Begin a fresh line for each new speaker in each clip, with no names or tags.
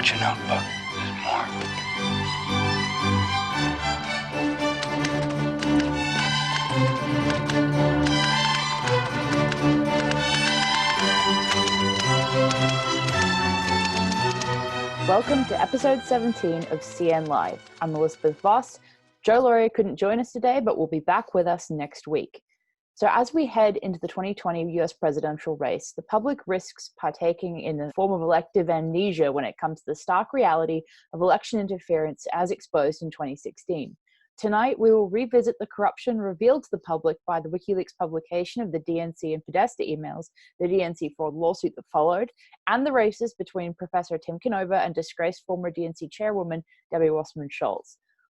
out your notebook. There's more.
Welcome to episode 17 of CN Live. I'm Elizabeth Voss. Joe Laurier couldn't join us today, but will be back with us next week. So as we head into the 2020 US presidential race, the public risks partaking in a form of elective amnesia when it comes to the stark reality of election interference as exposed in 2016. Tonight, we will revisit the corruption revealed to the public by the WikiLeaks publication of the DNC and Podesta emails, the DNC Fraud lawsuit that followed, and the races between Professor Tim Canova and disgraced former DNC chairwoman Debbie Wasserman-Schultz.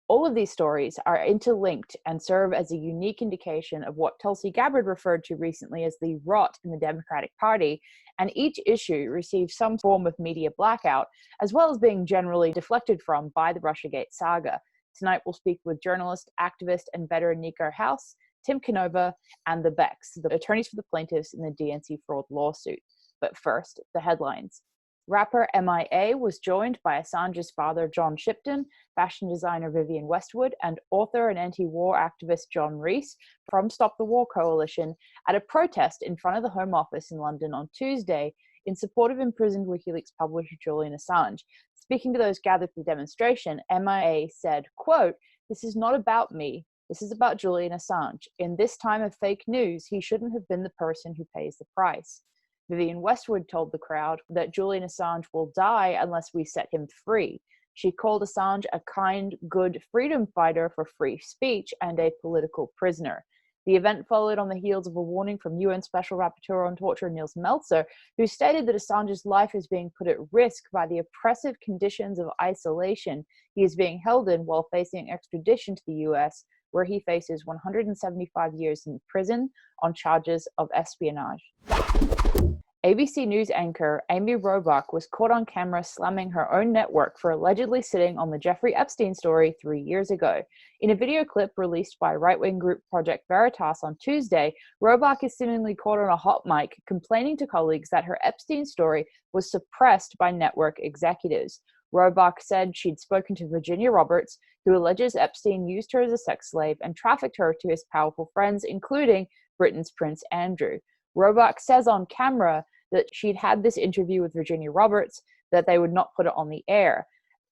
All of these stories are interlinked and serve as a unique indication of what Tulsi Gabbard referred to recently as the rot in the Democratic Party, and each issue receives some form of media blackout, as well as being generally deflected from by the Russiagate saga. Tonight, we'll speak with journalist, activist, and veteran Niko House, Tim Canova, and the Becks, the attorneys for the plaintiffs in the DNC Fraud lawsuit. But first, the headlines. Rapper MIA was joined by Assange's father, John Shipton, fashion designer Vivienne Westwood, and author and anti-war activist John Rees from Stop the War Coalition at a protest in front of the Home Office in London on Tuesday in support of imprisoned WikiLeaks publisher Julian Assange. Speaking to those gathered for the demonstration, MIA said, quote, "This is not about me. This is about Julian Assange. In this time of fake news, he shouldn't have been the person who pays the price." Vivienne Westwood told the crowd that Julian Assange will die unless we set him free. She called Assange a kind, good freedom fighter for free speech and a political prisoner. The event followed on the heels of a warning from UN Special Rapporteur on Torture Nils Melzer, who stated that Assange's life is being put at risk by the oppressive conditions of isolation he is being held in while facing extradition to the US, where he faces 175 years in prison on charges of espionage. ABC News anchor Amy Robach was caught on camera slamming her own network for allegedly sitting on the Jeffrey Epstein story 3 years ago. In a video clip released by right-wing group Project Veritas on Tuesday, Robach is seemingly caught on a hot mic complaining to colleagues that her Epstein story was suppressed by network executives. Robach said she'd spoken to Virginia Roberts, who alleges Epstein used her as a sex slave and trafficked her to his powerful friends, including Britain's Prince Andrew. Robach says on camera that she'd had this interview with Virginia Roberts, that they would not put it on the air.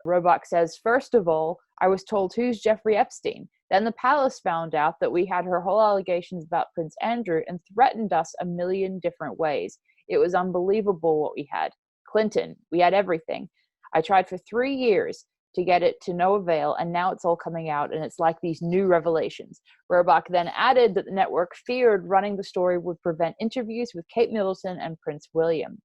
Robach says, "First of all, I was told, who's Jeffrey Epstein? Then the palace found out that we had her whole allegations about Prince Andrew and threatened us a million different ways. It was unbelievable what we had. Clinton, we had everything. I tried for 3 years to get it to no avail, and now it's all coming out, and it's like these new revelations." Robach then added that the network feared running the story would prevent interviews with Kate Middleton and Prince William.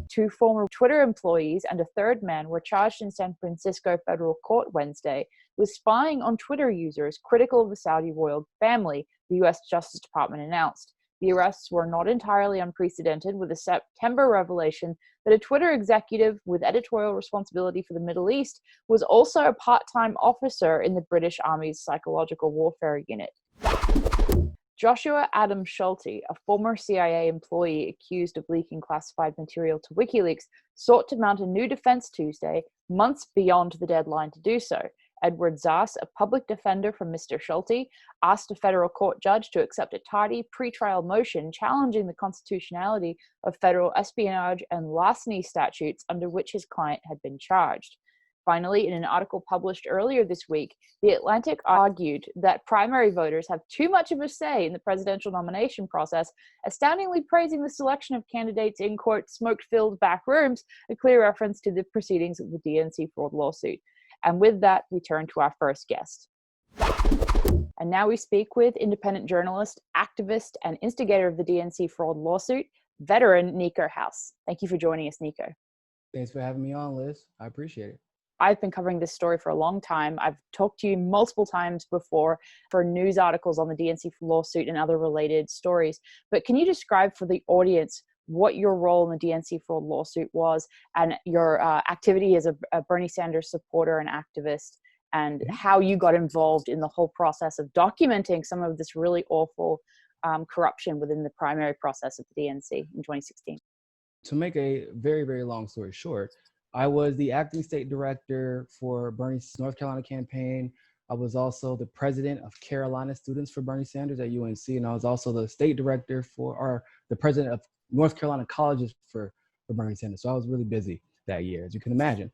2 former Twitter employees and a third man were charged in San Francisco federal court Wednesday with spying on Twitter users critical of the Saudi royal family, the U.S. Justice Department announced. The arrests were not entirely unprecedented, with a September revelation that a Twitter executive with editorial responsibility for the Middle East was also a part-time officer in the British Army's psychological warfare unit. Joshua Adam Schulte, a former CIA employee accused of leaking classified material to WikiLeaks, sought to mount a new defense Tuesday, months beyond the deadline to do so. Edward Zaas, a public defender from Mr. Schulte, asked a federal court judge to accept a tardy pretrial motion challenging the constitutionality of federal espionage and larceny statutes under which his client had been charged. Finally, in an article published earlier this week, The Atlantic argued that primary voters have too much of a say in the presidential nomination process, astoundingly praising the selection of candidates in, quote, smoke-filled back rooms, a clear reference to the proceedings of the DNC Fraud lawsuit. And with that, we turn to our first guest. And now we speak with independent journalist, activist, and instigator of the DNC Fraud lawsuit, veteran Niko House. Thank you for joining us, Niko.
Thanks for having me on, Liz. I appreciate it.
I've been covering this story for a long time. I've talked to you multiple times before for news articles on the DNC lawsuit and other related stories. But can you describe for the audience what your role in the DNC Fraud lawsuit was and your activity as a Bernie Sanders supporter and activist, and how you got involved in the whole process of documenting some of this really awful corruption within the primary process of the DNC in 2016?
To make a very, very long story short, I was the acting state director for Bernie's North Carolina campaign. I was also the president of Carolina Students for Bernie Sanders at UNC, and I was also the state director or the president of North Carolina colleges for Bernie Sanders. So I was really busy that year, as you can imagine.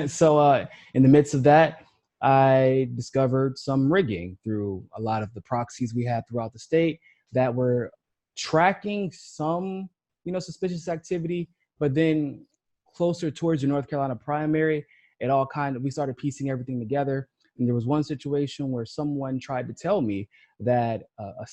So in the midst of that, I discovered some rigging through a lot of the proxies we had throughout the state that were tracking some, suspicious activity, but then closer towards your North Carolina primary, we started piecing everything together. And there was one situation where someone tried to tell me that a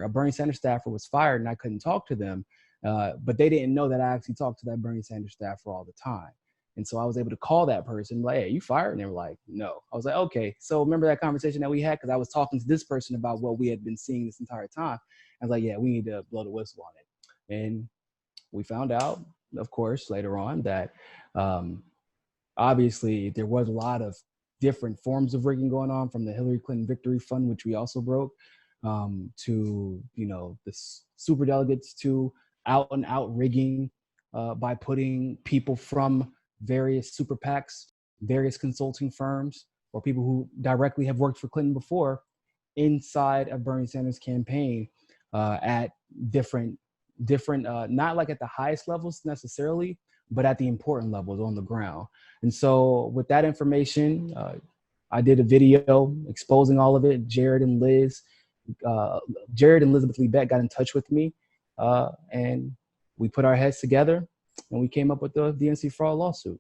Bernie Sanders staffer was fired and I couldn't talk to them. But they didn't know that I actually talked to that Bernie Sanders staffer all the time. And so I was able to call that person, like, hey, you fired? And they were like, no. I was like, okay. So remember that conversation that we had? Because I was talking to this person about what we had been seeing this entire time. I was like, yeah, we need to blow the whistle on it. And we found out, of course, later on that obviously there was a lot of different forms of rigging going on, from the Hillary Clinton Victory Fund, which we also broke, to, the super delegates, to out and out rigging by putting people from various super PACs, various consulting firms, or people who directly have worked for Clinton before inside of Bernie Sanders' campaign at different, not like at the highest levels necessarily, but at the important levels on the ground. And so with that information, I did a video exposing all of it. Jared and Elizabeth Lee Beck got in touch with me, and we put our heads together and we came up with the DNC Fraud lawsuit.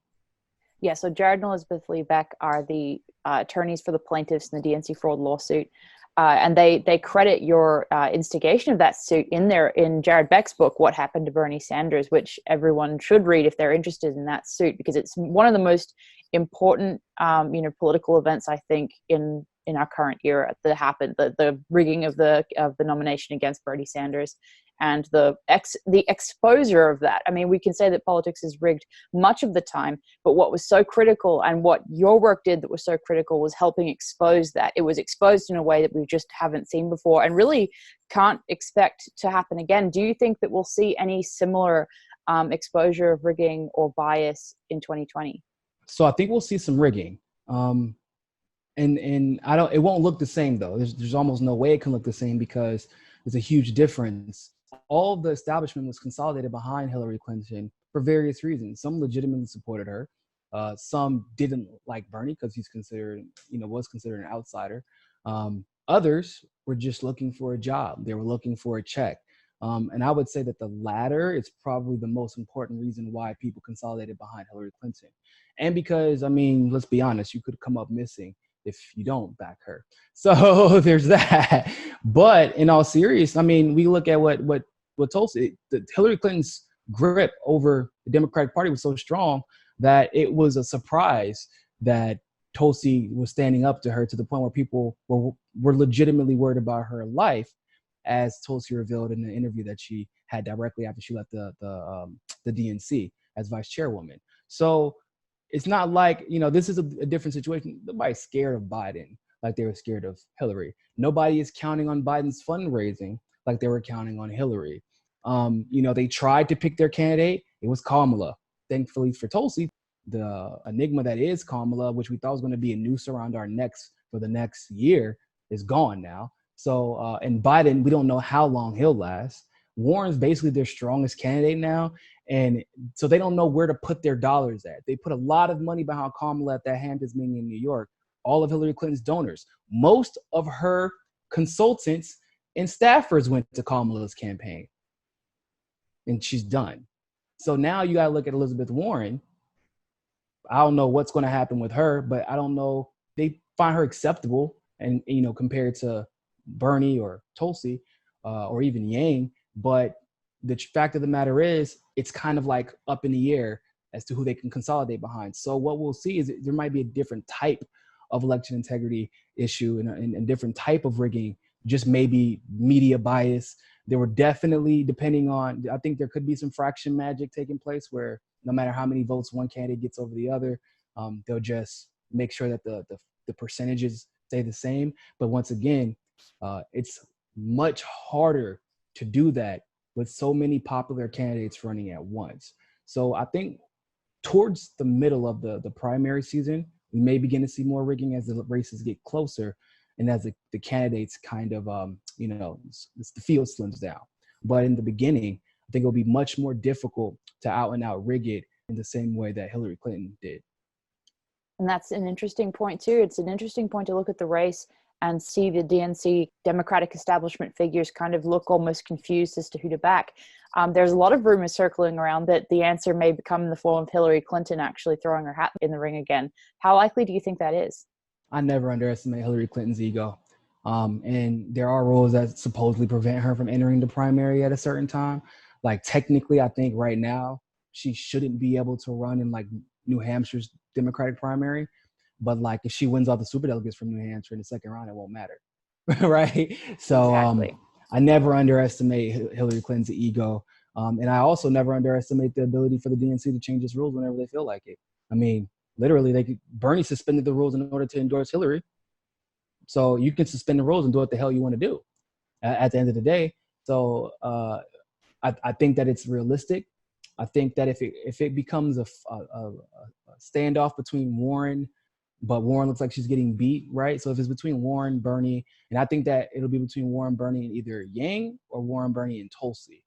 Yeah, so Jared and Elizabeth Lee Beck are the attorneys for the plaintiffs in the DNC Fraud lawsuit. And they credit your instigation of that suit in Jared Beck's book, What Happened to Bernie Sanders, which everyone should read if they're interested in that suit, because it's one of the most important, political events, I think, in our current era that happened. The rigging of the nomination against Bernie Sanders and the exposure of that. I mean, we can say that politics is rigged much of the time, but what was so critical and what your work did that was so critical was helping expose that. It was exposed in a way that we just haven't seen before and really can't expect to happen again. Do you think that we'll see any similar exposure of rigging or bias in 2020?
So I think we'll see some rigging. And it won't look the same though. There's almost no way it can look the same because there's a huge difference. All of the establishment was consolidated behind Hillary Clinton for various reasons. Some legitimately supported her. Some didn't like Bernie because he's was considered an outsider. Others were just looking for a job. They were looking for a check. And I would say that the latter is probably the most important reason why people consolidated behind Hillary Clinton. And because, let's be honest, you could come up missing if you don't back her. So there's that. But in all seriousness, we look at what Tulsi, Hillary Clinton's grip over the Democratic Party was so strong that it was a surprise that Tulsi was standing up to her to the point where people were legitimately worried about her life, as Tulsi revealed in the interview that she had directly after she left the DNC as vice chairwoman. So it's not like, this is a different situation. Nobody's scared of Biden like they were scared of Hillary. Nobody is counting on Biden's fundraising like they were counting on Hillary. They tried to pick their candidate. It was Kamala. Thankfully for Tulsi, the enigma that is Kamala, which we thought was going to be a noose around our necks for the next year, is gone now. So, and Biden, we don't know how long he'll last. Warren's basically their strongest candidate now. And so they don't know where to put their dollars at. They put a lot of money behind Kamala at that Hamptons meeting in New York. All of Hillary Clinton's donors, most of her consultants and staffers went to Kamala's campaign. And she's done. So now you got to look at Elizabeth Warren. I don't know what's going to happen with her, but I don't know. They find her acceptable and, compared to Bernie or Tulsi or even Yang. But the fact of the matter is, it's kind of like up in the air as to who they can consolidate behind. So what we'll see is there might be a different type of election integrity issue and a different type of rigging, just maybe media bias. There were definitely, depending on, I think there could be some fraction magic taking place where no matter how many votes one candidate gets over the other, they'll just make sure that the percentages stay the same. But once again, it's much harder to do that with so many popular candidates running at once. So I think towards the middle of the primary season, we may begin to see more rigging as the races get closer and as the candidates kind of, the field slims down. But in the beginning, I think it'll be much more difficult to out and out rig it in the same way that Hillary Clinton did.
And that's an interesting point too. It's an interesting point to look at the race and see the DNC Democratic establishment figures kind of look almost confused as to who to back. There's a lot of rumors circling around that the answer may become in the form of Hillary Clinton actually throwing her hat in the ring again. How likely do you think that is?
I never underestimate Hillary Clinton's ego. And there are rules that supposedly prevent her from entering the primary at a certain time. Like technically, I think right now she shouldn't be able to run in like New Hampshire's Democratic primary. But like if she wins all the superdelegates from New Hampshire in the second round, it won't matter. Right? So
Exactly.
I never underestimate Hillary Clinton's ego. And I also never underestimate the ability for the DNC to change its rules whenever they feel like it. I mean, literally, Bernie suspended the rules in order to endorse Hillary. So you can suspend the rules and do what the hell you want to do at the end of the day. So I think that it's realistic. I think that if it becomes a standoff between Warren, but Warren looks like she's getting beat, right? So if it's between Warren, Bernie, and I think that it'll be between Warren, Bernie, and either Yang or Warren, Bernie, and Tulsi,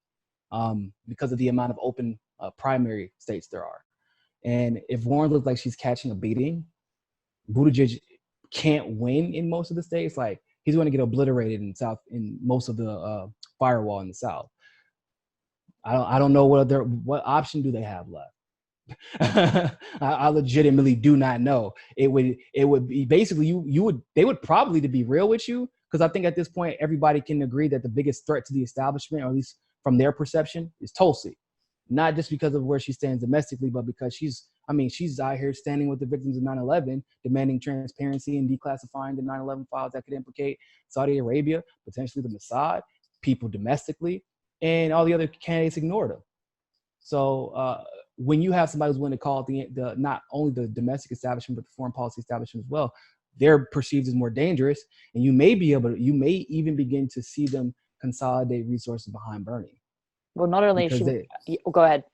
because of the amount of open primary states there are. And if Warren looks like she's catching a beating, Buttigieg can't win in most of the states. Like he's going to get obliterated in most of the firewall in the South. I don't know what option do they have left. I legitimately do not know. It would be basically they would probably, to be real with you, because I think at this point everybody can agree that the biggest threat to the establishment, or at least from their perception, is Tulsi. Not just because of where she stands domestically, but because she's out here standing with the victims of 9/11, demanding transparency and declassifying the 9/11 files that could implicate Saudi Arabia, potentially the Mossad, people domestically, and all the other candidates ignored them. So when you have somebody who's willing to call it the not only the domestic establishment, but the foreign policy establishment as well, they're perceived as more dangerous, and you may even begin to see them consolidate resources behind Bernie.
Well, not only go ahead.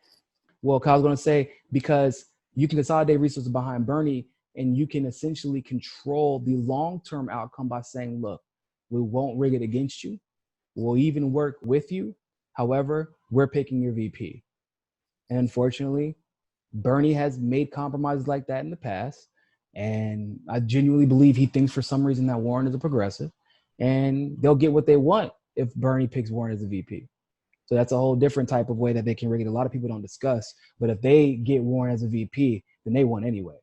Well, I was going to say, because you can consolidate resources behind Bernie, and you can essentially control the long-term outcome by saying, look, we won't rig it against you. We'll even work with you. However, we're picking your VP. And unfortunately, Bernie has made compromises like that in the past. And I genuinely believe he thinks for some reason that Warren is a progressive, and they'll get what they want if Bernie picks Warren as a VP. So that's a whole different type of way that they can rig it. A lot of people don't discuss, but if they get Warren as a VP, then they won anyway.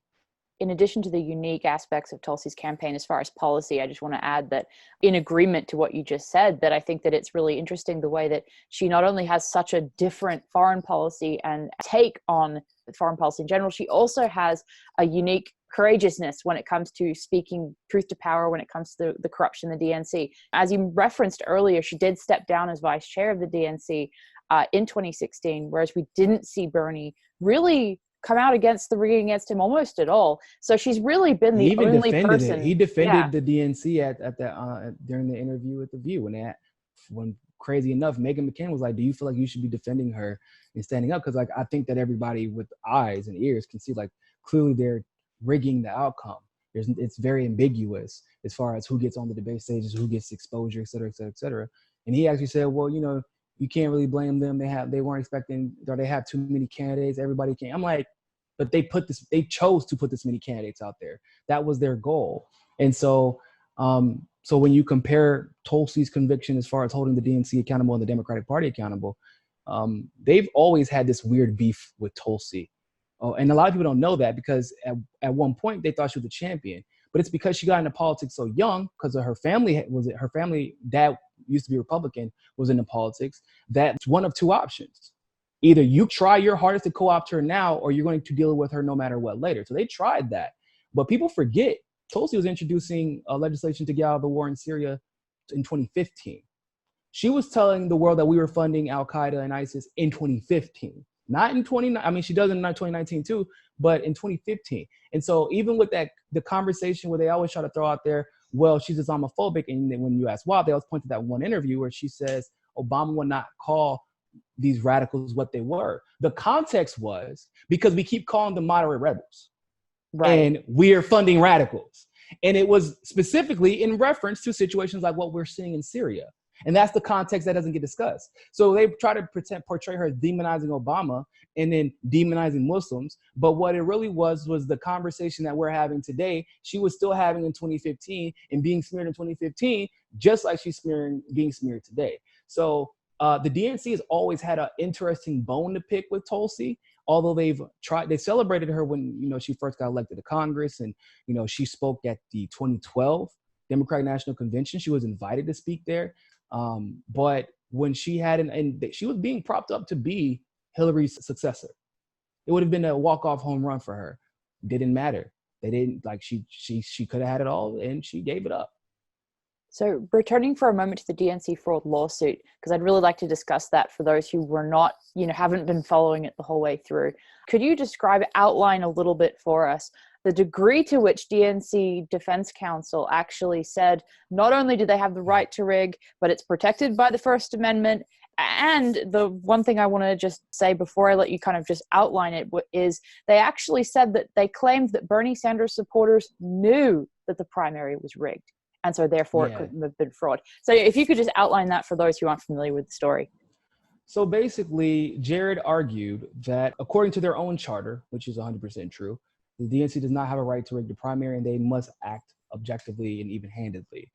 In addition to the unique aspects of Tulsi's campaign as far as policy, I just want to add that, in agreement to what you just said, that I think that it's really interesting the way that she not only has such a different foreign policy and take on foreign policy in general, she also has a unique courageousness when it comes to speaking truth to power, when it comes to the corruption in the DNC. As you referenced earlier, she did step down as vice chair of the DNC in 2016, whereas we didn't see Bernie really come out against the rigging against him almost at all. So she's really been the only person.
He defended the DNC at that during the interview with The View, when crazy enough, Meghan McCain was like, "Do you feel like you should be defending her and standing up?" Because like I think that everybody with eyes and ears can see like clearly they're rigging the outcome. It's very ambiguous as far as who gets on the debate stages, who gets exposure, et cetera, et cetera, et cetera. And he actually said, well, you can't really blame them. They weren't expecting, or they have too many candidates. Everybody can. I'm like, but they chose to put this many candidates out there. That was their goal. And so, so when you compare Tulsi's conviction as far as holding the DNC accountable and the Democratic Party accountable, they've always had this weird beef with Tulsi. Oh, and a lot of people don't know that because at one point they thought she was a champion, but it's because she got into politics so young because of her family. Her family dad used to be Republican, was into politics. That's one of two options. Either you try your hardest to co-opt her now, or you're going to deal with her no matter what later. So they tried that, but people forget Tulsi was introducing legislation to get out of the war in Syria in 2015. She was telling the world that we were funding Al-Qaeda and ISIS in 2015. Not in 2019. I mean, she does it in 2019 too, but in 2015. And so even with that, the conversation where they always try to throw out there, well, she's Islamophobic. And then when you ask why, they always point to that one interview where she says Obama would not call these radicals what they were. The context was because we keep calling them moderate rebels.
Right.
And we're funding radicals. And it was specifically in reference to situations like what we're seeing in Syria. And that's the context that doesn't get discussed. So they try to portray her as demonizing Obama and then demonizing Muslims. But what it really was the conversation that we're having today, she was still having in 2015 and being smeared in 2015, just like she's being smeared today. So the DNC has always had an interesting bone to pick with Tulsi, although they celebrated her when, she first got elected to Congress, and, she spoke at the 2012 Democratic National Convention. She was invited to speak there. But when she she was being propped up to be Hillary's successor, it would have been a walk-off home run for her. Didn't matter. They didn't she could have had it all, and she gave it up.
So returning for a moment to the DNC fraud lawsuit, because I'd really like to discuss that for those who were not, haven't been following it the whole way through. Could you outline a little bit for us the degree to which DNC Defense Counsel actually said not only do they have the right to rig, but it's protected by the First Amendment? And the one thing I want to just say before I let you kind of just outline it is they actually said that they claimed that Bernie Sanders supporters knew that the primary was rigged. And so therefore it couldn't have been fraud. So if you could just outline that for those who aren't familiar with the story.
So basically, Jared argued that according to their own charter, which is 100% true, the DNC does not have a right to rig the primary, and they must act objectively and even-handedly.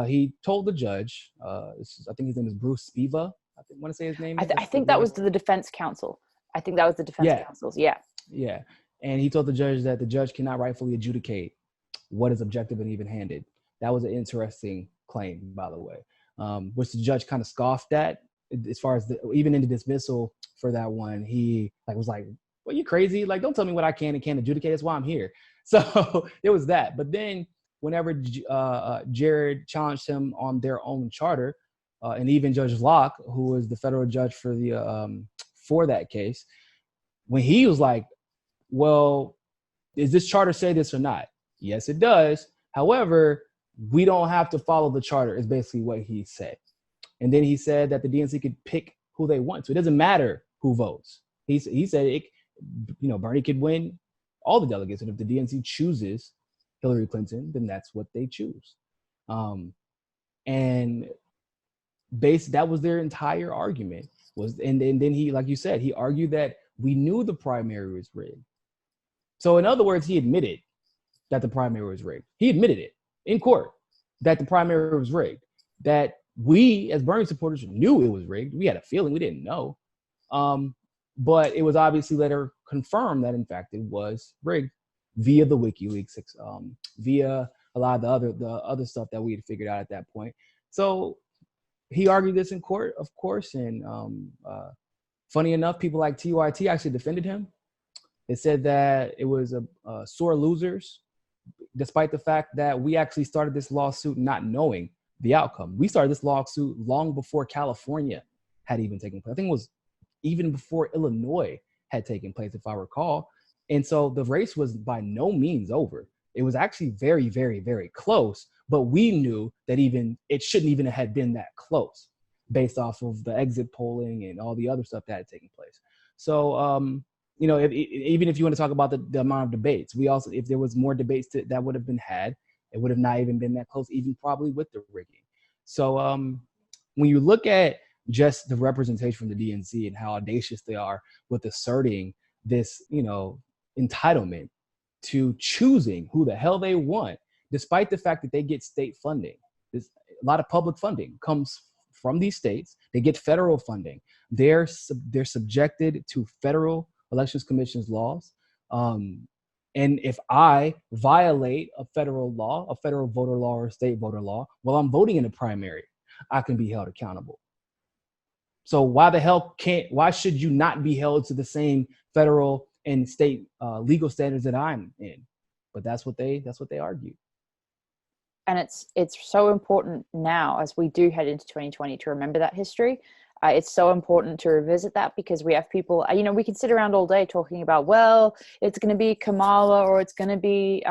He told the judge, I think his name is Bruce Spiva, I want to say his name.
I think that was the defense counsel. I think that was the defense counsels. Yeah.
Yeah. And he told the judge that the judge cannot rightfully adjudicate what is objective and even-handed. That was an interesting claim, by the way, which the judge kind of scoffed at. As far as even in the dismissal for that one, he was like, "Well, you crazy? Like, don't tell me what I can and can't adjudicate. That's why I'm here." So it was that. But then whenever Jared challenged him on their own charter, and even Judge Locke, who was the federal judge for that case, when he was like, "Well, does this charter say this or not?" Yes, it does. However, we don't have to follow the charter, is basically what he said. And then he said that the DNC could pick who they want. So it doesn't matter who votes. He said, Bernie could win all the delegates. And if the DNC chooses Hillary Clinton, then that's what they choose. And that was their entire argument. And then he, like you said, he argued that we knew the primary was rigged. So in other words, he admitted that the primary was rigged. He admitted it in court that the primary was rigged, that we as Bernie supporters knew it was rigged. We had a feeling, we didn't know. But it was obviously later confirmed that in fact it was rigged via the WikiLeaks, via a lot of the other stuff that we had figured out at that point. So he argued this in court, of course, and funny enough, people like TYT actually defended him. They said that it was a sore losers, despite the fact that we actually started this lawsuit not knowing the outcome. We started this lawsuit long before California had even taken place. I think it was even before Illinois had taken place, if I recall. And so the race was by no means over. It was actually very, very, very close, but we knew that it shouldn't even have been that close based off of the exit polling and all the other stuff that had taken place. So, even if you want to talk about the amount of debates, if there was more debates that would have been had, it would have not even been that close, even probably with the rigging. So when you look at just the representation from the DNC and how audacious they are with asserting this, entitlement to choosing who the hell they want, despite the fact that they get state funding. A lot of public funding comes from these states. They get federal funding. They're subjected to federal Elections Commission's laws. And if I violate a federal law, a federal voter law or a state voter law, while I'm voting in a primary, I can be held accountable. So why should you not be held to the same federal and state legal standards that I'm in? But that's what they argue.
And it's so important now as we do head into 2020 to remember that history. It's so important to revisit that because we have people, we can sit around all day talking about, well, it's going to be Kamala or it's going to be,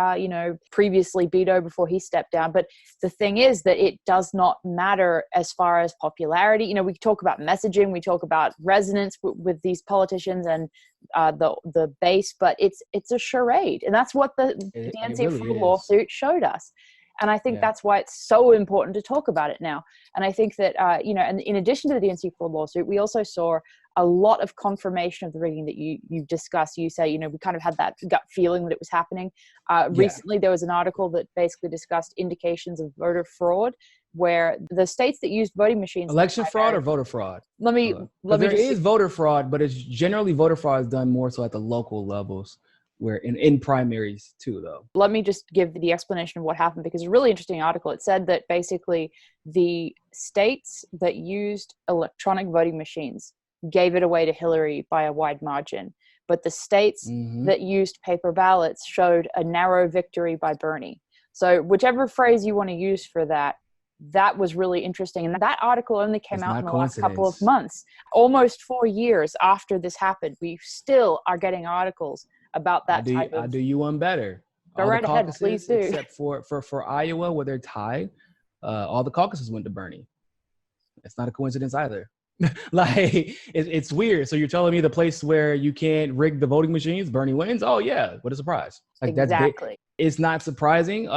previously Beto before he stepped down. But the thing is that it does not matter as far as popularity. We talk about messaging, we talk about resonance with these politicians and the base, but it's a charade. And that's what the DNC Fraud lawsuit showed us. And I think that's why it's so important to talk about it now. And I think that, and in addition to the DNC fraud lawsuit, we also saw a lot of confirmation of the rigging that you've discussed. You say, we kind of had that gut feeling that it was happening. Recently, there was an article that basically discussed indications of voter fraud, where the states that used voting machines.
Election fraud or voter fraud?
Let me
there is voter fraud, but it's generally voter fraud is done more so at the local levels. We're in primaries too, though.
Let me just give the explanation of what happened, because it's a really interesting article. It said that basically the states that used electronic voting machines gave it away to Hillary by a wide margin. But the states that used paper ballots showed a narrow victory by Bernie. So whichever phrase you want to use for that, that was really interesting. And that article only came out in the last couple of months. Almost 4 years after this happened, we still are getting articles about that type of...
I'll do you one better.
Go right ahead, please do.
Except for Iowa, where they're tied, all the caucuses went to Bernie. It's not a coincidence either. It's weird. So you're telling me the place where you can't rig the voting machines, Bernie wins? Oh yeah, what a surprise.
Exactly.
It's not surprising.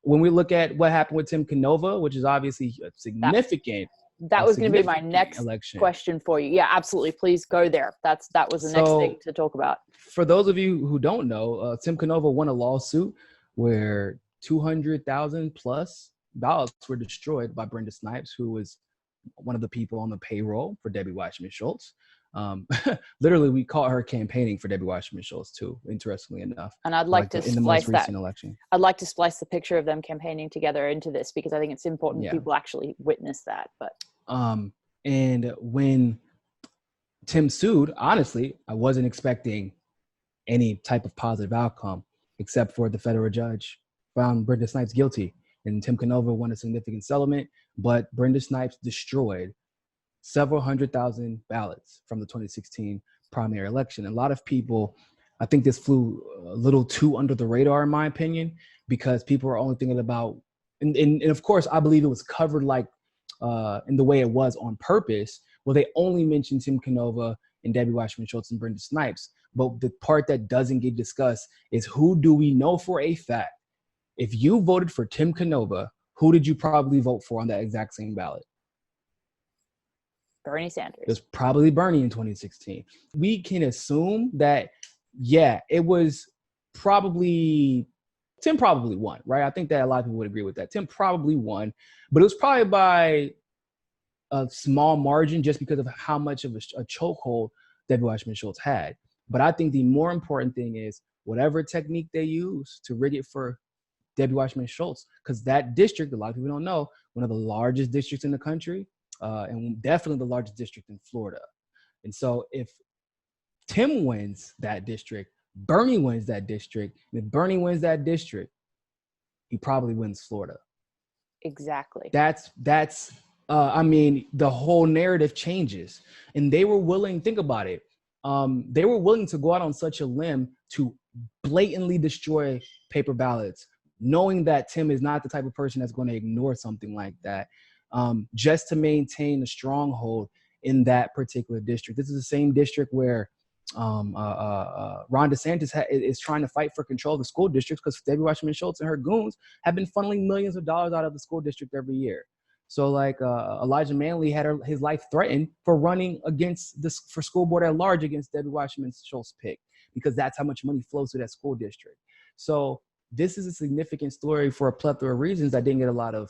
When we look at what happened with Tim Canova, which is obviously significant.
That was going to be my next question for you. Yeah, absolutely. Please go there. That was the next thing to talk about.
For those of you who don't know, Tim Canova won a lawsuit where 200,000 plus ballots were destroyed by Brenda Snipes, who was one of the people on the payroll for Debbie Wasserman Schultz. Literally, we caught her campaigning for Debbie Wasserman Schultz too, interestingly enough.
And I'd like to
in the most recent election.
I'd like to splice the picture of them campaigning together into this, because I think it's important people actually witness that. But
and when Tim sued, honestly, I wasn't expecting any type of positive outcome, except for the federal judge found Brenda Snipes guilty, and Tim Canova won a significant settlement. But Brenda Snipes destroyed several 100,000 ballots from the 2016 primary election. And a lot of people, I think this flew a little too under the radar, in my opinion, because people are only thinking about, and of course, I believe it was covered in the way it was on purpose, where they only mentioned Tim Canova and Debbie Wasserman Schultz and Brenda Snipes. But the part that doesn't get discussed is, who do we know for a fact? If you voted for Tim Canova, who did you probably vote for on that exact same ballot?
Bernie Sanders.
It was probably Bernie in 2016. We can assume that, it was probably, Tim probably won, right? I think that a lot of people would agree with that. Tim probably won, but it was probably by a small margin, just because of how much of a chokehold Debbie Wasserman Schultz had. But I think the more important thing is whatever technique they use to rig it for Debbie Wasserman Schultz, because that district, a lot of people don't know, one of the largest districts in the country, and definitely the largest district in Florida. And so if Tim wins that district, Bernie wins that district, and if Bernie wins that district, he probably wins Florida.
Exactly.
That's the whole narrative changes. And they were willing, think about it, they were willing to go out on such a limb to blatantly destroy paper ballots, knowing that Tim is not the type of person that's going to ignore something like that, just to maintain a stronghold in that particular district. This is the same district where Ron DeSantis is trying to fight for control of the school districts, because Debbie Wasserman Schultz and her goons have been funneling millions of dollars out of the school district every year. So Elijah Manley had his life threatened for running for school board at large against Debbie Wasserman Schultz's pick, because that's how much money flows through that school district. So this is a significant story for a plethora of reasons that didn't get I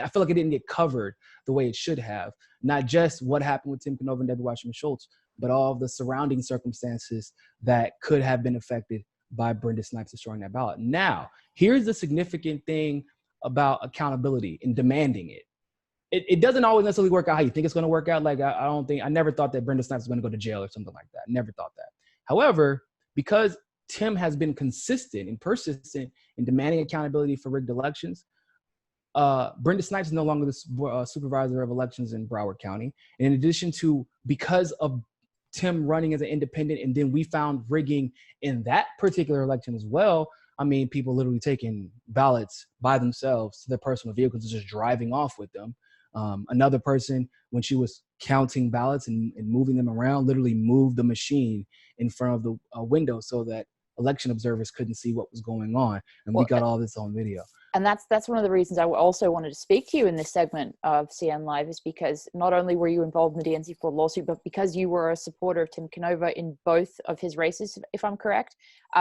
feel like it didn't get covered the way it should have. Not just what happened with Tim Canova and Debbie Wasserman Schultz, but all of the surrounding circumstances that could have been affected by Brenda Snipes destroying that ballot. Now, here's the significant thing about accountability and demanding it. It doesn't always necessarily work out how you think it's going to work out. I never thought that Brenda Snipes was going to go to jail or something like that. Never thought that. However, because Tim has been consistent and persistent in demanding accountability for rigged elections, Brenda Snipes is no longer the supervisor of elections in Broward County. And in addition to, because of Tim running as an independent, and then we found rigging in that particular election as well. I mean, people literally taking ballots by themselves to their personal vehicles and just driving off with them. Another person, when she was counting ballots and moving them around, literally moved the machine in front of the window so that election observers couldn't see what was going on. And we got all this on video.
And that's one of the reasons I also wanted to speak to you in this segment of CN Live, is because not only were you involved in the DNC Fraud lawsuit, but because you were a supporter of Tim Canova in both of his races, if I'm correct,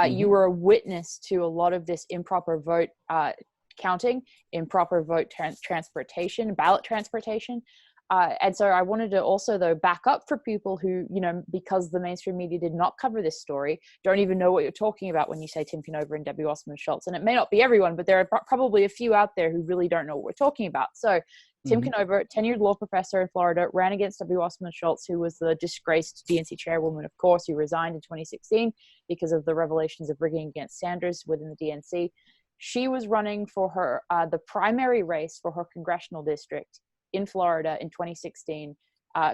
you were a witness to a lot of this improper vote counting, improper vote transportation, ballot transportation. And so I wanted to also, though, back up for people who, because the mainstream media did not cover this story, don't even know what you're talking about when you say Tim Canova and Debbie Wasserman Schultz. And it may not be everyone, but there are probably a few out there who really don't know what we're talking about. So Tim Canova, tenured law professor in Florida, ran against Debbie Wasserman Schultz, who was the disgraced DNC chairwoman, of course, who resigned in 2016 because of the revelations of rigging against Sanders within the DNC. She was running for her the primary race for her congressional district in Florida in 2016.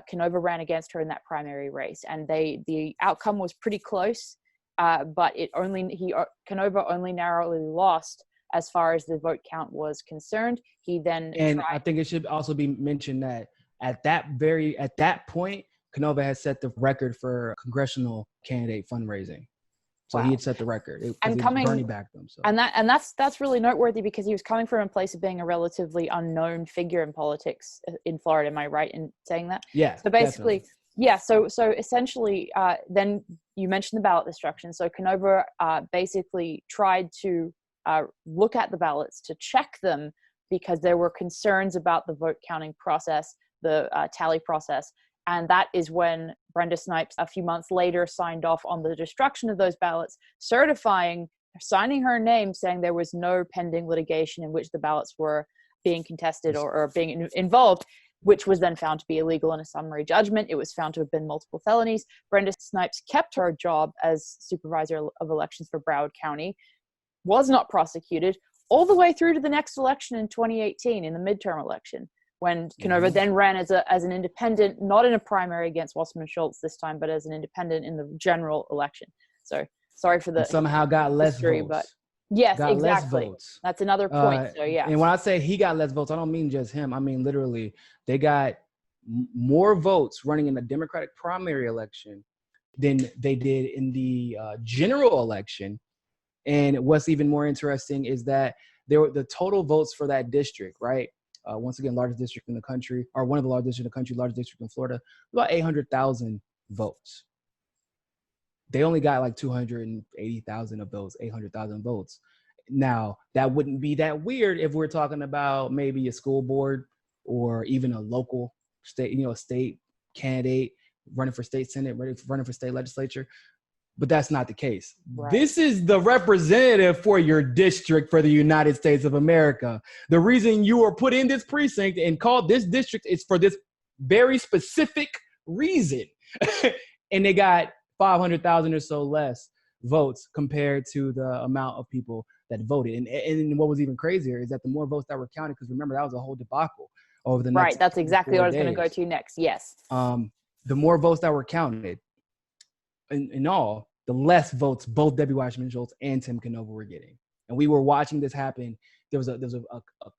Canova ran against her in that primary race, and the outcome was pretty close, but Canova only narrowly lost as far as the vote count was concerned. He then
I think it should also be mentioned that at that point, Canova had set the record for congressional candidate fundraising. So he had set the record. Bernie backed them. So.
And that's really noteworthy, because he was coming from a place of being a relatively unknown figure in politics in Florida. Am I right in saying that?
Yeah.
So basically, definitely. So essentially, then you mentioned the ballot destruction. So Canova basically tried to look at the ballots to check them, because there were concerns about the vote counting process, the tally process. And that is when Brenda Snipes, a few months later, signed off on the destruction of those ballots, signing her name, saying there was no pending litigation in which the ballots were being contested or being involved, which was then found to be illegal in a summary judgment. It was found to have been multiple felonies. Brenda Snipes kept her job as supervisor of elections for Broward County, was not prosecuted, all the way through to the next election in 2018, in the midterm election, when Canova then ran as an independent, not in a primary against Wasserman Schultz this time, but as an independent in the general election. So sorry for the
and somehow got less
history,
votes.
But yes,
got
exactly.
Less votes.
That's another point. So yeah.
And when I say he got less votes, I don't mean just him. I mean literally, they got more votes running in the Democratic primary election than they did in the general election. And what's even more interesting is that the total votes for that district, right? Once again, largest district in the country, or one of the largest districts in the country, largest district in Florida, about 800,000 votes. They only got like 280,000 of those 800,000 votes. Now, that wouldn't be that weird if we're talking about maybe a school board or even a local state, a state candidate running for state senate, running for state legislature. But that's not the case. Right. This is the representative for your district for the United States of America. The reason you were put in this precinct and called this district is for this very specific reason. And they got 500,000 or so less votes compared to the amount of people that voted. And what was even crazier is that the more votes that were counted, because remember, that was a whole debacle over the next
Right, that's exactly what I was going to go to next, yes.
The more votes that were counted, in all, the less votes both Debbie Wasserman Schultz and Tim Canova were getting. And we were watching this happen. There was a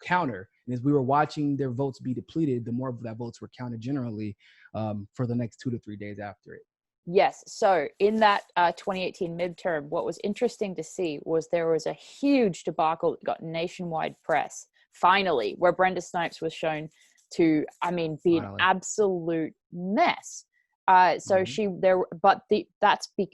counter. And as we were watching their votes be depleted, the more of that votes were counted generally for the next 2 to 3 days after it.
Yes. So in that 2018 midterm, what was interesting to see was there was a huge debacle that got nationwide press, finally, where Brenda Snipes was shown to, be an absolute mess. The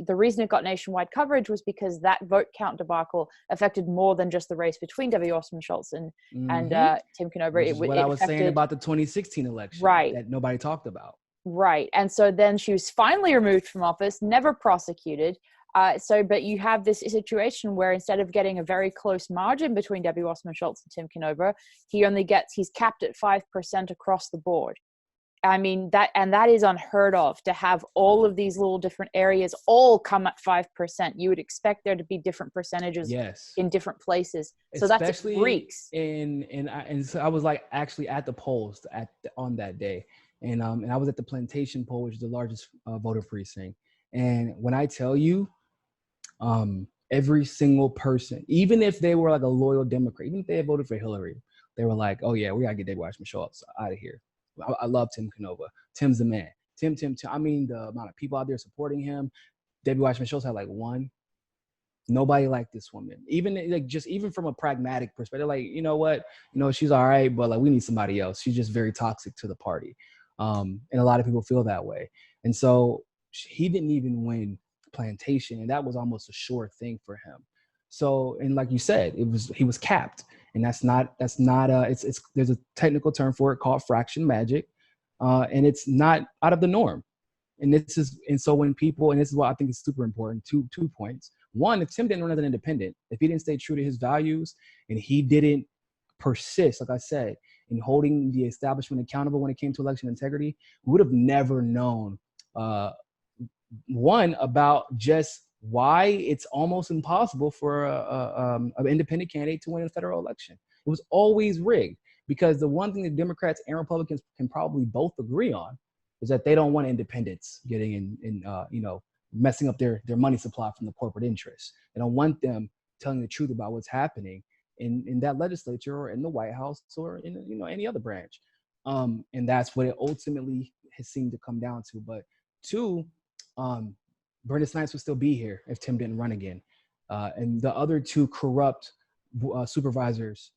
reason it got nationwide coverage was because that vote count debacle affected more than just the race between Debbie Wasserman Schultz and Tim Canova.
Which is what I was saying about the 2016 election,
right,
that nobody talked about.
Right. And so then she was finally removed from office, never prosecuted. But you have this situation where instead of getting a very close margin between Debbie Wasserman Schultz and Tim Canova, he's capped at 5% across the board. I mean, that is unheard of, to have all of these little different areas all come at 5%. You would expect there to be different percentages
Yes.
in different places. So
Especially
that's Greeks.
and so I was like actually at the polls on that day, and I was at the Plantation poll, which is the largest voter precinct. And when I tell you, every single person, even if they were like a loyal Democrat, even if they had voted for Hillary, they were like, "Oh yeah, we gotta get Debbie Wasserman Schultz out of here." I love Tim Canova. Tim's the man. Tim. I mean, the amount of people out there supporting him. Debbie Wasserman Schultz had like one. Nobody liked this woman. Even like just even from a pragmatic perspective, like, you know what, she's all right, but like we need somebody else. She's just very toxic to the party, and a lot of people feel that way. And so he didn't even win Plantation, and that was almost a sure thing for him. So, and like you said, he was capped, and that's not it's there's a technical term for it called fraction magic, and it's not out of the norm. And so when people, and this is what I think is super important, two points. One, if Tim didn't run as an independent, if he didn't stay true to his values, and he didn't persist, like I said, in holding the establishment accountable when it came to election integrity, we would have never known, one, about just why it's almost impossible for an independent candidate to win a federal election. It was always rigged, because the one thing that Democrats and Republicans can probably both agree on is that they don't want independents getting in messing up their money supply from the corporate interests. They don't want them telling the truth about what's happening in that legislature or in the White House or in any other branch. And that's what it ultimately has seemed to come down to. But two, Brenda Snipes would still be here if Tim didn't run again. And the other two corrupt supervisors,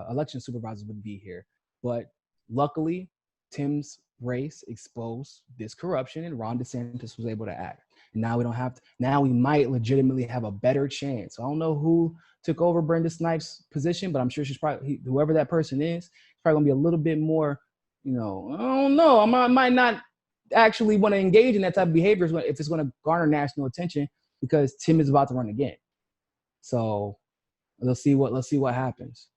election supervisors, would be here. But luckily, Tim's race exposed this corruption, and Ron DeSantis was able to act. And now we don't have to. Now we might legitimately have a better chance. So I don't know who took over Brenda Snipes' position, but I'm sure she's probably, whoever that person is, probably gonna be a little bit more. I don't know. I might not actually want to engage in that type of behavior if it's going to garner national attention, because Tim is about to run again. So let's see what happens.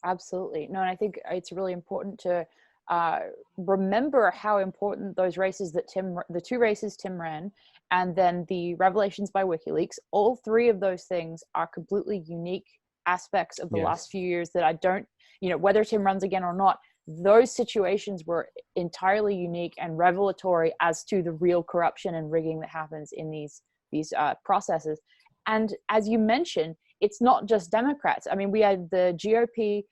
Absolutely. No, and I think it's really important to remember how important those races the two races Tim ran, and then the revelations by WikiLeaks, all three of those things are completely unique aspects of the last few years that I don't, whether Tim runs again or not, those situations were entirely unique and revelatory as to the real corruption and rigging that happens in these processes. And as you mentioned, it's not just Democrats. I mean, we had the GOP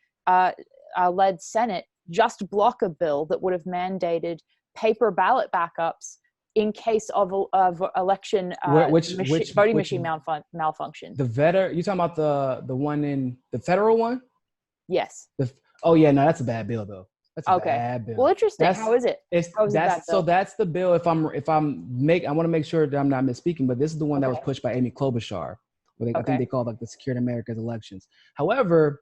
led Senate just block a bill that would have mandated paper ballot backups in case of election voting machine malfunction.
You talking about the one in the federal one?
Yes.
Oh yeah, no, that's a bad bill though. That's a bad bill.
Well, interesting. How is it?
So that's the bill. I want to make sure that I'm not misspeaking, but this is the one that was pushed by Amy Klobuchar. I think they call it like the Secure America's Elections. However,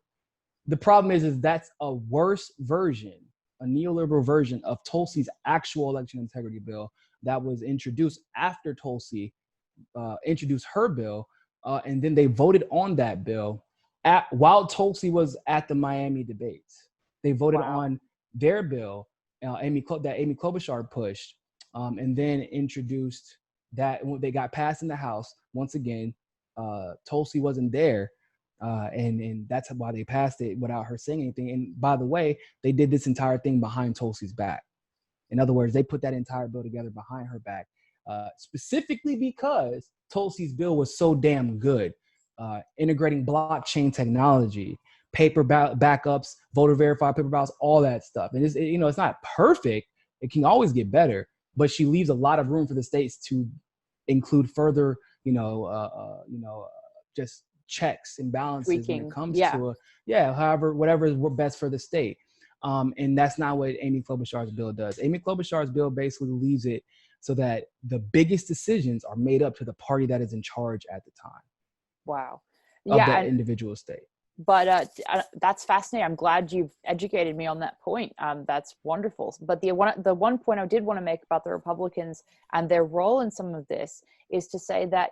the problem is that's a worse version, a neoliberal version of Tulsi's actual election integrity bill that was introduced after Tulsi introduced her bill, and then they voted on that bill while Tulsi was at the Miami debates. They voted on their bill, that Amy Klobuchar pushed, and then introduced that. They got passed in the House. Once again, Tulsi wasn't there, and that's why they passed it without her saying anything. And by the way, they did this entire thing behind Tulsi's back. In other words, they put that entire bill together behind her back, specifically because Tulsi's bill was so damn good, integrating blockchain technology, paper backups, voter verified paper ballots, all that stuff. And it's not perfect. It can always get better, but she leaves a lot of room for the states to include further, just checks and balances
tweaking.
When it comes to whatever is best for the state. And that's not what Amy Klobuchar's bill does. Amy Klobuchar's bill basically leaves it so that the biggest decisions are made up to the party that is in charge at the time.
Wow.
Of that individual state.
But that's fascinating. I'm glad you've educated me on that point. That's wonderful. But the one point I did want to make about the Republicans and their role in some of this is to say that,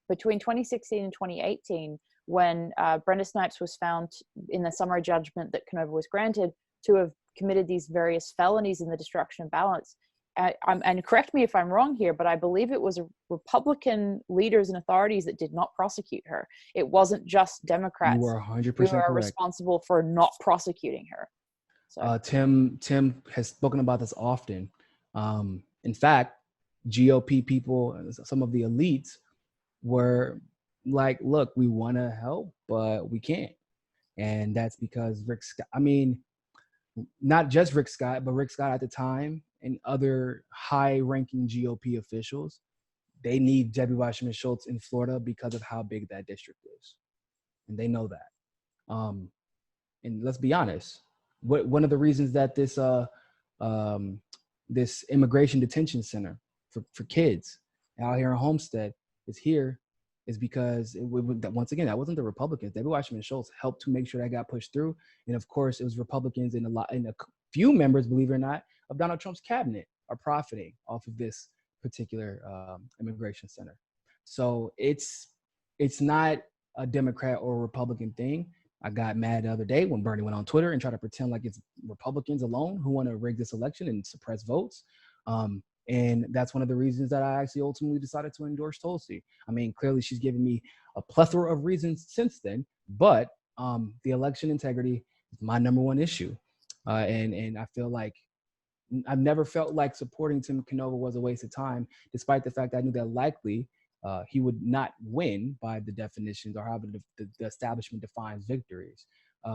between 2016 and 2018, when Brenda Snipes was found in the summary judgment that Canova was granted to have committed these various felonies in the destruction of ballots, and correct me if I'm wrong here, but I believe it was Republican leaders and authorities that did not prosecute her. It wasn't just Democrats
You are
who
100%
are
correct.
responsible for not prosecuting her. So
Tim has spoken about this often. In fact, GOP people, some of the elites, were like, "Look, we want to help, but we can't," and that's because Rick Scott. I mean, not just Rick Scott, but Rick Scott at the time and other high-ranking GOP officials, they need Debbie Wasserman Schultz in Florida because of how big that district is, and they know that. And let's be honest, one of the reasons that this immigration detention center for kids out here in Homestead is here is because once again, that wasn't the Republicans. Debbie Wasserman Schultz helped to make sure that got pushed through, and of course, it was Republicans and a few members, believe it or not, of Donald Trump's cabinet are profiting off of this particular immigration center. So it's not a Democrat or a Republican thing. I got mad the other day when Bernie went on Twitter and tried to pretend like it's Republicans alone who want to rig this election and suppress votes. And that's one of the reasons that I actually ultimately decided to endorse Tulsi. I mean, clearly she's given me a plethora of reasons since then, but the election integrity is my number one issue. And I feel like I've never felt like supporting Tim Canova was a waste of time, despite the fact that I knew that likely he would not win by the definitions or how the establishment defines victories,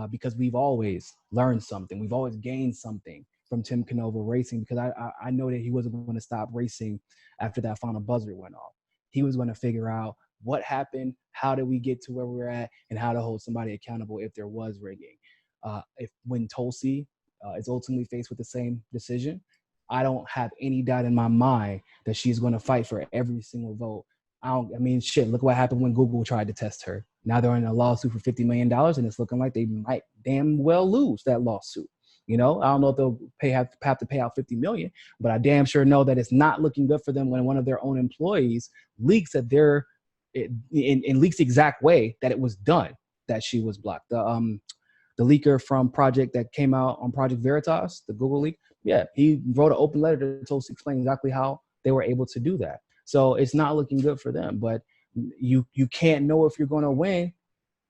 because we've always learned something. We've always gained something from Tim Canova racing, because I know that he wasn't going to stop racing after that final buzzer went off. He was going to figure out what happened, how did we get to where we're at, and how to hold somebody accountable if there was rigging. When Tulsi is ultimately faced with the same decision, I don't have any doubt in my mind that she's going to fight for every single vote. Shit, look what happened when Google tried to test her. Now they're in a lawsuit for $50 million, and it's looking like they might damn well lose that lawsuit. You know, I don't know if they'll have to pay out $50 million, but I damn sure know that it's not looking good for them when one of their own employees leaks that leaks the exact way that it was done, that she was blocked. The leaker from Project that came out on Project Veritas, the Google leak, yeah, he wrote an open letter to Tulsi explaining exactly how they were able to do that. So it's not looking good for them, but you can't know if you're going to win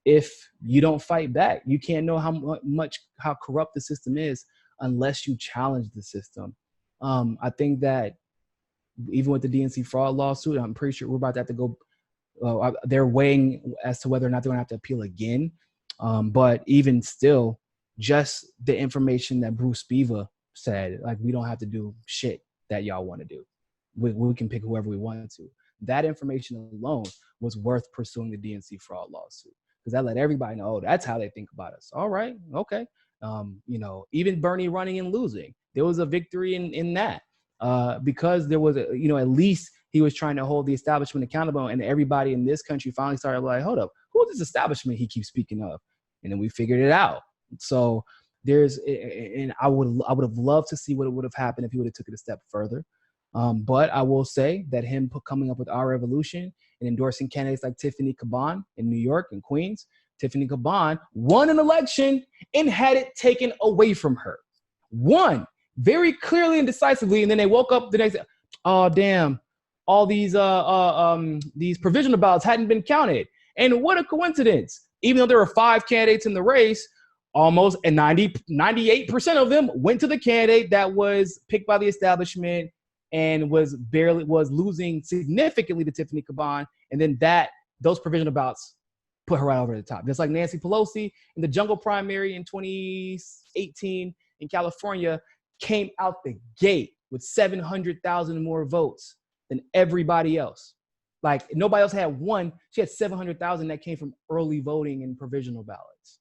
if you don't fight back. You can't know how corrupt the system is unless you challenge the system. I think that even with the DNC fraud lawsuit, I'm pretty sure we're about to have to go. They're weighing as to whether or not they're going to have to appeal again. But even still, just the information that Bruce Spiva said, like, we don't have to do shit that y'all want to do. We can pick whoever we want to. That information alone was worth pursuing the DNC fraud lawsuit, because that let everybody know, oh, that's how they think about us. All right, okay. Even Bernie running and losing, there was a victory in that, because there was at least he was trying to hold the establishment accountable, and everybody in this country finally started like, hold up, who is this establishment he keeps speaking of? And then we figured it out. So I would have loved to see what would have happened if he would have took it a step further. But I will say that him coming up with Our Revolution and endorsing candidates like Tiffany Caban in New York and Queens, Tiffany Caban won an election and had it taken away from her. Won very clearly and decisively, and then they woke up the next day, oh damn, all these provisional ballots hadn't been counted. And what a coincidence. Even though there were 5 candidates in the race, almost 98% of them went to the candidate that was picked by the establishment and was losing significantly to Tiffany Caban. And then those provisional ballots put her right over the top. Just like Nancy Pelosi in the jungle primary in 2018 in California came out the gate with 700,000 more votes than everybody else. Like, nobody else had one. She had 700,000 that came from early voting and provisional ballots.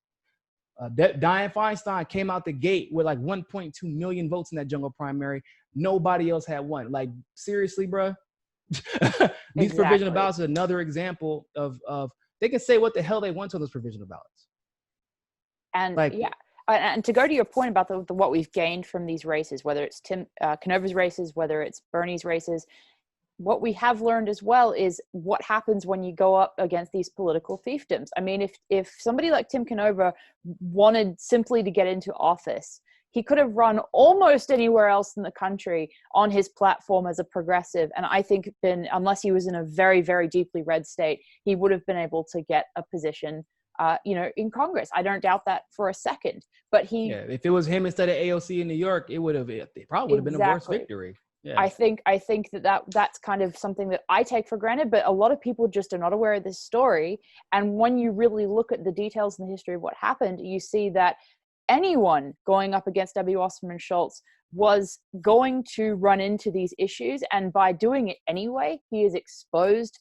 Dianne Feinstein came out the gate with like 1.2 million votes in that jungle primary. Nobody else had one. Like, seriously, bro. These provisional ballots are another example of they can say what the hell they want to those provisional ballots.
And and to go to your point about what we've gained from these races, whether it's Tim Canova's races, whether it's Bernie's races, what we have learned as well is what happens when you go up against these political fiefdoms. I mean, if somebody like Tim Canova wanted simply to get into office, He could have run almost anywhere else in the country on his platform as a progressive. And I think unless he was in a very, very deeply red state, he would have been able to get a position, in Congress. I don't doubt that for a second. But
if it was him instead of AOC in New York, it probably would have been a worse victory. Yeah.
I think that's kind of something that I take for granted, but a lot of people just are not aware of this story. And when you really look at the details and the history of what happened, you see that anyone going up against Debbie Wasserman Schultz was going to run into these issues. And by doing it anyway, he has exposed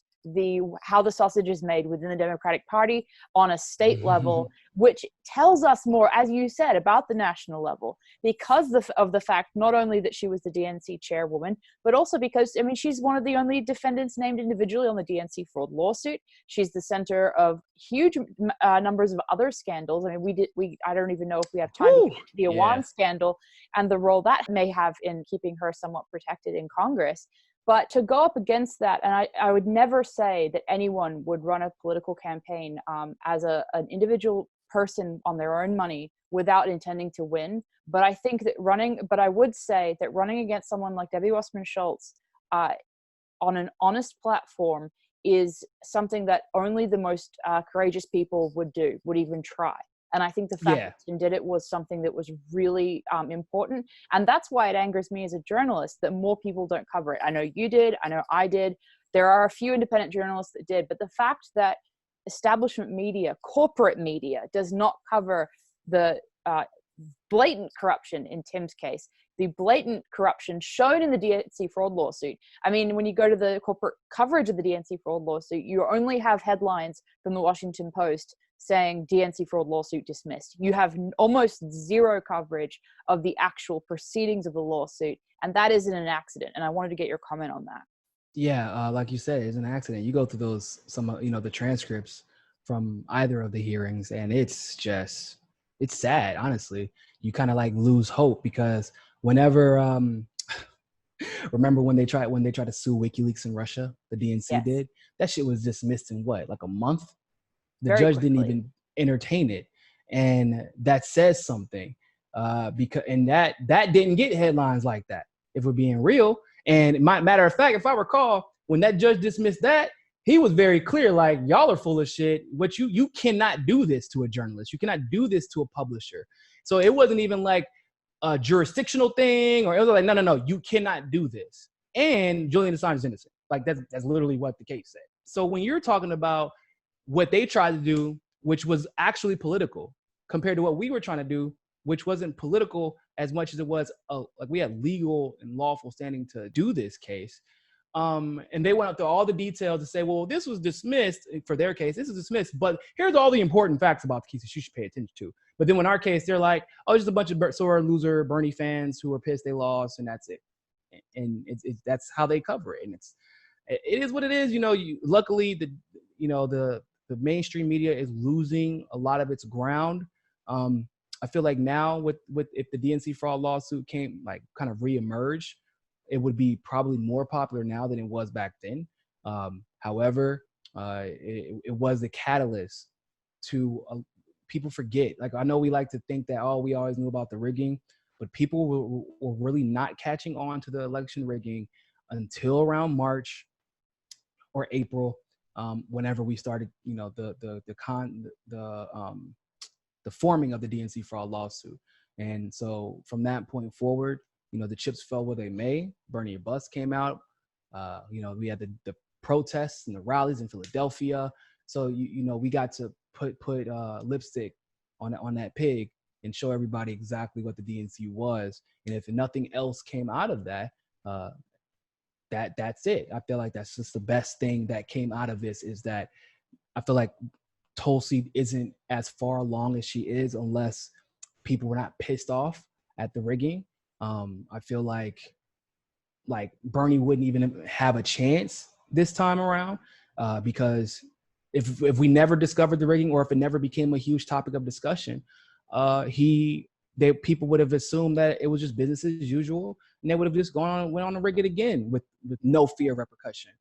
how the sausage is made within the Democratic Party on a state level, which tells us more, as you said, about the national level, because of the fact not only that she was the DNC chairwoman, but also because, she's one of the only defendants named individually on the DNC fraud lawsuit. She's the center of huge numbers of other scandals. I don't even know if we have time to get into the Iran scandal and the role that may have in keeping her somewhat protected in Congress. But to go up against that, and I would never say that anyone would run a political campaign as an individual person on their own money without intending to win. But I would say that running against someone like Debbie Wasserman Schultz on an honest platform is something that only the most courageous people would even try. And I think the fact that Tim did it was something that was really important. And that's why it angers me as a journalist that more people don't cover it. I know you did. I know I did. There are a few independent journalists that did. But the fact that establishment media, corporate media, does not cover the blatant corruption in Tim's case, the blatant corruption shown in the DNC fraud lawsuit. When you go to the corporate coverage of the DNC fraud lawsuit, you only have headlines from the Washington Post saying DNC fraud lawsuit dismissed. You have almost zero coverage of the actual proceedings of the lawsuit. And that isn't an accident. And I wanted to get your comment on that.
Yeah, like you said, it's an accident. You go through the transcripts from either of the hearings, and it's sad, honestly. You kind of lose hope, because whenever remember when they tried to sue WikiLeaks in Russia, the DNC did, that shit was dismissed in a month. The judge didn't even entertain it, and that says something, because that didn't get headlines like that, if we're being real. And matter of fact, if I recall, when that judge dismissed that, he was very clear, y'all are full of shit. What you cannot do this to a journalist. You cannot do this to a publisher. So it wasn't even a jurisdictional thing, or it was no, you cannot do this. And Julian Assange is innocent. That's literally what the case said. So when you're talking about what they tried to do, which was actually political, compared to what we were trying to do, which wasn't political as much as it was we had legal and lawful standing to do this case. And they went up to all the details to say, well, this was dismissed for their case. This is dismissed, but here's all the important facts about the case that you should pay attention to. But then in our case, they're like, oh, just a bunch of sore loser Bernie fans who are pissed they lost, and that's it. And that's how they cover it. And it is what it is. Luckily the mainstream media is losing a lot of its ground. I feel like now if the DNC fraud lawsuit came kind of reemerge, it would be probably more popular now than it was back then. However, it was the catalyst to people forget. I know we like to think that, we always knew about the rigging, but people were really not catching on to the election rigging until around March or April, whenever we started, the forming of the DNC fraud lawsuit. And so from that point forward, the chips fell where they may. Bernie or Bust came out. We had the protests and the rallies in Philadelphia. So we got to put lipstick on that pig and show everybody exactly what the DNC was. And if nothing else came out of that, that's it. I feel like that's just the best thing that came out of this, is that I feel like Tulsi isn't as far along as she is unless people were not pissed off at the rigging. I feel like Bernie wouldn't even have a chance this time around, because if we never discovered the rigging, or if it never became a huge topic of discussion, people would have assumed that it was just business as usual, and they would have just went on to rig it again with no fear of repercussion.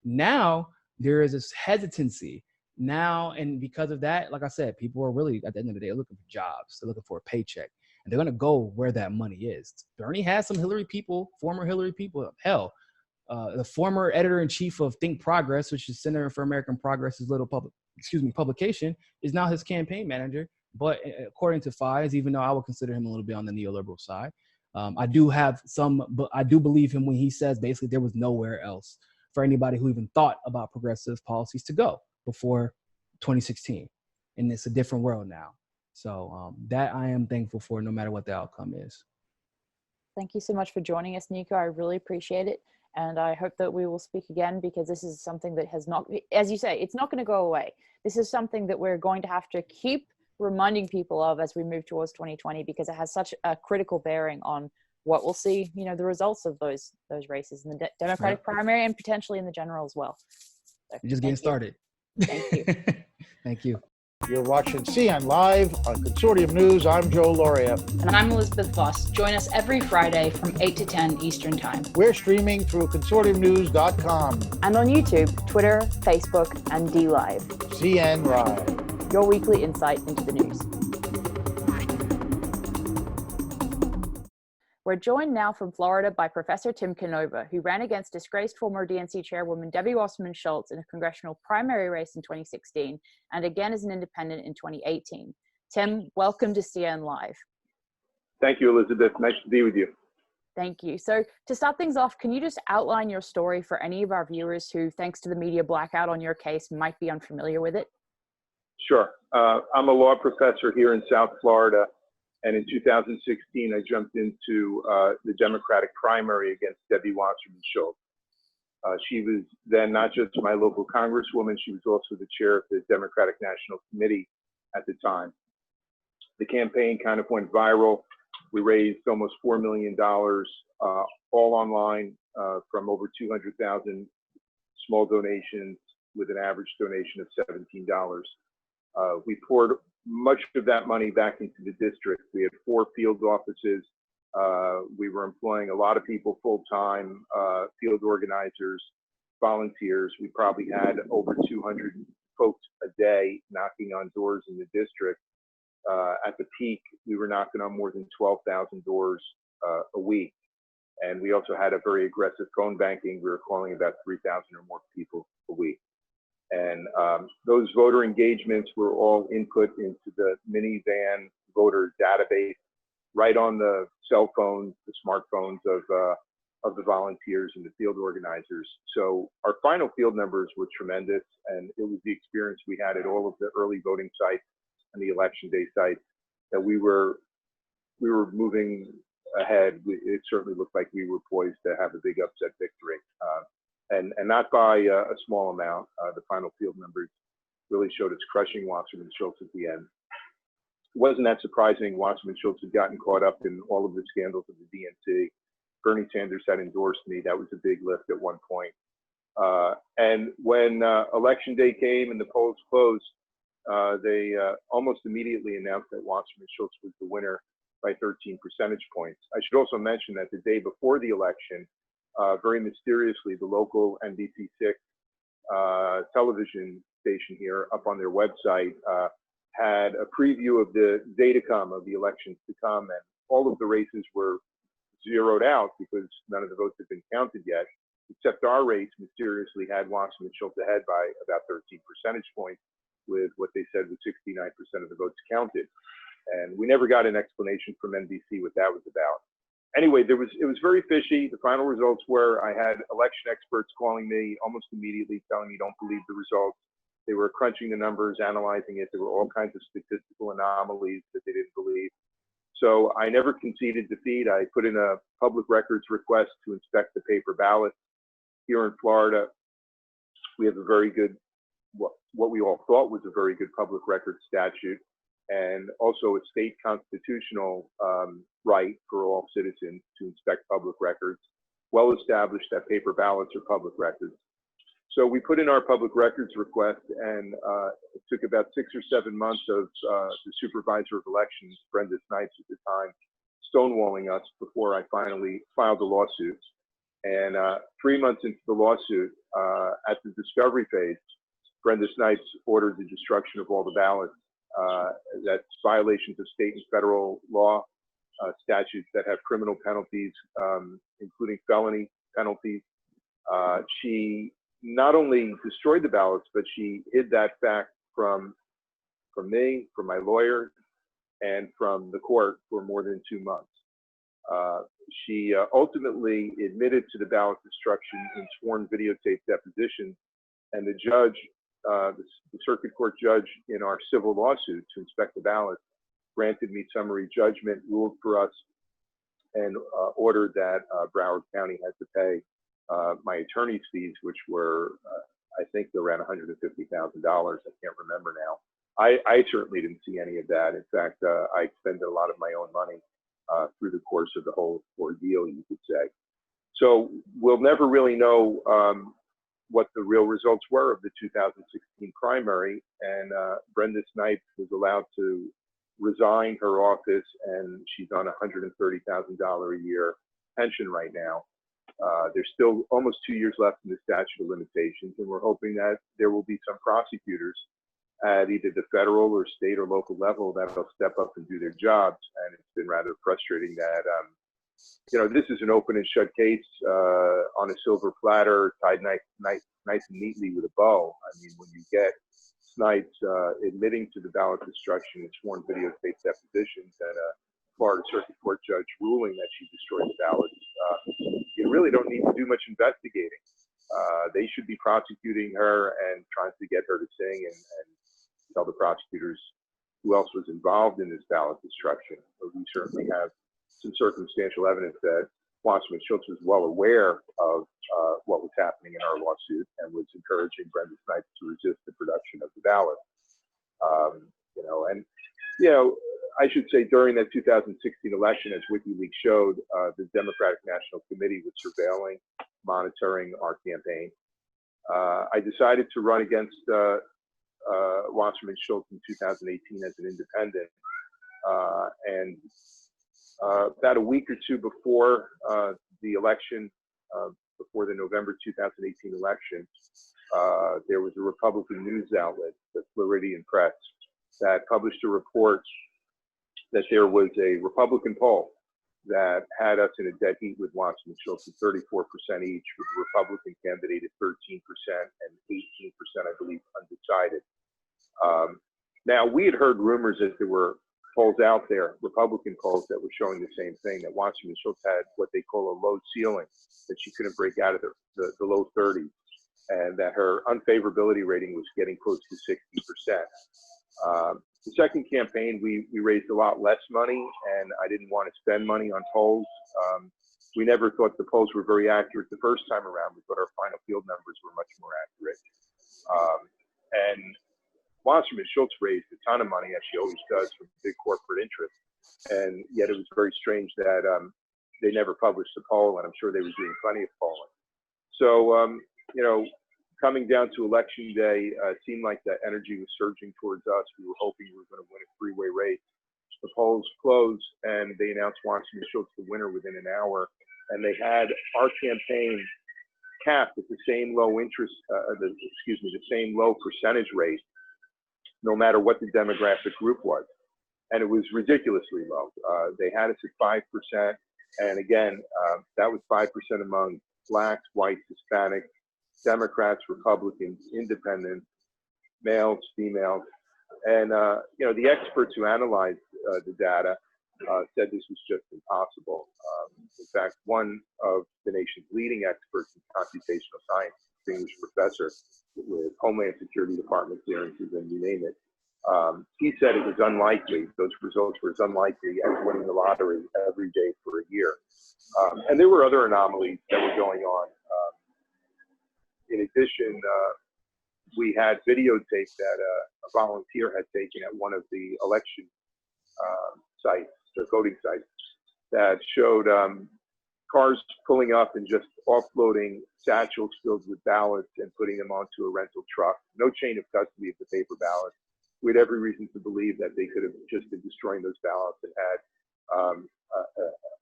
Now there is this hesitancy now, and because of that, like I said, people are really, at the end of the day, looking for jobs. They're looking for a paycheck. and they're going to go where that money is. Bernie has some Hillary people, former Hillary people. Hell, the former editor-in-chief of Think Progress, which is Center for American Progress's publication, is now his campaign manager. But according to Fies, even though I would consider him a little bit on the neoliberal side, I do believe him when he says basically there was nowhere else for anybody who even thought about progressive policies to go before 2016. And it's a different world now. So that I am thankful for, no matter what the outcome is.
Thank you so much for joining us, Niko. I really appreciate it. And I hope that we will speak again, because this is something that has not, as you say, it's not going to go away. This is something that we're going to have to keep reminding people of as we move towards 2020, because it has such a critical bearing on what we'll see, the results of those races in the Democratic primary and potentially in the general as well. So,
we're just getting started.
Thank you.
Thank you.
You're watching CN Live on Consortium News. I'm Joe Lauria.
And I'm Elizabeth Voss. Join us every Friday from 8 to 10 Eastern Time.
We're streaming through consortiumnews.com.
And on YouTube, Twitter, Facebook, and DLive.
CN Live.
Your weekly insight into the news. We're joined now from Florida by Professor Tim Canova, who ran against disgraced former DNC chairwoman Debbie Wasserman Schultz in a congressional primary race in 2016, and again as an independent in 2018. Tim, welcome to CN Live.
Thank you, Elizabeth. Nice to be with you.
Thank you. So to start things off, can you just outline your story for any of our viewers who, thanks to the media blackout on your case, might be unfamiliar with it?
Sure. I'm a law professor here in South Florida. And in 2016, I jumped into the Democratic primary against Debbie Wasserman Schultz. She was then not just my local congresswoman, she was also the chair of the Democratic National Committee at the time. The campaign kind of went viral. We raised almost $4 million, all online from over 200,000 small donations with an average donation of $17. We poured much of that money back into the district. We had 4 field offices. We were employing a lot of people full-time, field organizers, volunteers. We probably had over 200 folks a day knocking on doors in the district. At the peak, we were knocking on more than 12,000 doors a week. And we also had a very aggressive phone banking. We were calling about 3,000 or more people a week. And those voter engagements were all input into the minivan voter database, right on the cell phones, the smartphones of the volunteers and the field organizers. So our final field numbers were tremendous, and it was the experience we had at all of the early voting sites and the election day sites that we were moving ahead. It certainly looked like we were poised to have a big upset victory. And not by a small amount. The final field numbers really showed us crushing Wasserman Schultz at the end. It wasn't that surprising. Wasserman Schultz had gotten caught up in all of the scandals of the DNC. Bernie Sanders had endorsed me. That was a big lift at one point. And when election day came and the polls closed, they almost immediately announced that Wasserman Schultz was the winner by 13 percentage points. I should also mention that the day before the election, very mysteriously, the local NBC6 television station here up on their website had a preview of the day to come, of the elections to come, and all of the races were zeroed out because none of the votes had been counted yet, except our race mysteriously had Wasserman Schultz ahead by about 13 percentage points, with what they said was 69% of the votes counted. And we never got an explanation from NBC what that was about. Anyway, it was very fishy. The final results were, I had election experts calling me almost immediately, telling me don't believe the results. They were crunching the numbers, analyzing it. There were all kinds of statistical anomalies that they didn't believe. So I never conceded defeat. I put in a public records request to inspect the paper ballots. Here in Florida, we have a very good, what we all thought was a very good public records statute, and also a state constitutional right for all citizens to inspect public records. Well established that paper ballots are public records. So we put in our public records request, and it took about 6 or 7 months of the supervisor of elections, Brenda Snipes at the time, stonewalling us before I finally filed the lawsuit. And 3 months into the lawsuit, at the discovery phase, Brenda Snipes ordered the destruction of all the ballots. That's violations of state and federal law. statutes that have criminal penalties, including felony penalties. She not only destroyed the ballots, but she hid that fact from me, from my lawyer, and from the court for more than 2 months. She ultimately admitted to the ballot destruction in sworn videotape depositions, and the judge, the circuit court judge in our civil lawsuit to inspect the ballots, granted me summary judgment, ruled for us, and ordered that Broward County had to pay my attorney's fees, which were, I think, around $150,000. I can't remember now. I certainly didn't see any of that. In fact, I expended a lot of my own money through the course of the whole ordeal, you could say. So we'll never really know what the real results were of the 2016 primary, and Brenda Snipes was allowed to resign her office, and she's on a $130,000 a year pension right now. There's still almost 2 years left in the statute of limitations, and we're hoping that there will be some prosecutors at either the federal or state or local level that'll step up and do their jobs. And it's been rather frustrating that, this is an open and shut case on a silver platter, tied nice and neatly with a bow. I mean, when you get Snipes admitting to the ballot destruction in sworn videotape depositions and a Florida Circuit Court judge ruling that she destroyed the ballots, you really don't need to do much investigating. They should be prosecuting her and trying to get her to sing and tell the prosecutors who else was involved in this ballot destruction. But we certainly have some circumstantial evidence that Wasserman Schultz was well aware of what was happening in our lawsuit and was encouraging Brenda Snipes to resist the production of the ballot. I should say during that 2016 election, as WikiLeaks showed, the Democratic National Committee was surveilling, monitoring our campaign. I decided to run against Wasserman Schultz in 2018 as an independent, and about a week or two before the election, before the November 2018 election, there was a Republican news outlet, the Floridian Press, that published a report that there was a Republican poll that had us in a dead heat with Wasserman Schultz at 34% each, with the Republican candidate at 13% and 18%, I believe, undecided. Now, we had heard rumors that there were polls out there, Republican polls, that were showing the same thing, that Wasserman Schultz had what they call a low ceiling, that she couldn't break out of the low 30s, and that her unfavorability rating was getting close to 60%. The second campaign, we raised a lot less money, and I didn't want to spend money on polls. We never thought the polls were very accurate the first time around. We thought our final field numbers were much more accurate. And Wasserman Schultz raised a ton of money, as she always does, from big corporate interests. And yet it was very strange that they never published the poll, and I'm sure they were doing plenty of polling. So, coming down to election day, it seemed like that energy was surging towards us. We were hoping we were going to win a three-way race. The polls closed, and they announced Wasserman Schultz the winner within an hour. And they had our campaign capped at the same low the same low percentage rate, no matter what the demographic group was. And it was ridiculously low. They had us at 5%. And again, that was 5% among blacks, whites, Hispanics, Democrats, Republicans, independents, males, females. And, the experts who analyzed the data said this was just impossible. In fact, one of the nation's leading experts in computational science, distinguished professor with Homeland Security Department clearances and you name it, he said it was unlikely, those results were as unlikely as winning the lottery every day for a year. And there were other anomalies that were going on. In addition, we had videotape that a volunteer had taken at one of the election sites, the voting sites, that showed cars pulling up and just offloading satchels filled with ballots and putting them onto a rental truck. No chain of custody of the paper ballots. We had every reason to believe that they could have just been destroying those ballots and had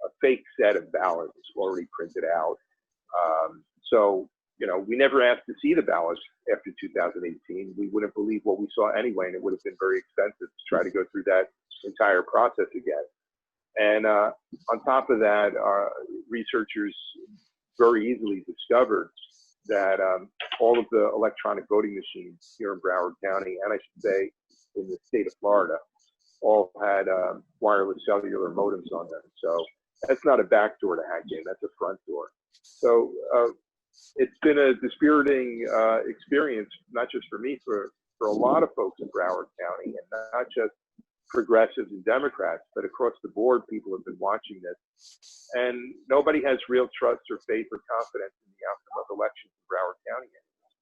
a fake set of ballots already printed out. We never asked to see the ballots after 2018. We wouldn't believe what we saw anyway, and it would have been very expensive to try to go through that entire process again. And on top of that, researchers very easily discovered that all of the electronic voting machines here in Broward County, and I should say in the state of Florida, all had wireless cellular modems on them. So that's not a back door to hack in, that's a front door. So it's been a dispiriting experience, not just for me, for a lot of folks in Broward County, and not just progressives and Democrats, but across the board, people have been watching this. And nobody has real trust or faith or confidence in the outcome of elections in Broward County anymore.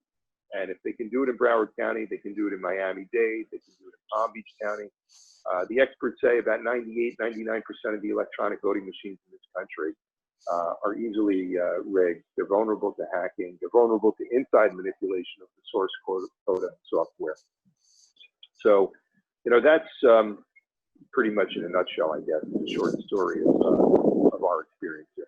And if they can do it in Broward County, they can do it in Miami-Dade, they can do it in Palm Beach County. The experts say about 98, 99% of the electronic voting machines in this country are easily rigged. They're vulnerable to hacking. They're vulnerable to inside manipulation of the source code software. So, you know, that's pretty much in a nutshell, I guess, the short story of our experience here.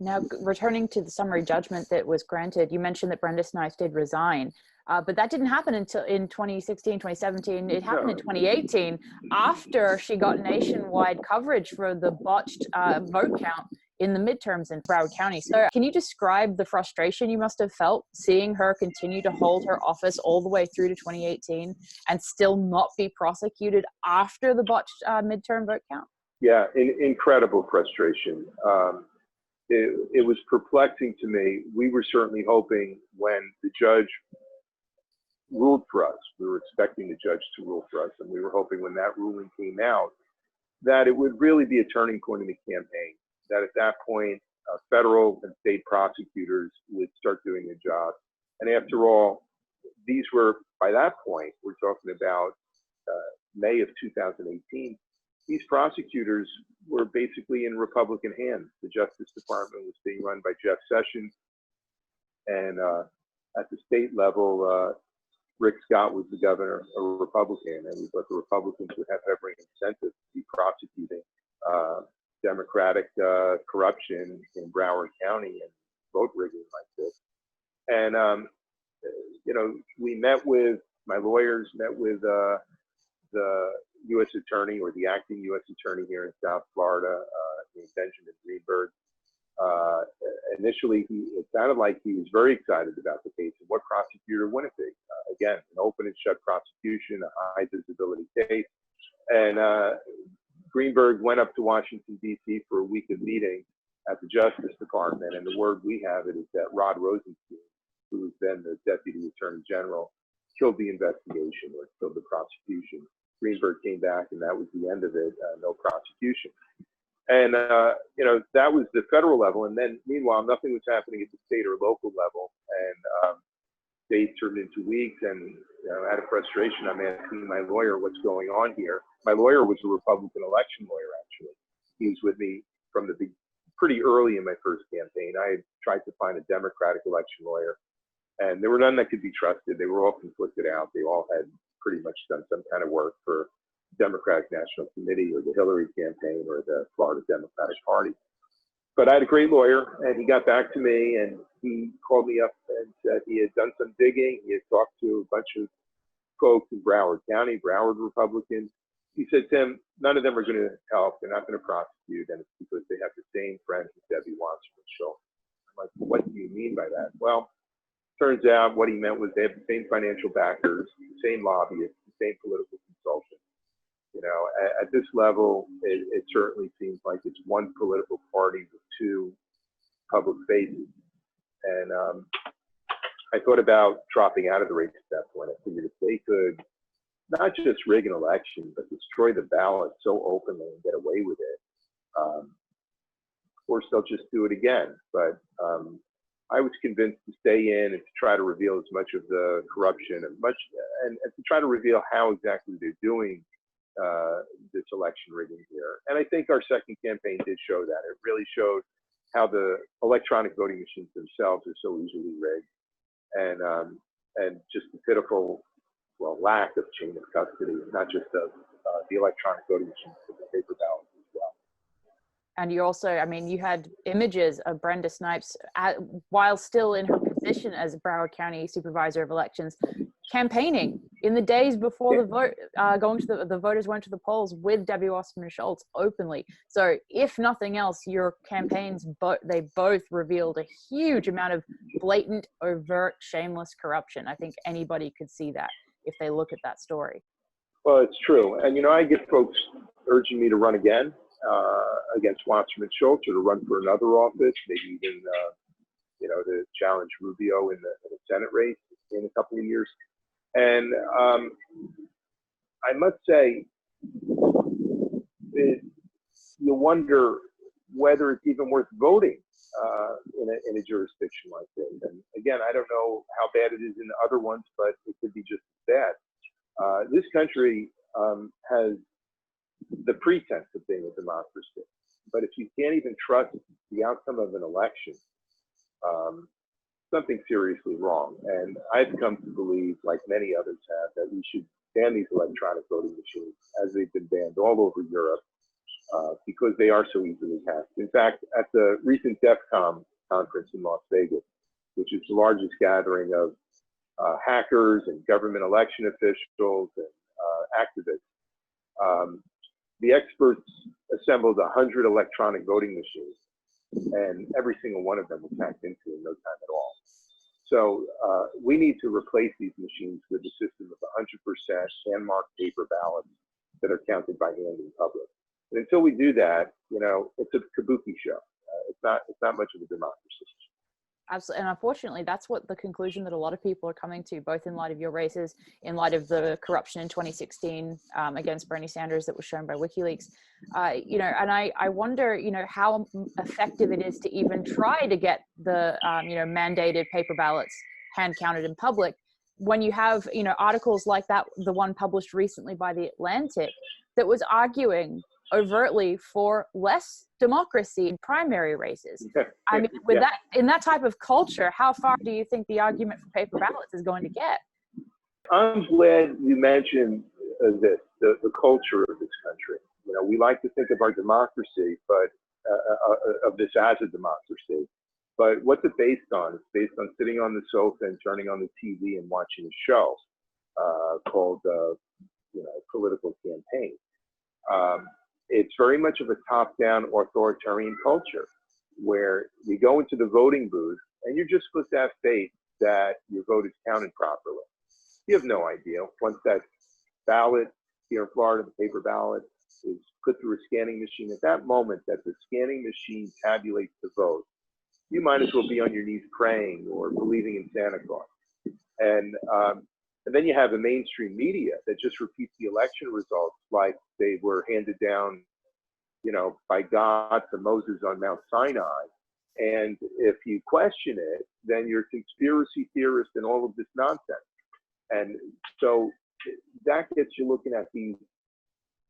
Now, returning to the summary judgment that was granted, you mentioned that Brenda Snipes did resign, but that didn't happen until in 2016, 2017. It happened in 2018 after she got nationwide coverage for the botched vote count in the midterms in Broward County. So can you describe the frustration you must have felt seeing her continue to hold her office all the way through to 2018 and still not be prosecuted after the botched midterm vote count?
Yeah, incredible frustration. It was perplexing to me. We were certainly hoping when the judge ruled for us, we were expecting the judge to rule for us, and we were hoping when that ruling came out that it would really be a turning point in the campaign, that at that point federal and state prosecutors would start doing their job. And after all, these were, by that point, we're talking about May of 2018, these prosecutors were basically in Republican hands. The Justice Department was being run by Jeff Sessions, and at the state level, Rick Scott was the governor, a Republican, and we thought the Republicans would have every incentive to be prosecuting Democratic corruption in Broward County and vote rigging like this. And, you know, we met with, my lawyers met with the U.S. attorney, or the acting U.S. attorney here in South Florida, named Benjamin Greenberg. Initially, it sounded like he was very excited about the case and what prosecutor wouldn't be. Again, an open and shut prosecution, a high visibility case. And Greenberg went up to Washington, D.C. for a week of meetings at the Justice Department. And the word we have it is that Rod Rosenstein, who was then the Deputy Attorney General, killed the investigation or killed the prosecution. Greenberg came back, and that was the end of it, no prosecution. And, you know, that was the federal level. And then, meanwhile, nothing was happening at the state or local level. And days turned into weeks. And, you know, out of frustration, I'm asking my lawyer what's going on here. My lawyer was a Republican election lawyer, actually. He was with me from the pretty early in my first campaign. I had tried to find a Democratic election lawyer, and there were none that could be trusted. They were all conflicted out. They all had pretty much done some kind of work for Democratic National Committee or the Hillary campaign or the Florida Democratic Party. But I had a great lawyer, and he got back to me, and he called me up and said he had done some digging. He had talked to a bunch of folks in Broward County, Broward Republicans. He said, Tim, none of them are going to help. They're not going to prosecute, and it's because they have the same friends as Debbie Wasserman Schultz. I'm like, what do you mean by that? Well, turns out what he meant was they have the same financial backers, the same lobbyists, the same political consultants. You know, at this level, it certainly seems like it's one political party with two public faces. And I thought about dropping out of the race at that point. I figured if they could not just rig an election, but destroy the ballot so openly and get away with it, of course, they'll just do it again. But I was convinced to stay in and to try to reveal as much of the corruption and to try to reveal how exactly they're doing this election rigging here. And I think our second campaign did show that. It really showed how the electronic voting machines themselves are so easily rigged, and just the pitiful, well, lack of chain of custody, not just of the electronic voting machines, but the paper ballots as well.
And you also, I mean, you had images of Brenda Snipes while still in her position as Broward County Supervisor of Elections, campaigning in the days before the vote, the voters went to the polls with Debbie Wasserman Schultz openly. So if nothing else, your campaigns, they both revealed a huge amount of blatant, overt, shameless corruption. I think anybody could see that if they look at that story.
Well, it's true. And, I get folks urging me to run again against Wasserman Schultz, or to run for another office, maybe even, to challenge Rubio in the Senate race in a couple of years. And I must say, you wonder whether it's even worth voting in a jurisdiction like this. And again, I don't know how bad it is in the other ones, but it could be just as bad. This country has the pretense of being a democracy, but if you can't even trust the outcome of an election, something's seriously wrong. And I've come to believe, like many others have, that we should ban these electronic voting machines, as they've been banned all over Europe, because they are so easily hacked. In fact, at the recent DEFCON conference in Las Vegas, which is the largest gathering of hackers and government election officials and activists, the experts assembled 100 electronic voting machines, and every single one of them was hacked into in no time at all. So we need to replace these machines with a system of 100% hand-marked paper ballots that are counted by hand in public. And until we do that, it's a kabuki show. It's not much of a democracy.
Absolutely. And unfortunately, that's what the conclusion that a lot of people are coming to, both in light of your races, in light of the corruption in 2016 against Bernie Sanders that was shown by WikiLeaks. And I wonder, how effective it is to even try to get the, mandated paper ballots hand counted in public when you have, articles like that, the one published recently by The Atlantic, that was arguing overtly for less democracy in primary races. I mean, with that, in that type of culture, how far do you think the argument for paper ballots is going to get?
I'm glad you mentioned this, the culture of this country. We like to think of our democracy, but of this as a democracy. But what's it based on? It's based on sitting on the sofa and turning on the TV and watching a show called, political campaign. It's very much of a top-down authoritarian culture where you go into the voting booth and you're just supposed to have faith that your vote is counted properly. You have no idea. Once that ballot here in Florida, the paper ballot, is put through a scanning machine, at that moment that the scanning machine tabulates the vote, you might as well be on your knees praying or believing in Santa Claus. And then you have a mainstream media that just repeats the election results like they were handed down, by God to Moses on Mount Sinai. And if you question it, then you're a conspiracy theorist and all of this nonsense. And so that gets you looking at these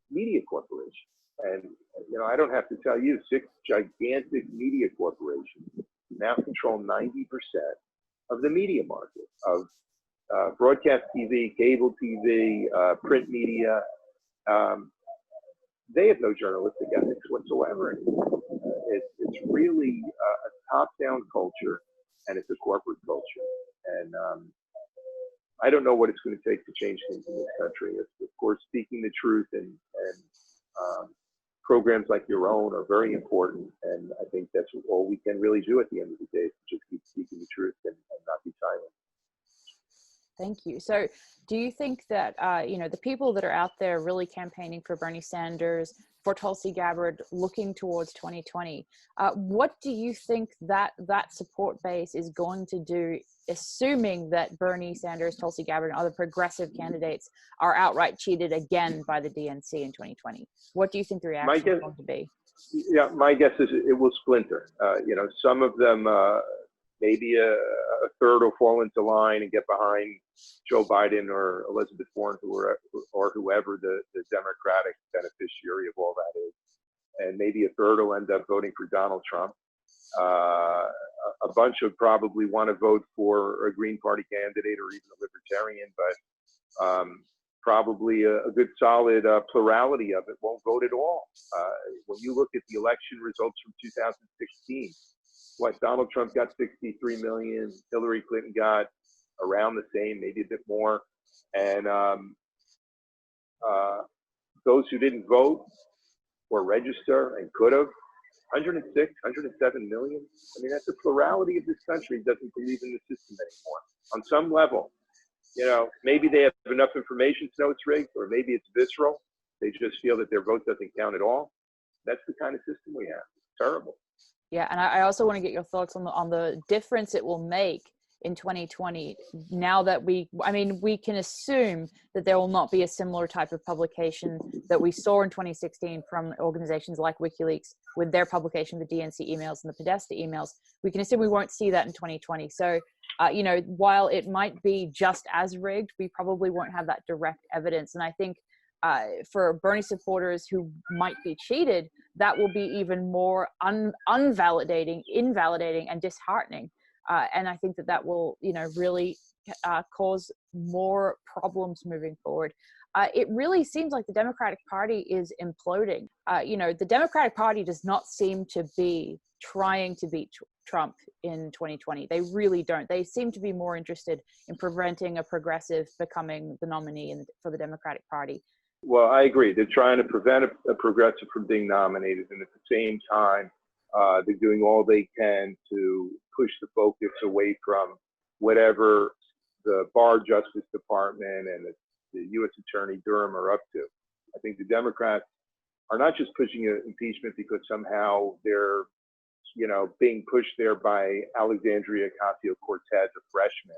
media corporations. And, I don't have to tell you, 6 gigantic media corporations now control 90% of the media market of broadcast TV, cable TV, print media. They have no journalistic ethics whatsoever anymore. It's really a top-down culture, and it's a corporate culture. And I don't know what it's going to take to change things in this country. Of course, speaking the truth and programs like your own are very important. And I think that's all we can really do at the end of the day, is just keep speaking the truth and not be silent.
Thank you. So do you think that, the people that are out there really campaigning for Bernie Sanders, for Tulsi Gabbard, looking towards 2020, what do you think that support base is going to do, assuming that Bernie Sanders, Tulsi Gabbard, and other progressive candidates are outright cheated again by the DNC in 2020? What do you think the reaction is going to be?
Yeah, my guess is it will splinter. Some of them, maybe a third will fall into line and get behind Joe Biden or Elizabeth Warren, or whoever the Democratic beneficiary of all that is. And maybe a third will end up voting for Donald Trump. A bunch of probably want to vote for a Green Party candidate or even a Libertarian, but probably a good solid plurality of it won't vote at all. When you look at the election results from 2016, Donald Trump got 63 million, Hillary Clinton got around the same, maybe a bit more. And those who didn't vote or register and could have, 106, 107 million. I mean, that's a plurality of this country doesn't believe in the system anymore. On some level, you know, maybe they have enough information to know it's rigged, or maybe it's visceral. They just feel that their vote doesn't count at all. That's the kind of system we have. It's terrible.
Yeah, and I also want to get your thoughts on the difference it will make in 2020. Now that we can assume that there will not be a similar type of publication that we saw in 2016 from organizations like WikiLeaks with their publication of the DNC emails and the Podesta emails. We can assume we won't see that in 2020. So, you know, while it might be just as rigged, we probably won't have that direct evidence. And I think for Bernie supporters who might be cheated, that will be even more invalidating, and disheartening. And I think that will, you know, really cause more problems moving forward. It really seems like the Democratic Party is imploding. You know, the Democratic Party does not seem to be trying to beat Trump in 2020. They really don't. They seem to be more interested in preventing a progressive becoming the nominee for the Democratic Party.
Well, I agree. They're trying to prevent a progressive from being nominated, and at the same time, they're doing all they can to push the focus away from whatever the Bar Justice Department and the U.S. Attorney Durham are up to. I think the Democrats are not just pushing impeachment because somehow they're, you know, being pushed there by Alexandria Ocasio-Cortez, a freshman.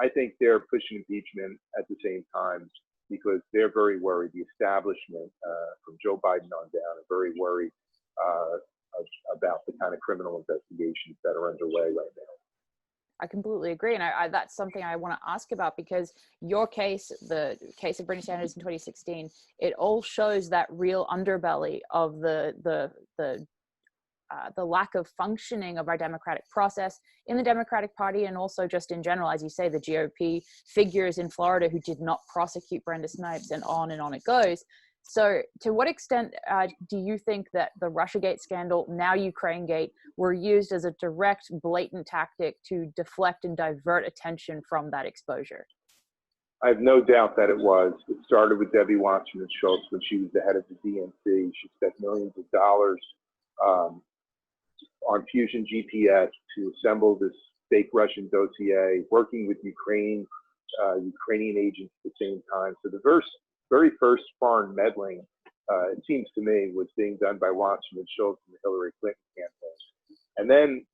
I think they're pushing impeachment at the same time because they're very worried. The establishment, from Joe Biden on down, are very worried about the kind of criminal investigations that are underway right now.
I completely agree. And that's something I want to ask about, because your case, the case of Bernie Sanders in 2016, it all shows that real underbelly of the lack of functioning of our democratic process in the Democratic Party, and also just in general, as you say, the GOP figures in Florida who did not prosecute Brenda Snipes, and on it goes. So to what extent do you think that the Russiagate scandal, now Ukrainegate, were used as a direct, blatant tactic to deflect and divert attention from that exposure?
I have no doubt that it was. It started with Debbie Wasserman Schultz when she was the head of the DNC. She spent millions of dollars on Fusion GPS to assemble this fake Russian dossier, working with Ukrainian agents at the same time. So the very first foreign meddling, it seems to me, was being done by Wasserman Schultz in the Hillary Clinton campaign. And then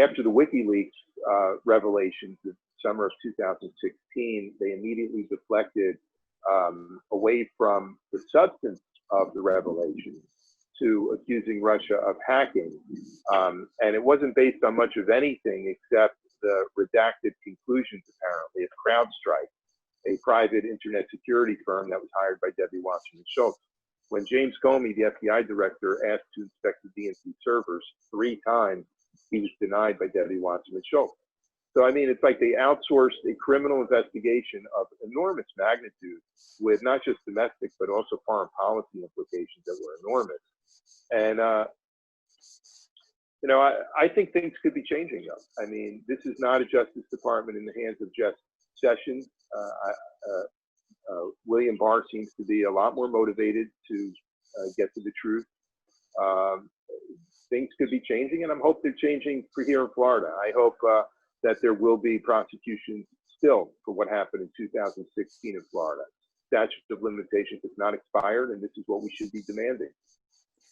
after the WikiLeaks revelations in the summer of 2016, they immediately deflected away from the substance of the revelations to accusing Russia of hacking. And it wasn't based on much of anything except the redacted conclusions, apparently, of CrowdStrike, a private internet security firm that was hired by Debbie Wasserman Schultz. When James Comey, the FBI director, asked to inspect the DNC servers 3 times, he was denied by Debbie Wasserman Schultz. So, I mean, it's like they outsourced a criminal investigation of enormous magnitude with not just domestic, but also foreign policy implications that were enormous. And, you know, I think things could be changing, though. I mean, this is not a Justice Department in the hands of Jeff Sessions. William Barr seems to be a lot more motivated to get to the truth. Things could be changing, and I hope they're changing for here in Florida. I hope that there will be prosecutions still for what happened in 2016 in Florida. Statute of limitations has not expired, and this is what we should be demanding.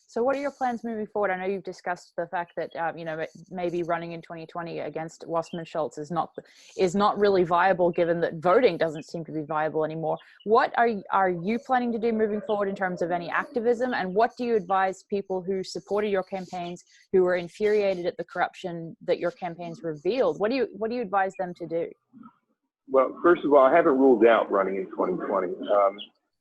So what are your plans moving forward? I know you've discussed the fact that you know, maybe running in 2020 against Wasserman Schultz is not really viable, given that voting doesn't seem to be viable anymore. What are you planning to do moving forward in terms of any activism, and what do you advise people who supported your campaigns, who were infuriated at the corruption that your campaigns revealed? What do you advise them to do?
Well, first of all, I haven't ruled out running in 2020.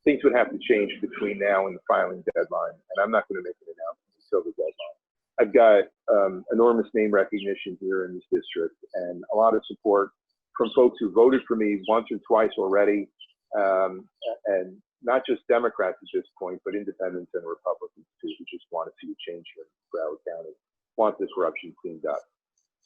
Things would have to change between now and the filing deadline, and I'm not going to make an announcement until the deadline. I've got enormous name recognition here in this district, and a lot of support from folks who voted for me once or twice already, and not just Democrats at this point, but independents and Republicans too, who just want to see a change here in Broward County, want this corruption cleaned up.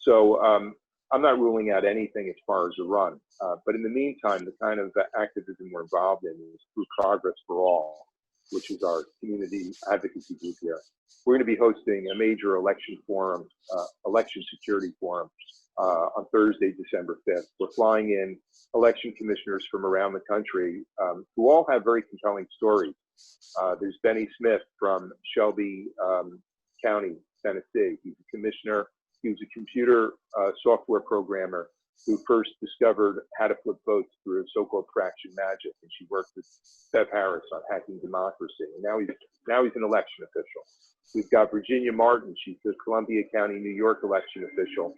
So I'm not ruling out anything as far as a run. But in the meantime, the kind of activism we're involved in is through Progress for All, which is our community advocacy group here. We're going to be hosting a major election forum, election security forum, on Thursday, December 5th. We're flying in election commissioners from around the country who all have very compelling stories. There's Benny Smith from Shelby County, Tennessee. He's a commissioner. He was a computer software programmer who first discovered how to flip votes through so-called fraction magic, and she worked with Bev Harris on hacking democracy. And now he's an election official. We've got Virginia Martin. She's the Columbia County, New York election official,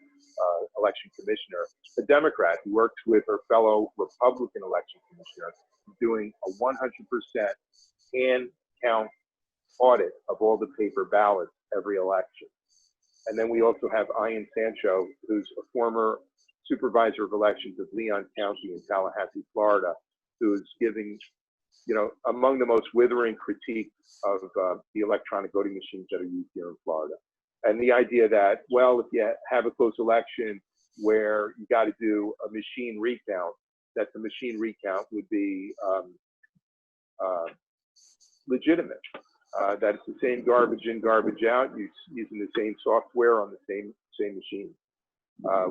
election commissioner, a Democrat who works with her fellow Republican election commissioner, doing a 100% hand count audit of all the paper ballots every election. And then we also have Ian Sancho, who's a former supervisor of elections of Leon County in Tallahassee, Florida, who is giving, among the most withering critiques of the electronic voting machines that are used here in Florida. And the idea that, well, if you have a close election where you got to do a machine recount, that the machine recount would be legitimate. That it's the same garbage in, garbage out, using the same software on the same machine.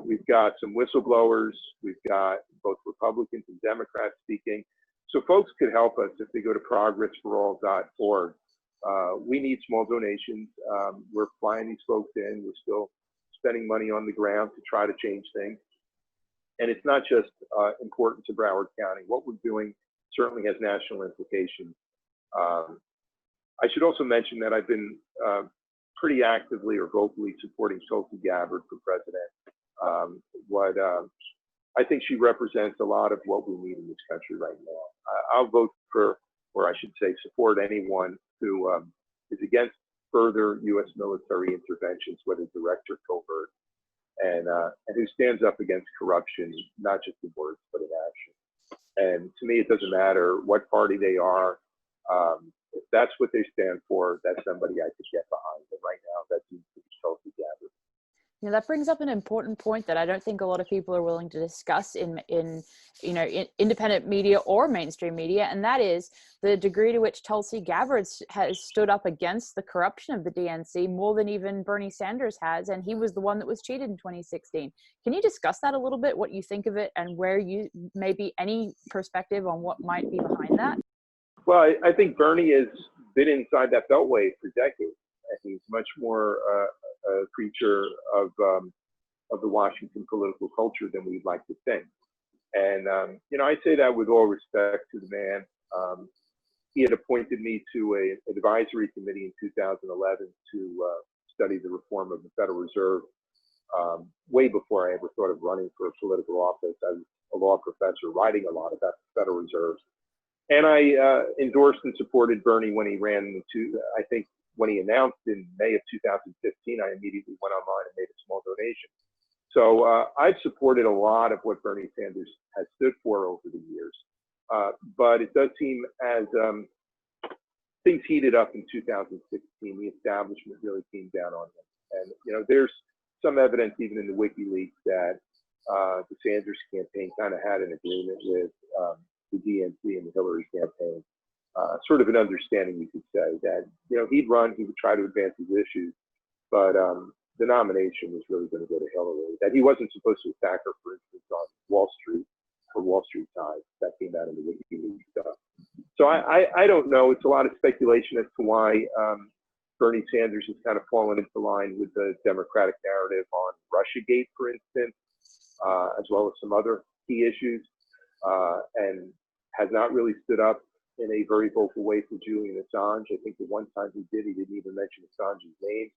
We've got some whistleblowers. We've got both Republicans and Democrats speaking. So folks could help us if they go to progressforall.org. We need small donations. We're flying these folks in. We're still spending money on the ground to try to change things. And it's not just important to Broward County. What we're doing certainly has national implications. I should also mention that I've been pretty actively or vocally supporting Tulsi Gabbard for president. I think she represents a lot of what we need in this country right now. I'll vote for, or I should say support anyone who is against further U.S. military interventions, whether direct or covert, and who stands up against corruption, not just in words, but in action. And to me, it doesn't matter what party they are. If that's what they stand for, that's somebody I could get behind. But right now, that seems to be Tulsi Gabbard.
Yeah, that brings up an important point that I don't think a lot of people are willing to discuss in independent media or mainstream media, and that is the degree to which Tulsi Gabbard has stood up against the corruption of the DNC more than even Bernie Sanders has, and he was the one that was cheated in 2016. Can you discuss that a little bit, what you think of it, and where you maybe any perspective on what might be behind that?
Well, I think Bernie has been inside that beltway for decades. He's much more a creature of the Washington political culture than we'd like to think. And, I say that with all respect to the man. He had appointed me to an advisory committee in 2011 to study the reform of the Federal Reserve, way before I ever thought of running for a political office. I was a law professor writing a lot about the Federal Reserve. And I endorsed and supported Bernie when he ran into, I think when he announced in May of 2015, I immediately went online and made a small donation. So I've supported a lot of what Bernie Sanders has stood for over the years. But it does seem as things heated up in 2016, the establishment really came down on him. And, there's some evidence even in the WikiLeaks that the Sanders campaign kind of had an agreement with the DNC and the Hillary campaign, sort of an understanding, you could say, that, he'd run, he would try to advance his issues, but the nomination was really going to go to Hillary, that he wasn't supposed to attack her, for instance, on Wall Street for Wall Street ties. That came out in the WikiLeaks stuff. So I don't know. It's a lot of speculation as to why Bernie Sanders has kind of fallen into line with the Democratic narrative on Russiagate, for instance, as well as some other key issues, and has not really stood up in a very vocal way for Julian Assange. I think the one time he didn't even mention Assange's name.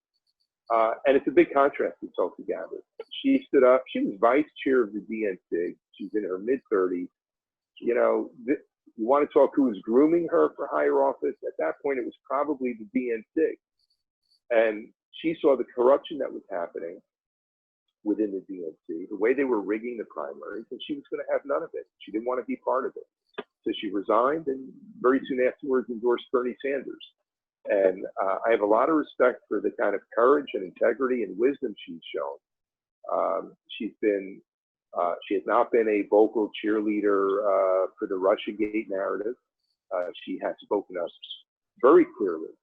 And it's a big contrast to Tulsi Gabbard. She stood up. She was vice chair of the DNC. She's in her mid-30s. You want to talk who was grooming her for higher office? At that point, it was probably the DNC. And she saw the corruption that was happening within the DNC, the way they were rigging the primaries, and she was going to have none of it. She didn't want to be part of it. So she resigned and very soon afterwards endorsed Bernie Sanders. And I have a lot of respect for the kind of courage and integrity and wisdom she's shown. She has not been a vocal cheerleader for the Russiagate narrative. She has spoken up very clearly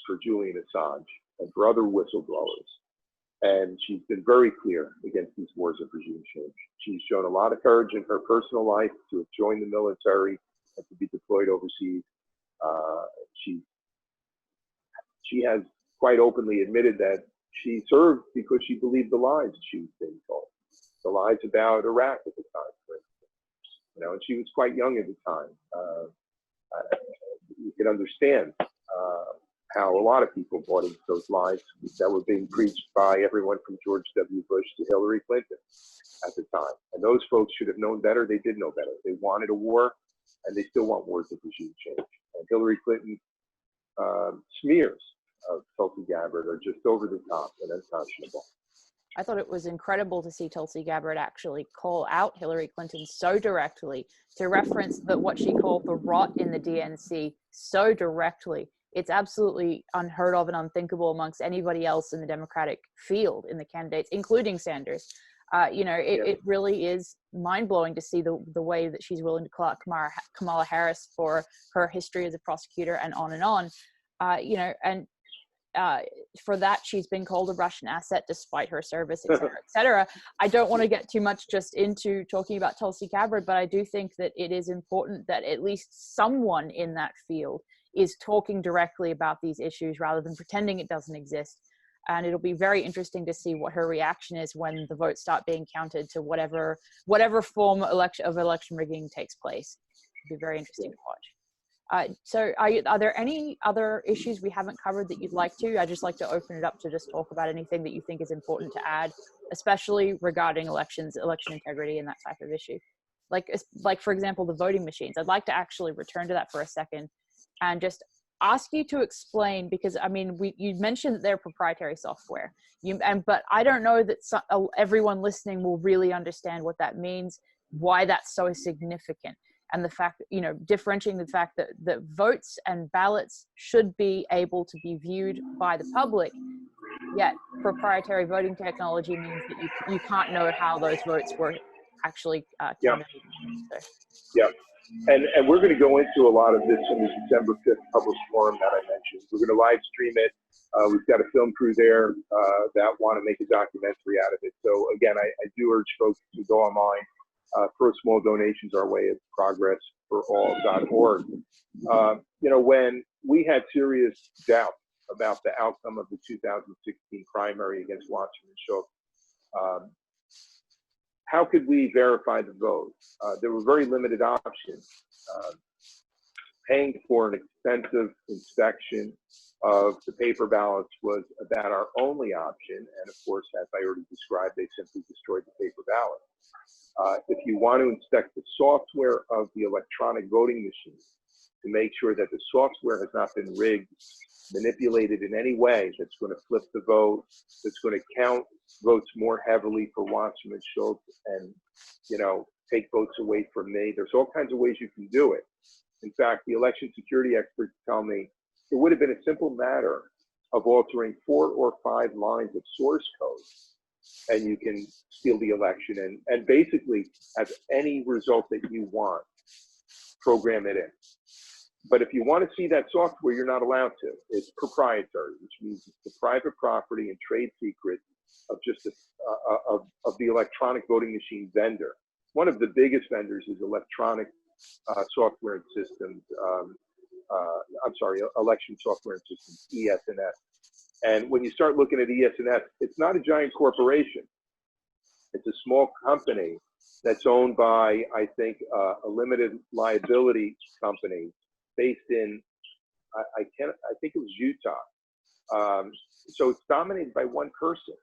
for Julian Assange and for other whistleblowers. And she's been very clear against these wars of regime change. She's shown a lot of courage in her personal life to have joined the military and to be deployed overseas. She has quite openly admitted that she served because she believed the lies she was being told. The lies about Iraq at the time, for instance. You know, and she was quite young at the time. You can understand how a lot of people bought into those lies that were being preached by everyone from George W. Bush to Hillary Clinton at the time. And those folks should have known better. They did know better. They wanted a war, and they still want wars of regime change. And Hillary Clinton smears of Tulsi Gabbard are just over the top and unconscionable.
I thought it was incredible to see Tulsi Gabbard actually call out Hillary Clinton so directly, to reference what she called the rot in the DNC so directly. It's absolutely unheard of and unthinkable amongst anybody else in the Democratic field, in the candidates, including Sanders. It really is mind-blowing to see the way that she's willing to call out Kamala Harris for her history as a prosecutor and on and on. For that, she's been called a Russian asset despite her service, et cetera, et cetera. I don't want to get too much just into talking about Tulsi Gabbard, but I do think that it is important that at least someone in that field is talking directly about these issues rather than pretending it doesn't exist. And it'll be very interesting to see what her reaction is when the votes start being counted to whatever form of election rigging takes place. It'll be very interesting to watch. So are there any other issues we haven't covered that you'd like to? I'd just like to open it up to just talk about anything that you think is important to add, especially regarding elections, election integrity, and that type of issue. Like for example, the voting machines. I'd like to actually return to that for a second and just ask you to explain, because I mean, you mentioned that they're proprietary software, but I don't know that everyone listening will really understand what that means, why that's so significant. And the fact, differentiating the fact that votes and ballots should be able to be viewed by the public, yet proprietary voting technology means that you can't know how those votes were actually counted.
Yeah. And we're going to go into a lot of this in the December 5th published forum that I mentioned. We're going to live stream it. We've got a film crew there that want to make a documentary out of it. So again, I do urge folks to go online. First small donations our way of progressforall.org. When we had serious doubt about the outcome of the 2016 primary against Watson and Schultz, how could we verify the vote? There were very limited options. Paying for an expensive inspection of the paper ballots was about our only option. And of course, as I already described, they simply destroyed the paper ballot. If you want to inspect the software of the electronic voting machine to make sure that the software has not been rigged, manipulated in any way that's going to flip the vote, that's going to count votes more heavily for Watson and Schultz and, take votes away from me. There's all kinds of ways you can do it. In fact, the election security experts tell me it would have been a simple matter of altering 4 or 5 lines of source code, and you can steal the election and basically have any result that you want, program it in. But if you want to see that software, you're not allowed to. It's proprietary, which means it's the private property and trade secret of just of the electronic voting machine vendor. One of the biggest vendors is electronic software and systems. Election software and systems, ES&S. And when you start looking at ES&S, it's not a giant corporation. It's a small company that's owned by, I think, a limited liability company based in, I think it was Utah. So it's dominated by one person.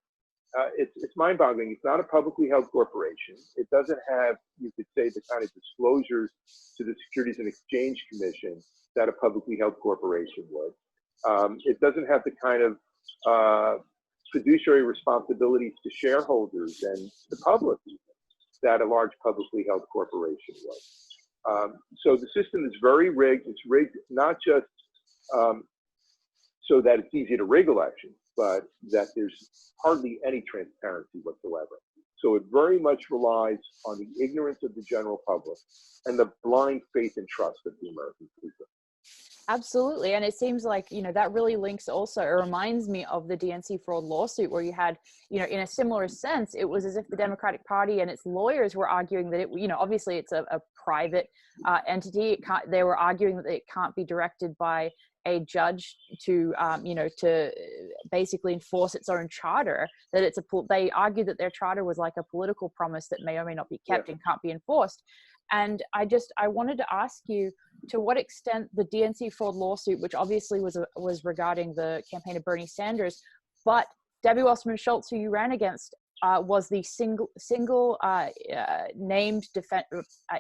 It's mind-boggling. It's not a publicly held corporation. It doesn't have, you could say, the kind of disclosures to the Securities and Exchange Commission that a publicly held corporation would. It doesn't have the kind of fiduciary responsibilities to shareholders and the public that a large publicly held corporation would. So the system is very rigged. It's rigged not just so that it's easy to rig elections. but that there's hardly any transparency whatsoever. So it very much relies on the ignorance of the general public and the blind faith and trust of the American people.
Absolutely. And it seems like, that really links also, it reminds me of the DNC fraud lawsuit where you had, in a similar sense, it was as if the Democratic Party and its lawyers were arguing that it, obviously it's a private entity. They were arguing that it can't be directed by a judge to, to basically enforce its own charter, that they argued that their charter was like a political promise that may or may not be kept and can't be enforced. And I wanted to ask you, to what extent the DNC fraud lawsuit, which obviously was regarding the campaign of Bernie Sanders, but Debbie Wasserman Schultz, who you ran against, was the single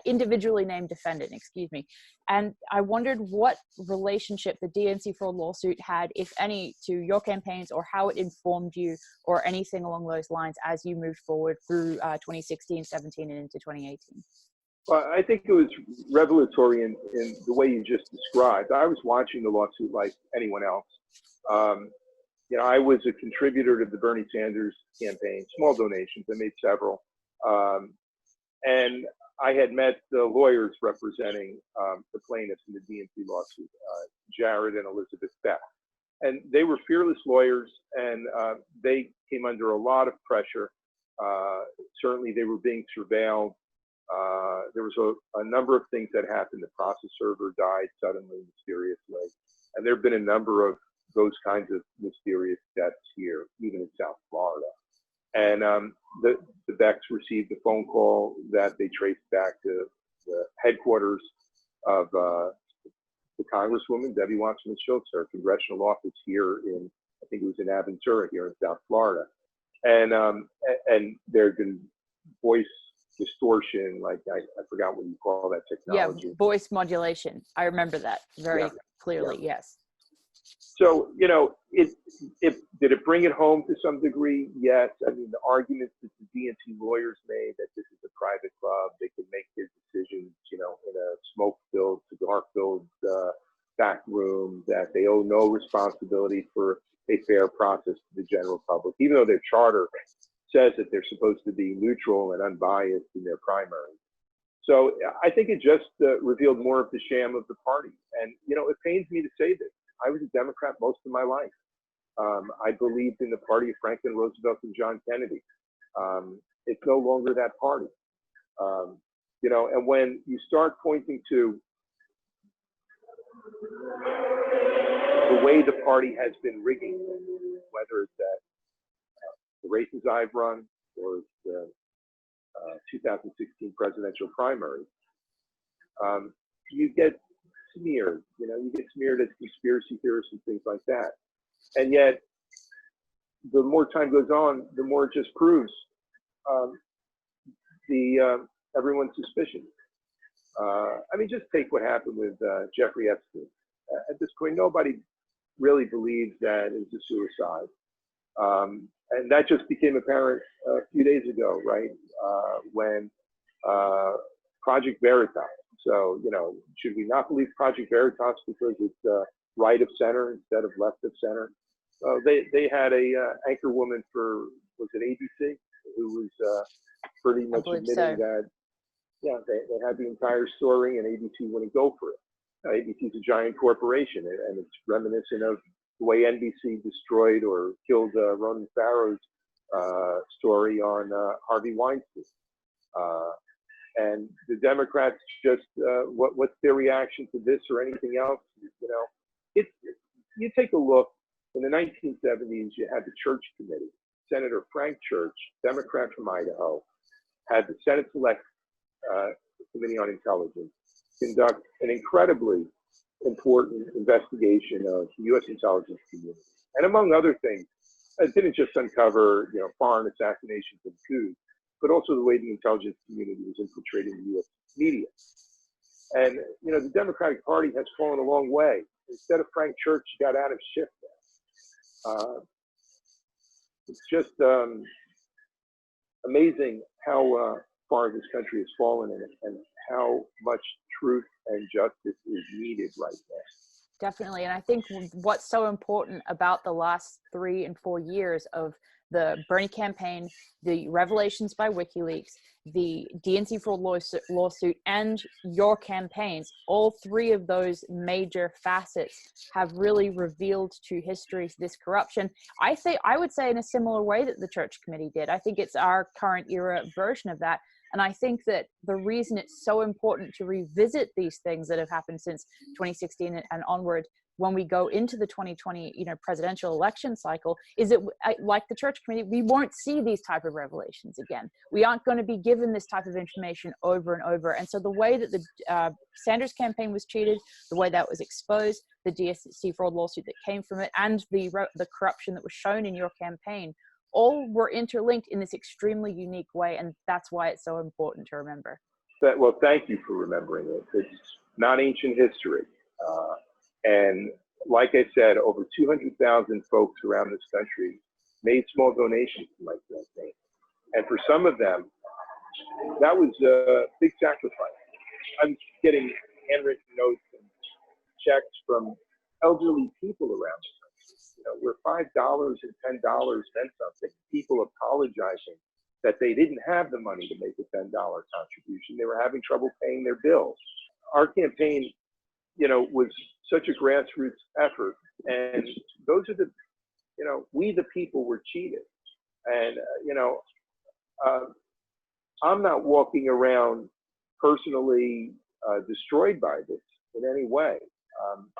individually named defendant, excuse me. And I wondered what relationship the DNC fraud lawsuit had, if any, to your campaigns, or how it informed you, or anything along those lines as you moved forward through 2016, 17, and into 2018.
Well, I think it was revelatory in the way you just described. I was watching the lawsuit like anyone else. I was a contributor to the Bernie Sanders campaign, small donations. I made several. And I had met the lawyers representing the plaintiffs in the DNC lawsuit, Jared and Elizabeth Beck. And they were fearless lawyers, and they came under a lot of pressure. Certainly, they were being surveilled. There was a number of things that happened. The process server died suddenly, mysteriously. And there have been a number of those kinds of mysterious deaths here, even in South Florida. And the Becks received a phone call that they traced back to the headquarters of the Congresswoman, Debbie Wasserman Schultz, her congressional office here in, I think it was in Aventura here in South Florida. And there had been voice distortion, like I forgot what you call that technology.
Yeah, voice modulation. I remember that very clearly.
Yeah.
Yes.
So did it bring it home to some degree? Yes. I mean, the arguments that the DNC lawyers made that this is a private club, they can make their decisions, in a smoke-filled, cigar-filled back room, that they owe no responsibility for a fair process to the general public, even though their charter says that they're supposed to be neutral and unbiased in their primaries. So I think it just revealed more of the sham of the party. And, it pains me to say this. I was a Democrat most of my life. I believed in the party of Franklin Roosevelt and John Kennedy. It's no longer that party. And when you start pointing to the way the party has been rigging, whether it's that the races I've run or the 2016 presidential primary, you get smeared. You get smeared as conspiracy theorists and things like that. And yet, the more time goes on, the more it just proves everyone's suspicion. Just take what happened with Jeffrey Epstein. At this point, nobody really believes that it was a suicide. And that just became apparent a few days ago, right? When Project Veritas. So, should we not believe Project Veritas because it's right of center instead of left of center? They had a anchor woman for, was it ABC, who was pretty much admitting that, they had the entire story and ABC wouldn't go for it. ABC is a giant corporation, and it's reminiscent of the way NBC destroyed or killed Ronan Farrow's story on Harvey Weinstein. And the Democrats just, what's their reaction to this or anything else? You take a look, in the 1970s, you had the Church Committee. Senator Frank Church, Democrat from Idaho, had the Senate Select Committee on Intelligence conduct an incredibly important investigation of the U.S. intelligence community. And among other things, it didn't just uncover, foreign assassinations and coups, but also the way the intelligence community was infiltrating the U.S. media. And, the Democratic Party has fallen a long way. Instead of Frank Church, you got Adam Schiff there. It's just amazing how far this country has fallen and how much truth and justice is needed right now.
Definitely. And I think what's so important about the last 3 and 4 years of the Bernie campaign, the revelations by WikiLeaks, the DNC Fraud lawsuit, and your campaigns, all 3 of those major facets have really revealed to history this corruption. I would say in a similar way that the Church Committee did. I think it's our current era version of that. And I think that the reason it's so important to revisit these things that have happened since 2016 and onward, when we go into the 2020, presidential election cycle, is that, like the Church Committee, we won't see these type of revelations again. We aren't going to be given this type of information over and over. And so the way that the Sanders campaign was cheated, the way that was exposed, the DNC fraud lawsuit that came from it, and the corruption that was shown in your campaign, all were interlinked in this extremely unique way, and that's why it's so important to remember.
Well, thank you for remembering it. It's not ancient history. And like I said, over 200,000 folks around this country made small donations to my campaign. And for some of them, that was a big sacrifice. I'm getting handwritten notes and checks from elderly people around the country, where $5 and $10 meant something. People apologizing that they didn't have the money to make a $10 contribution. They were having trouble paying their bills. Our campaign, was such a grassroots effort. And those are the, we the people were cheated. And, I'm not walking around personally destroyed by this in any way.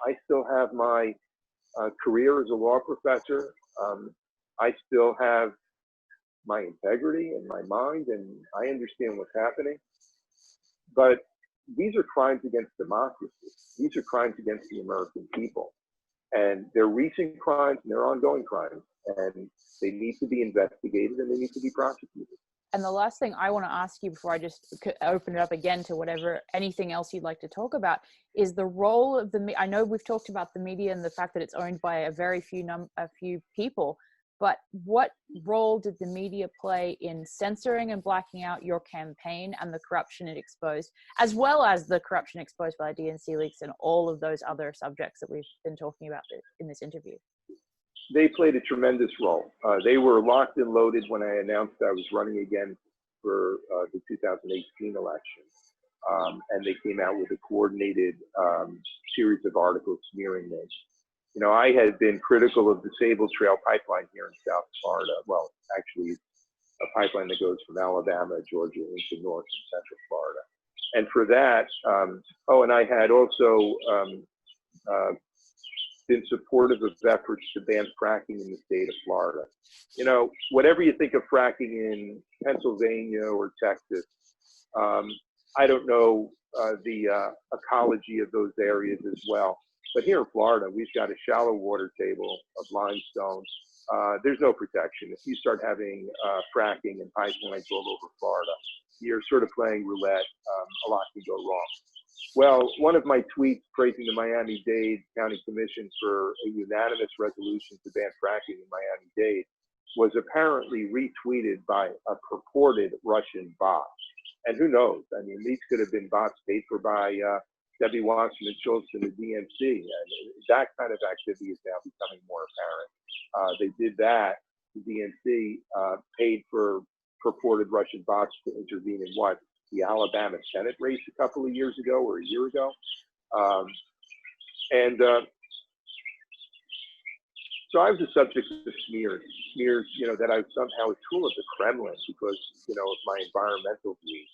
I still have my career as a law professor. I still have my integrity and my mind, and I understand what's happening. But these are crimes against democracy. These are crimes against the American people. And they're recent crimes and they're ongoing crimes. And they need to be investigated and they need to be prosecuted.
And the last thing I want to ask you before I just open it up again to anything else you'd like to talk about is the role of I know we've talked about the media and the fact that it's owned by a very few people, but what role did the media play in censoring and blacking out your campaign and the corruption it exposed, as well as the corruption exposed by DNC leaks and all of those other subjects that we've been talking about in this interview?
They played a tremendous role. They were locked and loaded when I announced I was running again for the 2018 election. And they came out with a coordinated series of articles smearing me. I had been critical of the Sable Trail pipeline here in South Florida. Well, actually, it's a pipeline that goes from Alabama, Georgia, into North and Central Florida. And for that, and I had also been supportive of efforts to ban fracking in the state of Florida. Whatever you think of fracking in Pennsylvania or Texas, I don't know the ecology of those areas as well. But here in Florida, we've got a shallow water table of limestone. There's no protection. If you start having fracking and pipelines all over Florida, you're sort of playing roulette. A lot can go wrong. Well, one of my tweets praising the Miami-Dade County Commission for a unanimous resolution to ban fracking in Miami-Dade was apparently retweeted by a purported Russian bot. And who knows? I mean, these could have been bots paid for by Debbie Wasserman Schultz and the DNC. And that kind of activity is now becoming more apparent. They did that. The DNC paid for purported Russian bots to intervene in the Alabama Senate race a couple of years ago or a year ago. So I was the subject of smears, that I was somehow a tool of the Kremlin because, of my environmental views.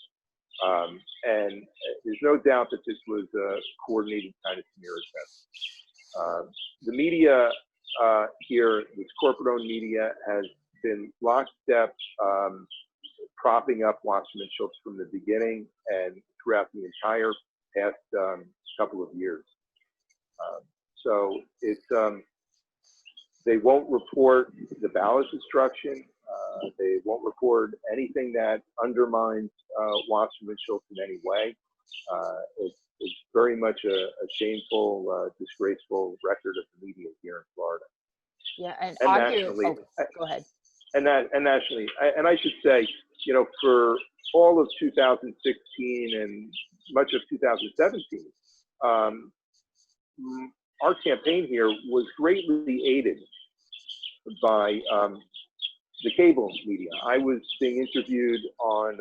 And there's no doubt that this was a coordinated kind of smear attempt. The media here, this corporate-owned media, has been lockstep propping up Wasserman Schultz from the beginning and throughout the entire past couple of years. So it's they won't report the ballot destruction. They won't report anything that undermines Wasserman Schultz in any way. It's very much a shameful, disgraceful record of the media here in Florida.
Yeah, and
nationally.
Go ahead.
And nationally, and I should say, for all of 2016 and much of 2017, our campaign here was greatly aided by the cable media. I was being interviewed on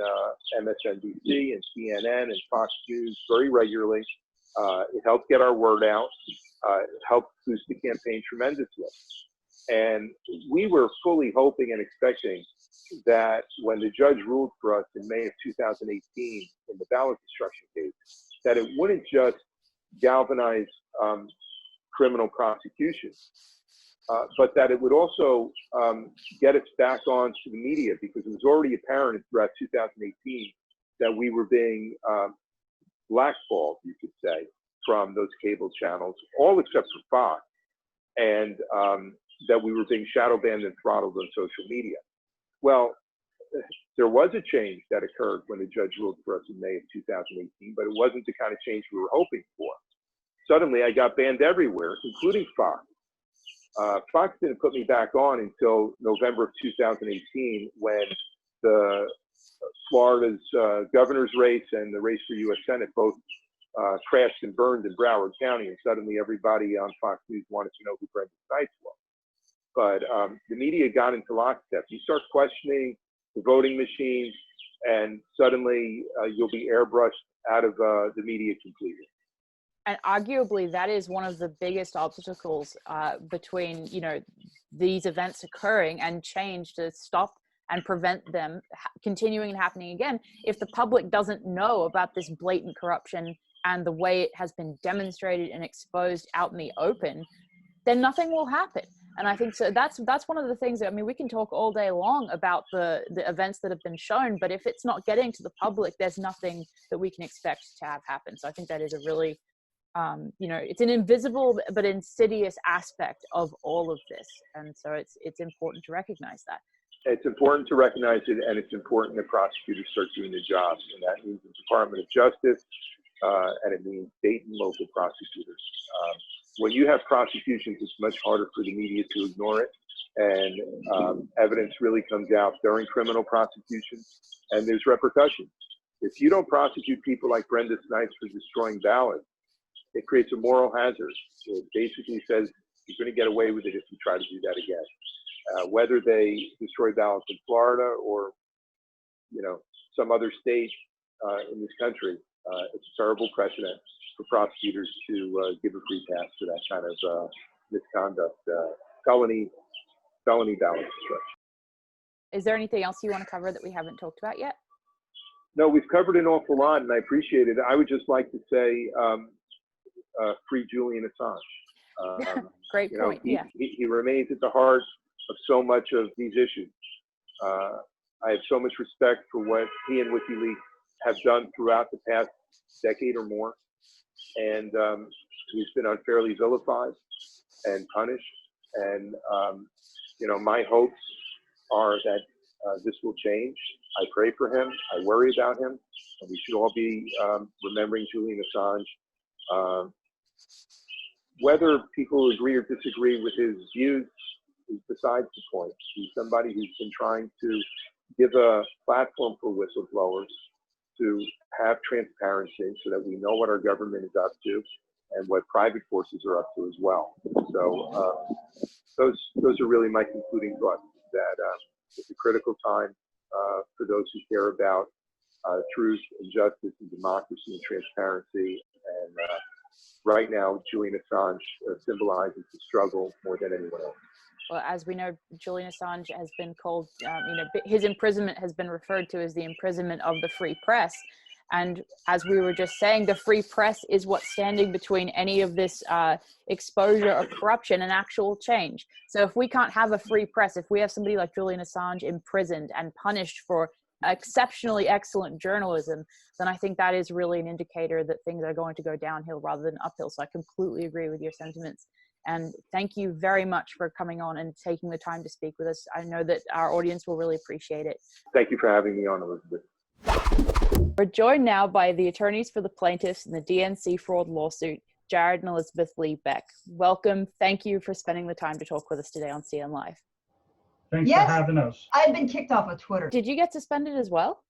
MSNBC and CNN and Fox News very regularly. It helped get our word out. It helped boost the campaign tremendously. And we were fully hoping and expecting that when the judge ruled for us in May of 2018 in the ballot destruction case, that it wouldn't just galvanize criminal prosecution, but that it would also get us back onto the media, because it was already apparent throughout 2018 that we were being blackballed, you could say, from those cable channels, all except for Fox, and that we were being shadow banned and throttled on social media. Well, there was a change that occurred when the judge ruled for us in May of 2018, but it wasn't the kind of change we were hoping for. Suddenly, I got banned everywhere, including Fox. Fox didn't put me back on until November of 2018, when the Florida's governor's race and the race for U.S. Senate both crashed and burned in Broward County, and suddenly everybody on Fox News wanted to know who Brenda Snipes was. But the media got into lockstep. You start questioning the voting machines, and suddenly you'll be airbrushed out of the media completely.
And arguably, that is one of the biggest obstacles between, these events occurring and change to stop and prevent them continuing and happening again. If the public doesn't know about this blatant corruption and the way it has been demonstrated and exposed out in the open, then nothing will happen. And I think so that's one of the things that, we can talk all day long about the events that have been shown, but if it's not getting to the public, there's nothing that we can expect to have happen. So I think that is a really, it's an invisible but insidious aspect of all of this. And so it's important to recognize that.
It's important to recognize it, and it's important that prosecutors start doing their jobs. And that means the Department of Justice, and it means state and local prosecutors. When you have prosecutions, it's much harder for the media to ignore it, and evidence really comes out during criminal prosecutions, and there's repercussions. If you don't prosecute people like Brenda Snipes for destroying ballots, it creates a moral hazard. It basically says you're going to get away with it if you try to do that again. Whether they destroy ballots in Florida or, some other state in this country, it's a terrible precedent for prosecutors to give a free pass to that kind of misconduct, felony ballot destruction.
Is there anything else you want to cover that we haven't talked about yet?
No, we've covered an awful lot, and I appreciate it. I would just like to say, free Julian Assange.
Great point.
He remains at the heart of so much of these issues. I have so much respect for what he and WikiLeaks have done throughout the past decade or more. And he's been unfairly vilified and punished. And, my hopes are that this will change. I pray for him. I worry about him. And we should all be remembering Julian Assange. Whether people agree or disagree with his views is besides the point. He's somebody who's been trying to give a platform for whistleblowers to have transparency so that we know what our government is up to and what private forces are up to as well. So those are really my concluding thoughts, that it's a critical time for those who care about truth and justice and democracy and transparency. And right now, Julian Assange symbolizes the struggle more than anyone else.
Well, as we know, Julian Assange has been called, his imprisonment has been referred to as the imprisonment of the free press. And as we were just saying, the free press is what's standing between any of this exposure of corruption and actual change. So if we can't have a free press, if we have somebody like Julian Assange imprisoned and punished for exceptionally excellent journalism, then I think that is really an indicator that things are going to go downhill rather than uphill. So I completely agree with your sentiments. And thank you very much for coming on and taking the time to speak with us. I know that our audience will really appreciate it.
Thank you for having me on, Elizabeth.
We're joined now by the attorneys for the plaintiffs in the DNC Fraud lawsuit, Jared and Elizabeth Lee Beck. Welcome. Thank you for spending the time to talk with us today on CN Live.
Thanks for having us.
I've been kicked off of Twitter.
Did you get suspended as well?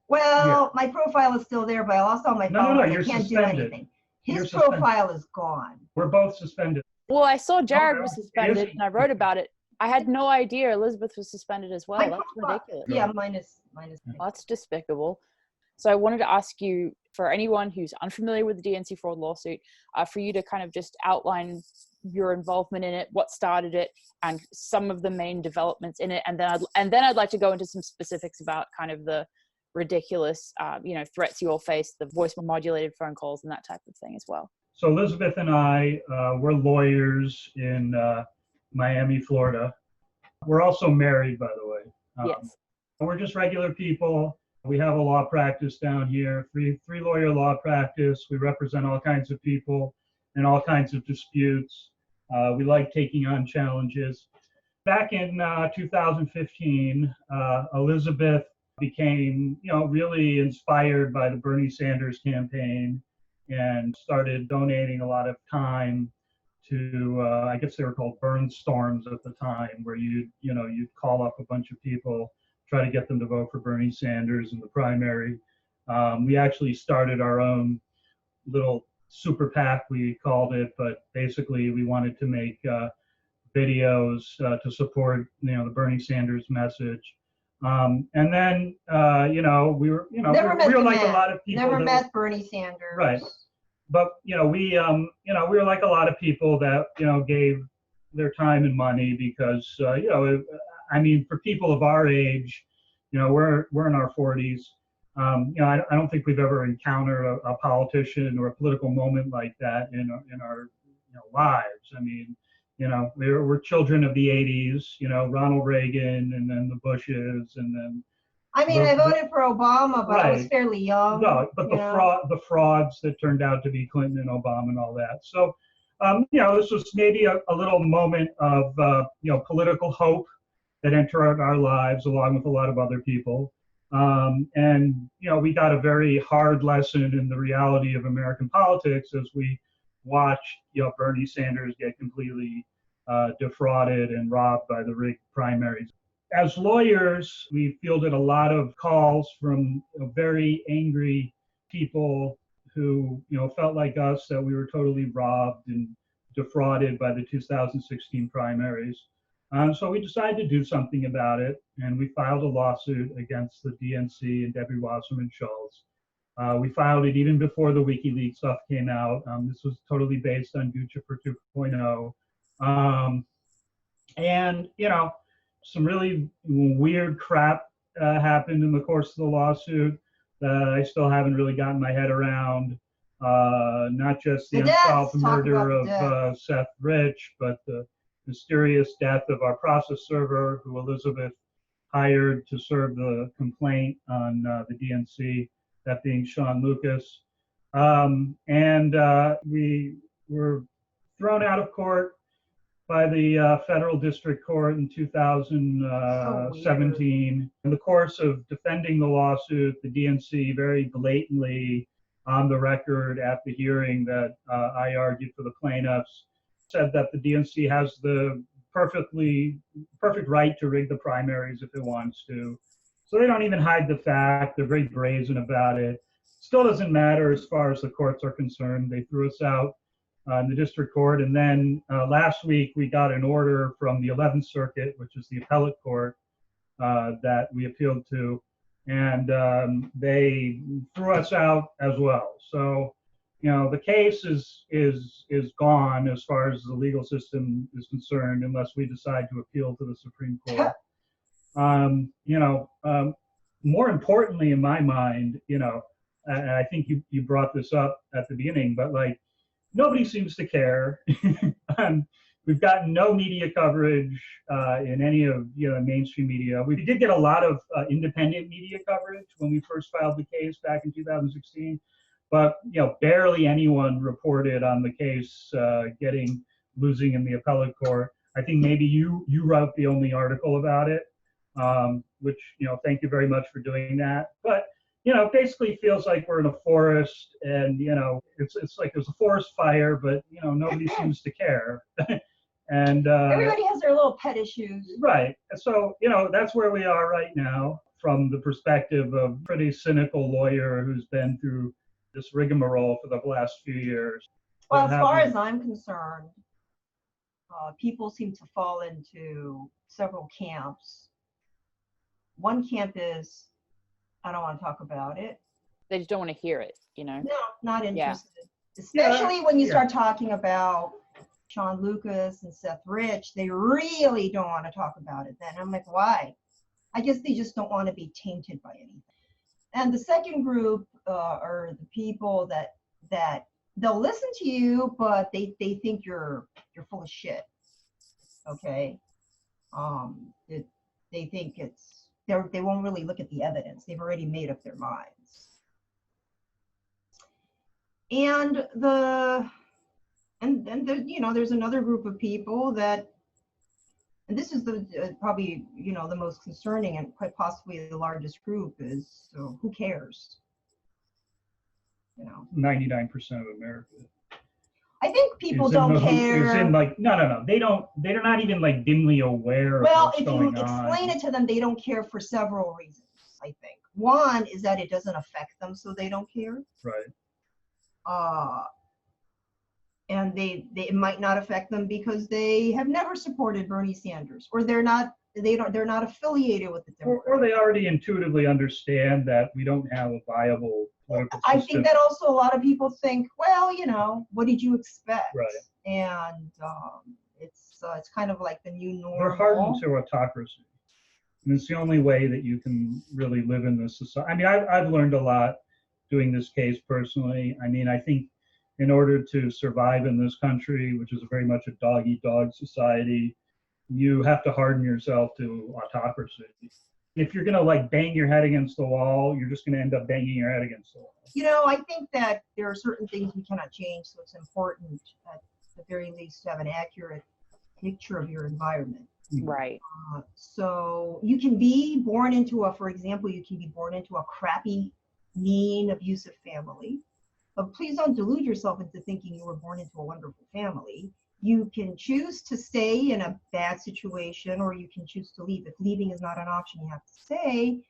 Well, my profile is still there, but I lost all my followers.
You're
I can't
suspended.
do anything.
You're
His
suspended.
profile is gone.
We're both suspended.
Well, I saw Jared
no,
was
he
suspended
isn't.
and I wrote about it. I had no idea Elizabeth was suspended as well.
My
That's
profile-
ridiculous.
Yeah, minus.
Well, that's despicable. So I wanted to ask you, for anyone who's unfamiliar with the DNC fraud lawsuit, for you to kind of just outline your involvement in it, what started it, and some of the main developments in it, and then I'd like to go into some specifics about kind of the ridiculous, threats you all face, the voice modulated phone calls, and that type of thing as well.
So Elizabeth and I, we're lawyers in Miami, Florida. We're also married, by the way.
Yes.
We're just regular people. We have a law practice down here, three-lawyer law practice. We represent all kinds of people in all kinds of disputes. We like taking on challenges. Back in 2015, Elizabeth became, really inspired by the Bernie Sanders campaign and started donating a lot of time to, I guess they were called burn storms at the time, where you'd call up a bunch of people, try to get them to vote for Bernie Sanders in the primary. We actually started our own little super PAC, we called it, but basically we wanted to make videos to support, the Bernie Sanders message. And then, we were, we were like a lot of people.
Never met Bernie Sanders.
Right. But, we were like a lot of people that, gave their time and money because, for people of our age, we're in our 40s. I don't think we've ever encountered a politician or a political moment like that in our lives. We're children of the 80s, Ronald Reagan and then the Bushes and then.
I voted for Obama, but
right.
I was fairly young.
No, but the frauds that turned out to be Clinton and Obama and all that. So, this was maybe a little moment of, political hope that entered our lives along with a lot of other people. We got a very hard lesson in the reality of American politics as we watched, Bernie Sanders get completely defrauded and robbed by the rigged primaries. As lawyers, we fielded a lot of calls from very angry people who, felt like us that we were totally robbed and defrauded by the 2016 primaries. So we decided to do something about it, and we filed a lawsuit against the DNC and Debbie Wasserman Schultz. We filed it even before the WikiLeaks stuff came out. This was totally based on Guccifer 2.0. Some really weird crap happened in the course of the lawsuit that I still haven't really gotten my head around. Not just the unsolved murder of Seth Rich, but the mysterious death of our process server who Elizabeth hired to serve the complaint on the DNC, that being Sean Lucas. We were thrown out of court by the federal district court in 2017. In the course of defending the lawsuit, the DNC very blatantly, on the record at the hearing that I argued for the plaintiffs, said that the DNC has the perfect right to rig the primaries if it wants to. So they don't even hide the fact. They're very brazen about it. Still doesn't matter as far as the courts are concerned. They threw us out in the district court. And then last week, we got an order from the 11th Circuit, which is the appellate court that we appealed to. And they threw us out as well. So, the case is gone as far as the legal system is concerned, unless we decide to appeal to the Supreme Court. More importantly, in my mind, and I think you brought this up at the beginning, but nobody seems to care. We've gotten no media coverage in any of mainstream media. We did get a lot of independent media coverage when we first filed the case back in 2016. But barely anyone reported on the case losing in the appellate court. I think maybe you wrote the only article about it, which thank you very much for doing that. But it basically feels like we're in a forest, and it's like there's a forest fire, but nobody seems to care. And
everybody has their little pet issues.
Right. So that's where we are right now, from the perspective of a pretty cynical lawyer who's been through this rigmarole for the last few years.
Well,
But
as far
having-
as I'm concerned, people seem to fall into several camps. One camp is, I don't want to talk about it.
They just don't want to hear it, you know?
No, not
Yeah.
interested. Especially when you
Yeah.
start talking about Sean Lucas and Seth Rich, they really don't want to talk about it then. I'm like, why? I guess they just don't want to be tainted by anything. And the second group are the people that they'll listen to you, but they think you're full of shit. Okay. They think they won't really look at the evidence. They've already made up their minds. And there's another group of people that, and this is the probably the most concerning and quite possibly the largest group is, so who cares?
99% of America.
I think people
is in
don't
the-
care.
Is in like no. They're not even like dimly aware of
Well,
what's
if you
going
explain
on.
it to them, they don't care for several reasons, I think. One is that it doesn't affect them, so they don't care.
Right.
And it might not affect them because they have never supported Bernie Sanders, or they're not affiliated with the Democrats.
Or they already intuitively understand that we don't have a viable political system.
I think that also a lot of people think, well, what did you expect?
Right.
And it's kind of like the new normal.
We're hardened to autocracy. And it's the only way that you can really live in this society. I mean, I've learned a lot doing this case personally. I mean, I think in order to survive in this country, which is very much a dog-eat-dog society, you have to harden yourself to autocracy. If you're gonna like bang your head against the wall, you're just gonna end up banging your head against the wall.
I think that there are certain things we cannot change, so it's important at the very least to have an accurate picture of your environment.
Right.
So you can be born into for example, you can be born into a crappy, mean, abusive family. But please don't delude yourself into thinking you were born into a wonderful family. You can choose to stay in a bad situation, or you can choose to leave. If leaving is not an option, you have to stay.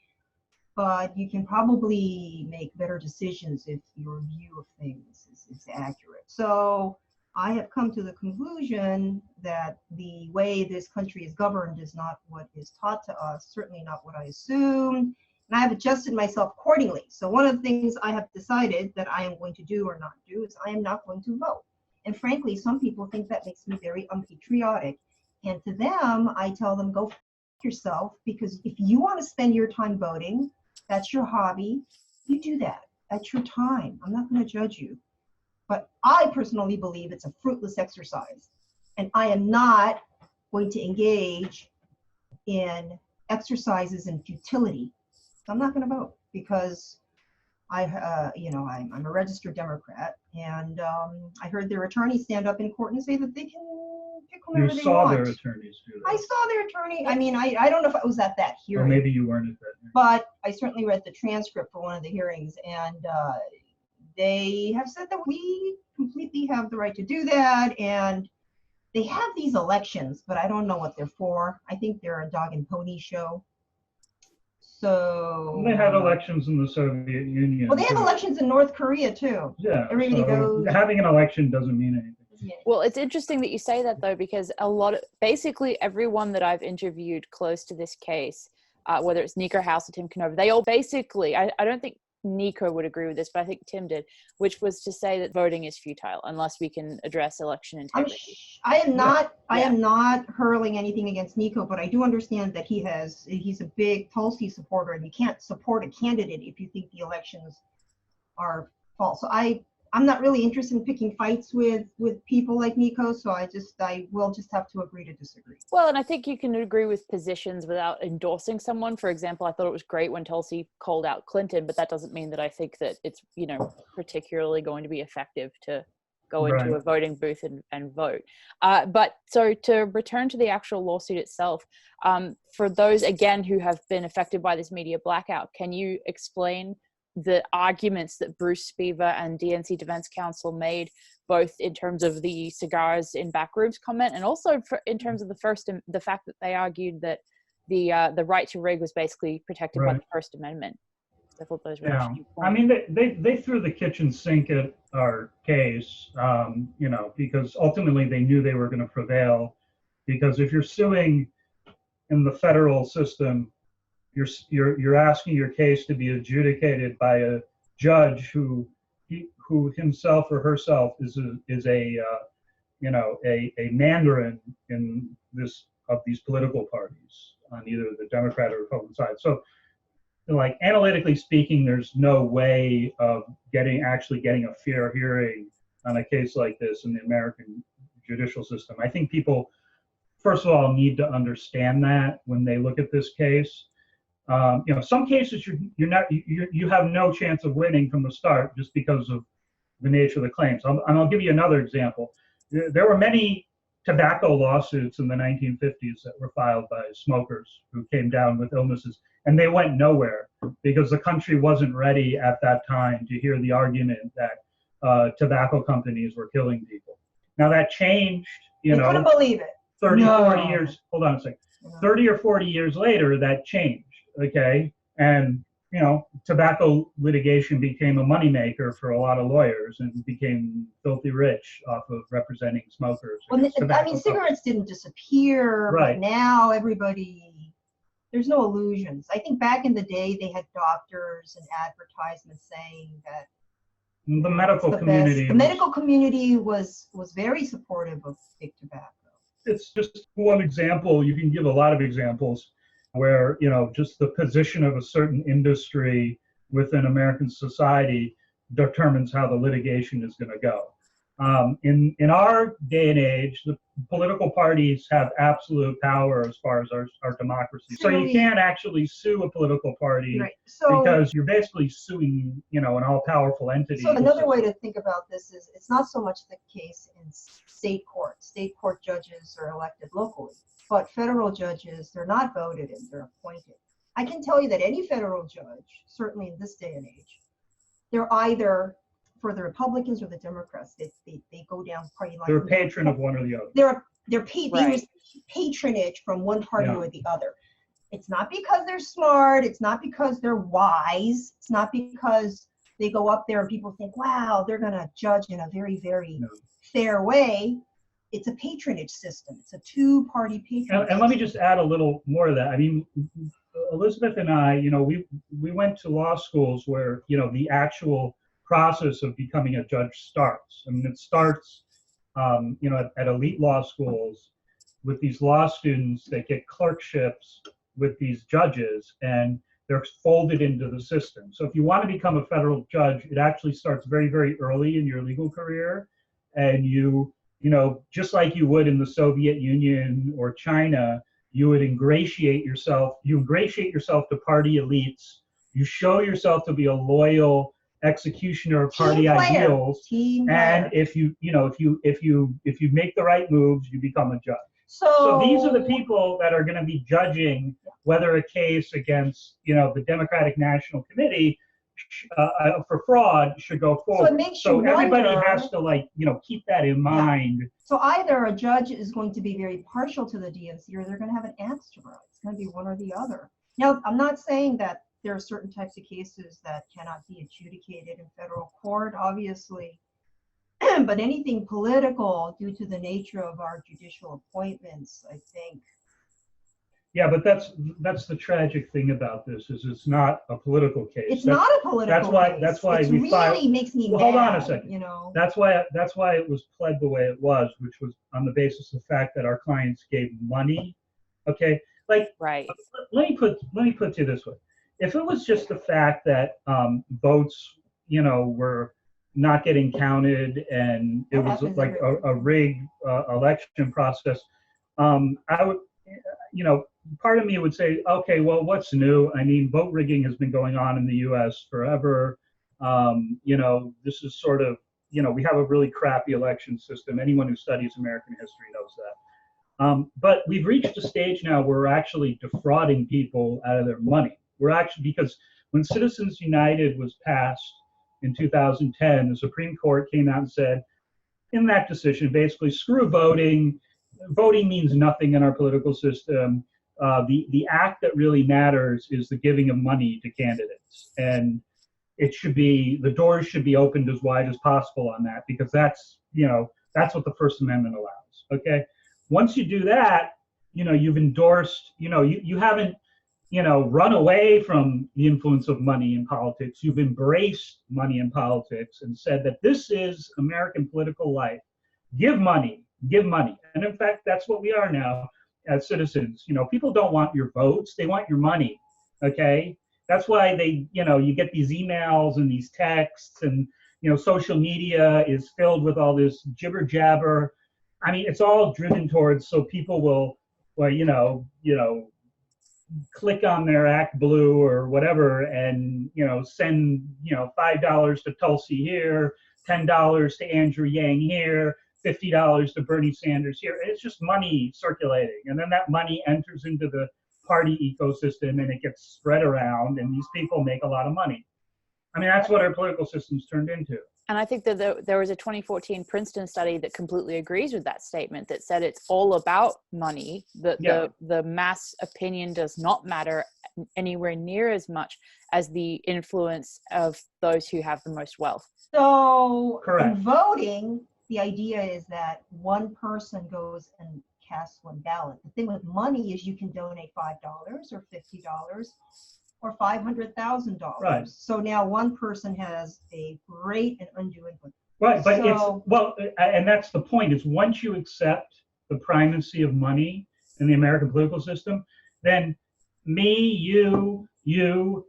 But you can probably make better decisions if your view of things is accurate. So I have come to the conclusion that the way this country is governed is not what is taught to us, certainly not what I assumed. And I have adjusted myself accordingly. So one of the things I have decided that I am going to do or not do is I am not going to vote. And frankly, some people think that makes me very unpatriotic. And to them, I tell them, go f yourself, because if you want to spend your time voting, that's your hobby, you do that. That's your time. I'm not going to judge you. But I personally believe it's a fruitless exercise. And I am not going to engage in exercises in futility. I'm not going to vote because I'm a registered Democrat, and I heard their attorneys stand up in court and say that they can pick whomever they want.
You saw their attorneys do that.
I saw their attorney. I mean, I don't know if I was at that
Or
hearing.
maybe you weren't at that hearing.
But I certainly read the transcript for one of the hearings, and they have said that we completely have the right to do that, and they have these elections, but I don't know what they're for. I think they're a dog and pony show. So
They had elections in the Soviet Union.
well, they have
too.
elections in North Korea too.
Yeah.
Everybody goes.
Having an election doesn't mean anything.
Yeah.
Well, it's interesting that you say that though, because basically everyone that I've interviewed close to this case, whether it's Niko House or Tim Canova, they all basically, I don't think Niko would agree with this, but I think Tim did, which was to say that voting is futile unless we can address election integrity.
I am not hurling anything against Niko, but I do understand that he's a big Tulsi supporter, and you can't support a candidate if you think the elections are false. So I'm not really interested in picking fights with people like Niko, so I will just have to agree to disagree.
Well, and I think you can agree with positions without endorsing someone. For example, I thought it was great when Tulsi called out Clinton, but that doesn't mean that I think that it's, particularly going to be effective to go into a voting booth and vote. But so to return to the actual lawsuit itself, for those, again, who have been affected by this media blackout, can you explain the arguments that Bruce Spivak and DNC Defense Counsel made, both in terms of the cigars in back rooms comment, and also in terms of the fact that they argued that the right to rig was basically protected by the First Amendment? I thought those were
Yeah,
interesting
I
points.
mean, they threw the kitchen sink at our case, because ultimately they knew they were going to prevail. Because if you're suing in the federal system, you're asking your case to be adjudicated by a judge who himself or herself is a mandarin in these political parties on either the Democrat or Republican side. So, like, analytically speaking, there's no way of actually getting a fair hearing on a case like this in the American judicial system. I think people, first of all, need to understand that when they look at this case. Some cases you have no chance of winning from the start just because of the nature of the claims. And I'll give you another example. There were many tobacco lawsuits in the 1950s that were filed by smokers who came down with illnesses, and they went nowhere because the country wasn't ready at that time to hear the argument that tobacco companies were killing people. Now that changed,
They couldn't believe it.
30,
No.
40 years, hold on a second. 30 or 40 years later, that changed, okay? And, tobacco litigation became a moneymaker for a lot of lawyers and became filthy rich off of representing smokers.
Well, cigarettes didn't disappear,
Right.
But now there's no illusions. I think back in the day, they had doctors and advertisements saying that
the medical community.
The medical community was very supportive of big tobacco.
It's just one example. You can give a lot of examples where, just the position of a certain industry within American society determines how the litigation is going to go. In our day and age, the political parties have absolute power as far as our democracy. So you can't actually sue a political party,
right. So,
because you're basically suing, an all-powerful entity.
So another way to think about this is it's not so much the case in state court. State court judges are elected locally, but federal judges, they're not voted in, they're appointed. I can tell you that any federal judge, certainly in this day and age, they're either for the Republicans or the Democrats. They go down party line.
They're a patron of one or the other.
They receive patronage from one party or the other. It's not because they're smart. It's not because they're wise. It's not because they go up there and people think, wow, they're going to judge in a very, very fair way. It's a patronage system. It's a two-party patronage
And let me just add a little more to that. I mean, Elizabeth and I, we went to law schools where, the actual process of becoming a judge starts. I mean, it starts, at elite law schools with these law students that get clerkships with these judges, and they're folded into the system. So if you want to become a federal judge, it actually starts very, very early in your legal career, and you just like you would in the Soviet Union or China, you would ingratiate yourself to party elites. You show yourself to be a loyal executioner of party ideals, and if you make the right moves, you become a judge. So these are the people that are going to be judging whether a case against the Democratic National Committee for fraud should go forward.
So it makes
so
you
everybody
wonder,
has to keep that in mind.
So either a judge is going to be very partial to the DNC, or they're going to have an axe to grind. It's going to be one or the other. Now, I'm not saying that there are certain types of cases that cannot be adjudicated in federal court, obviously, but anything political, due to the nature of our judicial appointments, I think.
Yeah, but that's the tragic thing about this, is it's not a political case.
It's not a political case.
That's why
it
we
really
filed.
Makes me mad.
Hold on a second. That's why it was pled the way it was, which was on the basis of the fact that our clients gave money. Okay,
right.
Let me put it to you this way. If it was just the fact that votes, were not getting counted and it was like a rigged election process, I would, part of me would say, okay, well, what's new? I mean, vote rigging has been going on in the U.S. forever. This is sort of, we have a really crappy election system. Anyone who studies American history knows that. But we've reached a stage now where we're actually defrauding people out of their money. Because when Citizens United was passed in 2010, the Supreme Court came out and said, in that decision, basically, screw voting. Voting means nothing in our political system. The act that really matters is the giving of money to candidates, and it should be, the doors should be opened as wide as possible on that, because that's what the First Amendment allows. Okay, once you do that, you've endorsed, you haven't run away from the influence of money in politics. You've embraced money in politics and said that this is American political life. Give money, give money. And in fact, that's what we are now as citizens. People don't want your votes, they want your money. Okay? That's why you get these emails and these texts, and social media is filled with all this jibber jabber. I mean, it's all driven towards so people will, click on their Act Blue or whatever, and send $5 to Tulsi here, $10 to Andrew Yang here, $50 to Bernie Sanders here. It's just money circulating, and then that money enters into the party ecosystem and it gets spread around, and these people make a lot of money. I mean, that's what our political system's turned into.
And I think that there was a 2014 Princeton study that completely agrees with that statement, that said it's all about money, that the mass opinion does not matter anywhere near as much as the influence of those who have the most wealth.
So
Correct.
in voting, the idea is that one person goes and casts one ballot. The thing with money is you can donate $5 or $50 or $500,000.
Right.
So now one person has a great and undue influence.
Right, but and that's the point, is once you accept the primacy of money in the American political system, then me, you,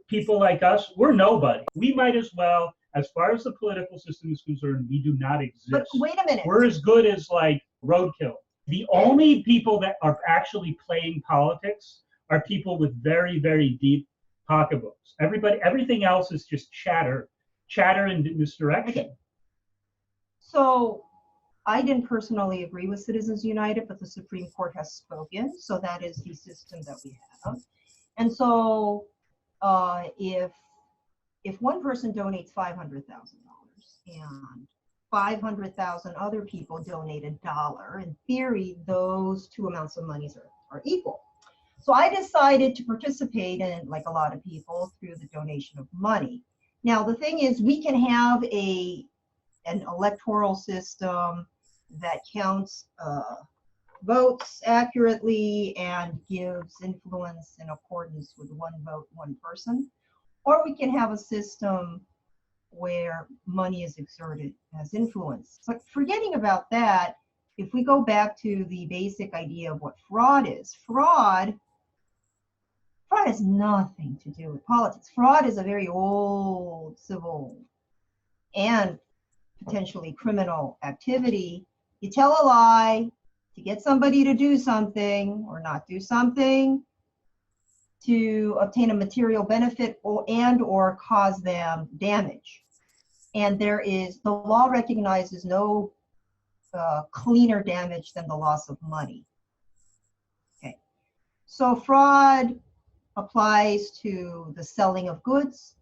people like us, we're nobody. We might as well, as far as the political system is concerned, we do not exist.
But wait a minute.
We're as good as like roadkill. The only people that are actually playing politics are people with very, very deep pocketbooks. Everything else is just chatter in this direction.
Okay. So I didn't personally agree with Citizens United, but the Supreme Court has spoken, so that is the system that we have. And so if one person donates $500,000 and 500,000 other people donate $1, in theory, those two amounts of money are equal. So I decided to participate in, like a lot of people, through the donation of money. Now, the thing is, we can have an electoral system that counts votes accurately and gives influence in accordance with one vote, one person. Or we can have a system where money is exerted as influence. But forgetting about that, if we go back to the basic idea of what fraud is, fraud has nothing to do with politics. Fraud is a very old civil and potentially criminal activity. You tell a lie to get somebody to do something or not do something, to obtain a material benefit or cause them damage. And the law recognizes no cleaner damage than the loss of money. Okay, so fraud applies to the selling of goods,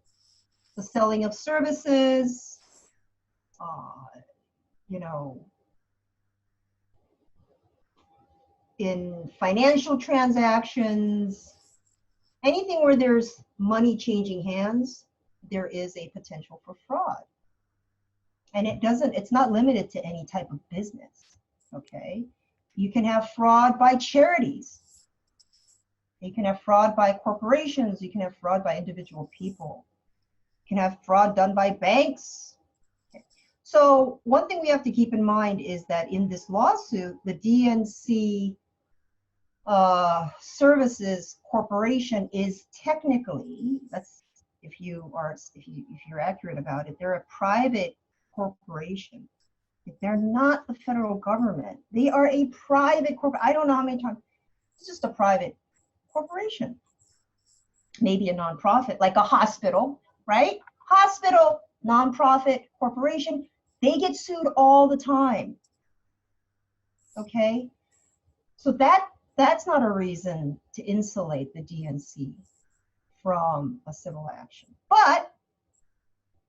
the selling of services, in financial transactions, anything where there's money changing hands, there is a potential for fraud. And it's not limited to any type of business, okay? You can have fraud by charities. You can have fraud by corporations. You can have fraud by individual people. You can have fraud done by banks. Okay. So one thing we have to keep in mind is that in this lawsuit, the DNC Services Corporation is technically, if you're accurate about it, they're a private corporation. They're not the federal government. They are a private corporation. I don't know how many times. It's just a private corporation. Maybe a nonprofit, like a hospital, right? Hospital, nonprofit, corporation. They get sued all the time. Okay? So that's not a reason to insulate the DNC from a civil action. But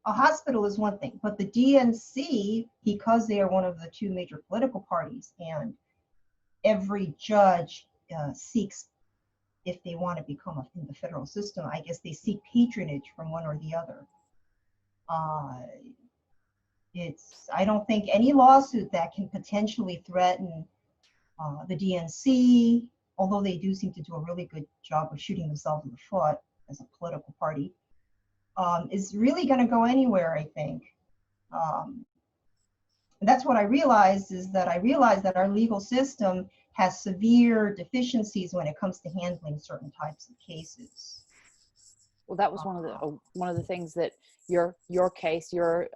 a hospital is one thing, but the DNC, because they are one of the two major political parties, and every judge seeks if they want to become in the federal system, I guess they seek patronage from one or the other. I don't think any lawsuit that can potentially threaten the DNC, although they do seem to do a really good job of shooting themselves in the foot as a political party, is really going to go anywhere, I think. And that's what I realized, is that our legal system has severe deficiencies when it comes to handling certain types of cases.
Well, that was one of the things that your case, your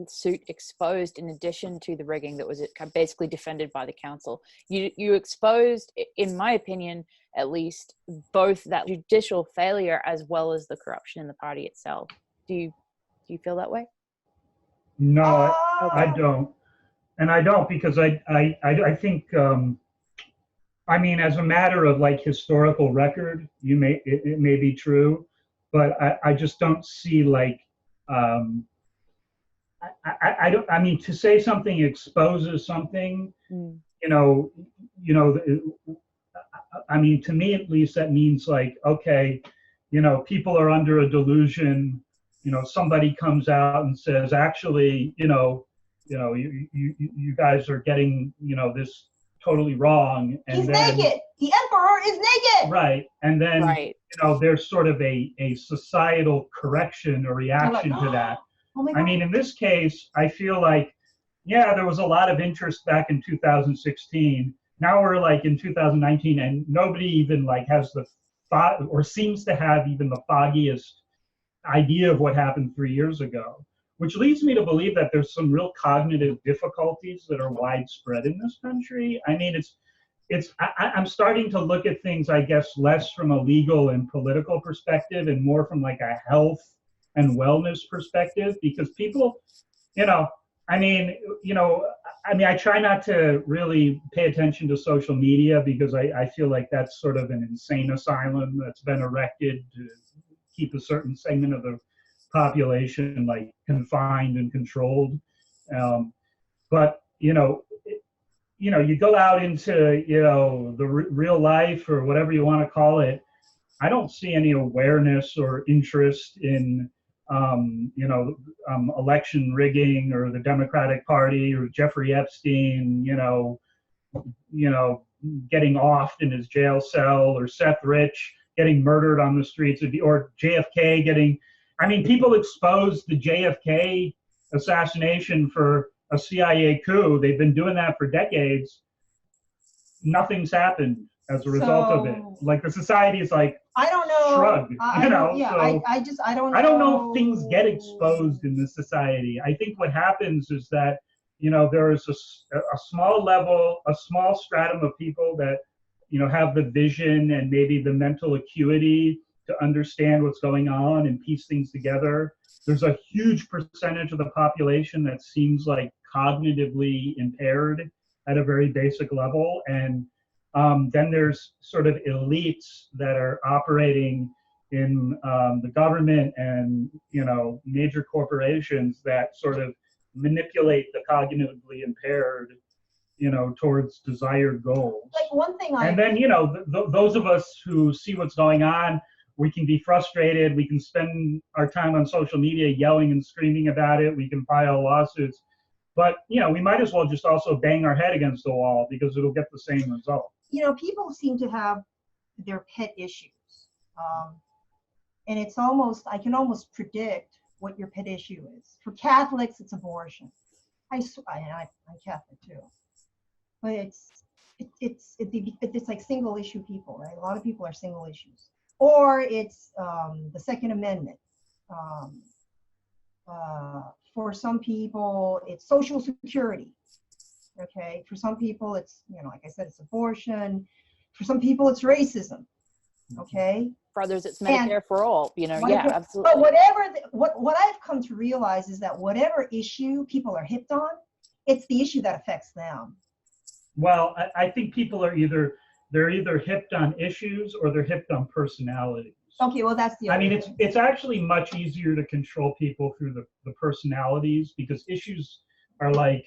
suit exposed, in addition to the rigging that was basically defended by the council. You exposed, in my opinion, at least, both that judicial failure as well as the corruption in the party itself. Do you feel that way?
No, I don't. And I don't, because I think, I mean, as a matter of like historical record, it may be true, but I just don't see like, I mean, to say something exposes something, I mean, to me at least, that means like, okay, people are under a delusion, somebody comes out and says, actually, you guys are getting, this totally wrong. And
he's naked. The emperor is naked.
Right. And then,
right.
There's sort of a societal correction or reaction to that.
Oh my God.
I mean, in this case, I feel like, yeah, there was a lot of interest back in 2016. Now we're like in 2019, and nobody even like has the thought or seems to have even the foggiest idea of what happened 3 years ago, which leads me to believe that there's some real cognitive difficulties that are widespread in this country. I mean, I'm starting to look at things, I guess, less from a legal and political perspective and more from like a health and wellness perspective, because people, I try not to really pay attention to social media, because I feel like that's sort of an insane asylum that's been erected to keep a certain segment of the population like confined and controlled. But you go out into, the real life or whatever you want to call it, I don't see any awareness or interest in, election rigging or the Democratic Party or Jeffrey Epstein, getting off in his jail cell, or Seth Rich getting murdered on the streets, or JFK getting, people exposed the JFK assassination for a CIA coup. They've been doing that for decades. Nothing's happened as a result of it. Like the society is like,
I don't know.
Shrug.
I don't know.
I don't know if things get exposed in this society. I think what happens is that, there is a small level, a small stratum of people that, have the vision and maybe the mental acuity to understand what's going on and piece things together. There's a huge percentage of the population that seems like cognitively impaired at a very basic level. And then there's sort of elites that are operating in the government and, major corporations that sort of manipulate the cognitively impaired, towards desired goals.
Like one thing
and then, those of us who see what's going on, we can be frustrated. We can spend our time on social media yelling and screaming about it. We can file lawsuits. But, we might as well just also bang our head against the wall, because it'll get the same result.
People seem to have their pet issues. And it's almost, I can almost predict what your pet issue is. For Catholics, it's abortion. I'm Catholic too. But it's like single issue people, right? A lot of people are single issues. Or it's the Second Amendment. For some people, it's Social Security. Okay. For some people, it's, like I said, it's abortion. For some people, it's racism. Okay.
For others, it's Medicare for all. Yeah, absolutely.
But what I've come to realize is that whatever issue people are hipped on, it's the issue that affects them.
Well, I think people are they're either hipped on issues or they're hipped on personalities.
Okay, well, that's the other thing.
It's actually much easier to control people through the personalities, because issues are like,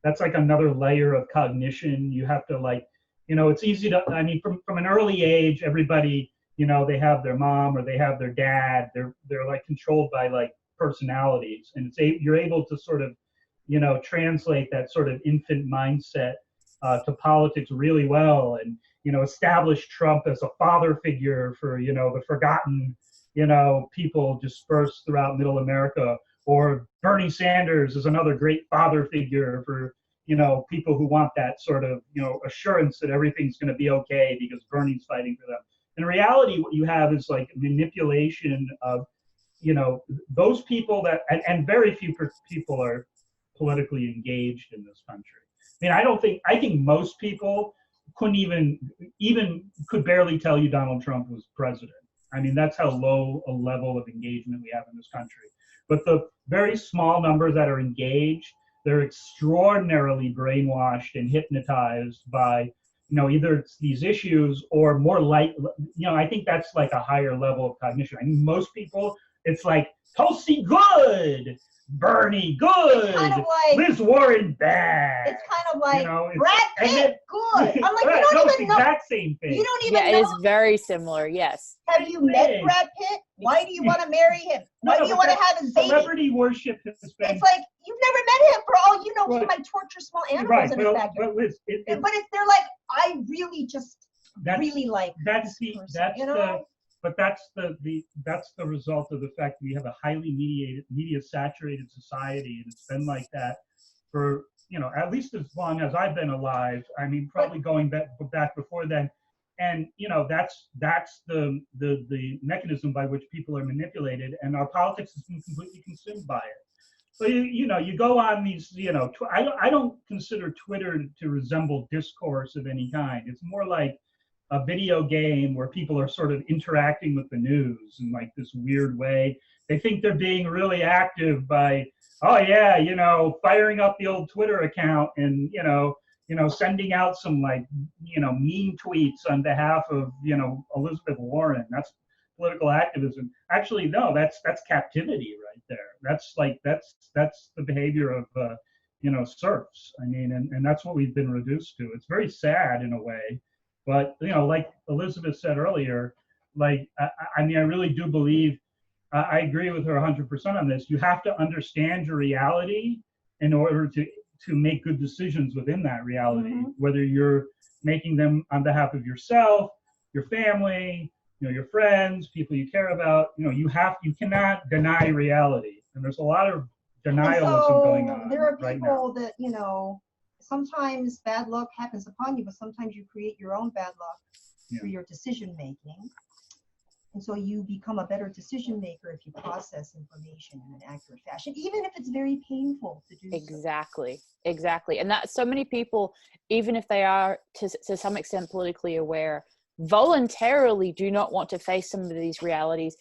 that's like another layer of cognition. You have to like, it's easy to, from an early age, everybody, you know, they have their mom or they have their dad. They're like controlled by like personalities, and you're able to sort of, you know, translate that sort of infant mindset to politics really well, and, you know, establish Trump as a father figure for, you know, the forgotten, you know, people dispersed throughout Middle America, or Bernie Sanders is another great father figure for, you know, people who want that sort of, you know, assurance that everything's going to be okay because Bernie's fighting for them. In reality, what you have is like manipulation of, you know, those people that, and very few people are politically engaged in this country. I mean, I think most people couldn't could barely tell you Donald Trump was president. I mean, that's how low a level of engagement we have in this country. But the very small numbers that are engaged, they're extraordinarily brainwashed and hypnotized by, you know, either it's these issues or more like, you know, I think that's like a higher level of cognition. I mean, most people, it's like, Tulsi good, Bernie good,
kind of like,
Liz Warren bad.
It's kind of like,
you know,
Brad Pitt good. I'm like, you don't even know.
Exact same thing.
You don't even know.
Yeah, it is very similar. Yes.
Have you met Brad Pitt? Why do you want to marry him? Why do you want to have his baby?
Celebrity worship has been.
It's like, you've never met him. For all you know, he might torture small animals in his backyard.
But Liz,
they're like, I really just really like
that's
this
the
person,
that's
you know?
that's the result of the fact that we have a highly media saturated society, and it's been like that for, you know, at least as long as I've been alive. I mean, probably going back before then. And, you know, that's the mechanism by which people are manipulated, and our politics has been completely consumed by it. So you know, you go on these, you know, I don't consider Twitter to resemble discourse of any kind. It's more like a video game where people are sort of interacting with the news in like this weird way. They think they're being really active by, oh yeah, you know, firing up the old Twitter account and, you know, sending out some like, you know, mean tweets on behalf of, you know, Elizabeth Warren. That's political activism. Actually, no, that's captivity right there. That's the behavior of, you know, serfs. I mean, and that's what we've been reduced to. It's very sad in a way, but, you know, like Elizabeth said earlier, like, I mean, I really do believe, I agree with her 100% on this. You have to understand your reality in order to make good decisions within that reality, whether you're making them on behalf of yourself, your family, you know, your friends, people you care about. You know, you cannot deny reality, and there's a lot of denialism going on.
There are
right
people
now.
that, you know, sometimes bad luck happens upon you, but sometimes you create your own bad luck through your decision making. And so you become a better decision maker if you process information in an accurate fashion, even if it's very painful to do.
Exactly. And that so many people, even if they are to some extent politically aware, voluntarily do not want to face some of these realities,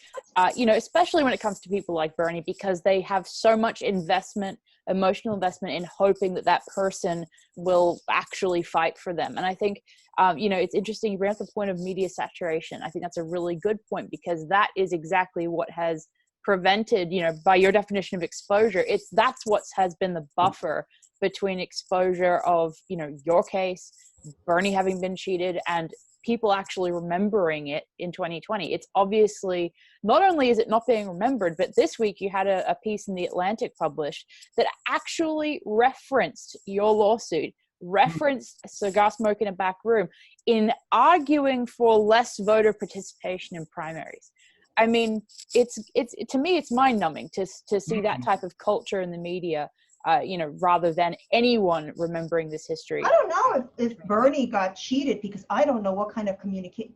you know, especially when it comes to people like Bernie, because they have so much emotional investment in hoping that person will actually fight for them. And I think, you know, it's interesting you bring up the point of media saturation. I think that's a really good point, because that is exactly what has prevented, you know, by your definition of exposure, that's what has been the buffer between exposure of, you know, your case, Bernie having been cheated, and people actually remembering it in 2020. It's obviously, not only is it not being remembered, but this week you had a piece in The Atlantic published that actually referenced your lawsuit, referenced cigar smoke in a back room, in arguing for less voter participation in primaries. I mean, it's to me, it's mind-numbing to see that type of culture in the media. You know, rather than anyone remembering this history.
I don't know if Bernie got cheated, because I don't know what kind of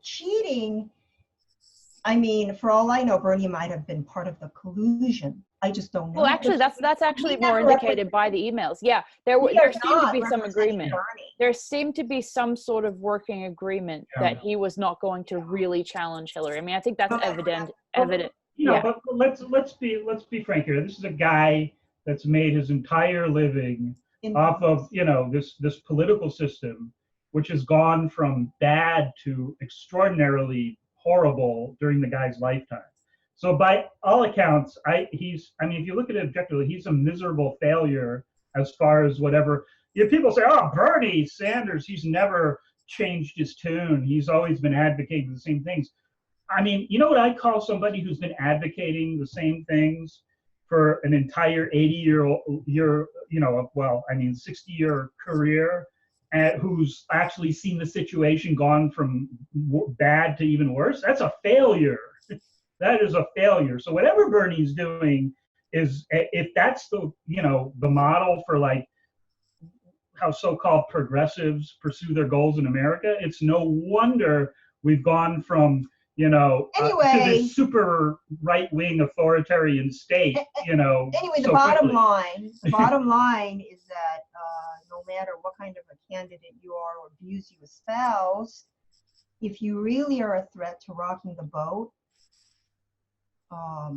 cheating. I mean, for all I know, Bernie might have been part of the collusion. I just don't know.
Well, actually, that's actually more indicated by the emails. Yeah, there seemed to be some agreement. There seemed to be some sort of working agreement that he was not going to really challenge Hillary. I mean, I think that's evident.
You know, but let's be frank here. This is a guy that's made his entire living off of, you know, this political system, which has gone from bad to extraordinarily horrible during the guy's lifetime. So by all accounts, I mean, if you look at it objectively, he's a miserable failure as far as whatever. You know, people say, oh, Bernie Sanders, he's never changed his tune. He's always been advocating the same things. I mean, you know what I call somebody who's been advocating the same things for an entire 60-year career, and who's actually seen the situation gone from bad to even worse? That's a failure. That is a failure. So whatever Bernie's doing is, if that's the model for like how so-called progressives pursue their goals in America, it's no wonder we've gone from to this super right-wing authoritarian state,
Anyway, the
so
bottom
quickly.
line is that no matter what kind of a candidate you are or views you espouse, if you really are a threat to rocking the boat,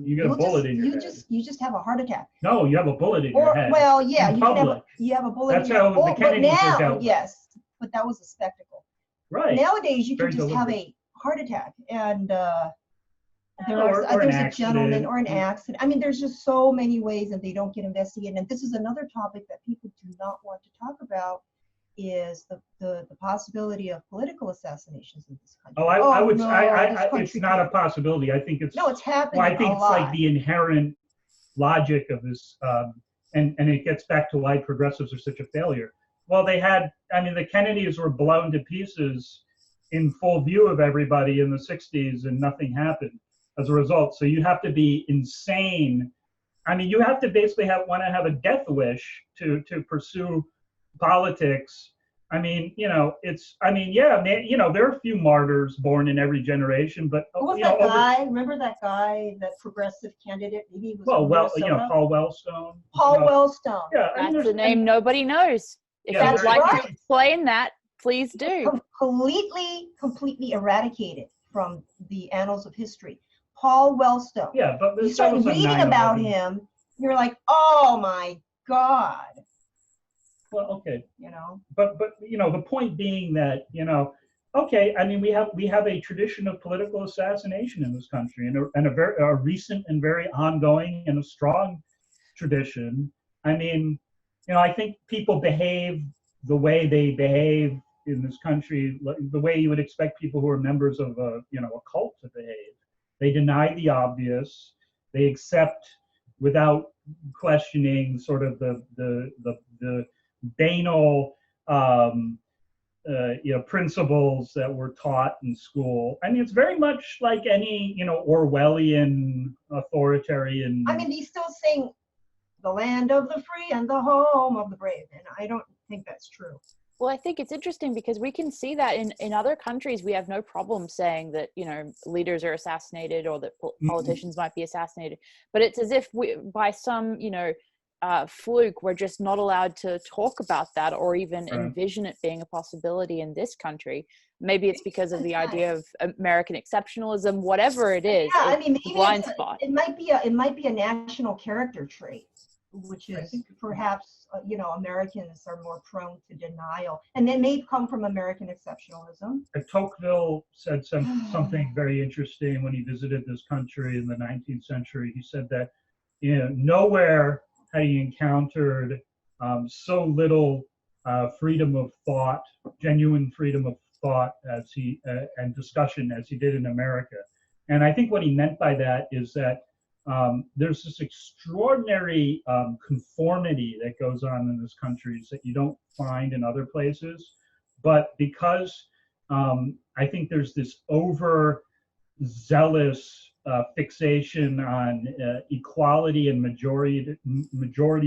you get a bullet in your head.
You just have a heart attack.
No, you have a bullet in your head.
Well, yeah,
in
you
public.
you have a bullet
That's
in your
how the
head.
Kennedys
But now,
were dealt with.
yes, but that was a spectacle.
Right.
Nowadays, you can
Very
just have
deliberate.
a heart attack, and
Or an
there's a
accident.
gentleman or an accident. I mean, there's just so many ways that they don't get investigated. And this is another topic that people do not want to talk about, is the possibility of political assassinations in this country.
It's not a possibility. I think it's.
No, it's happening.
Well, I think
a
it's
lot.
like the inherent logic of this, and it gets back to why progressives are such a failure. Well, the Kennedys were blown to pieces in full view of everybody in the 60s, and nothing happened as a result. So you have to be insane. I mean, you have to basically want to have a death wish to pursue politics. I mean, there are a few martyrs born in every generation, but
Who was that guy? Remember that guy, that progressive candidate? Maybe he was
Paul Wellstone.
Paul Wellstone.
Yeah,
That's the name nobody knows. If you'd like to explain that, please do.
Completely eradicated from the annals of history. Paul Wellstone.
Yeah, but
you start reading about him, you're like, oh my God.
Well, okay. But the point being that, okay, I mean, we have a tradition of political assassination in this country, and a recent and very ongoing and a strong tradition. I mean, I think people behave the way they behave in this country, the way you would expect people who are members of a cult to behave. They deny the obvious. They accept without questioning sort of the banal principles that were taught in school. I mean, it's very much like any Orwellian authoritarian.
I mean, he's still saying the land of the free and the home of the brave, and I don't think that's true.
Well, I think it's interesting because we can see that in other countries, we have no problem saying that, leaders are assassinated or that politicians might be assassinated. But it's as if by some, fluke, we're just not allowed to talk about that or even envision it being a possibility in this country. Maybe it's because of the idea of American exceptionalism, whatever it is.
Yeah, I mean, maybe
blind spot.
It might be a national character trait, which is perhaps Americans are more prone to denial, and they may come from American exceptionalism.
Tocqueville said something very interesting when he visited this country in the 19th century. He said that nowhere had he encountered so little freedom of thought, genuine freedom of thought and discussion as he did in America. And I think what he meant by that is that there's this extraordinary conformity that goes on in this country that you don't find in other places. But because I think there's this overzealous fixation on equality and majority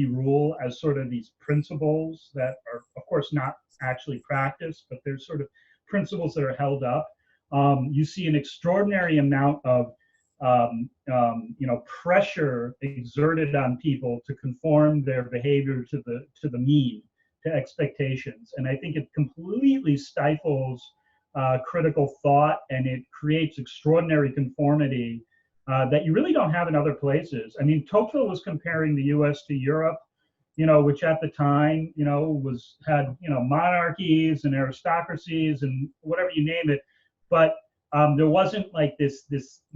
rule as sort of these principles that are, of course, not actually practiced, but they're sort of principles that are held up. You see an extraordinary amount of pressure exerted on people to conform their behavior to the mean, to expectations, and I think it completely stifles critical thought, and it creates extraordinary conformity that you really don't have in other places. I mean, Tocqueville was comparing the U.S. to Europe, which at the time, had monarchies and aristocracies and whatever you name it, but there wasn't like this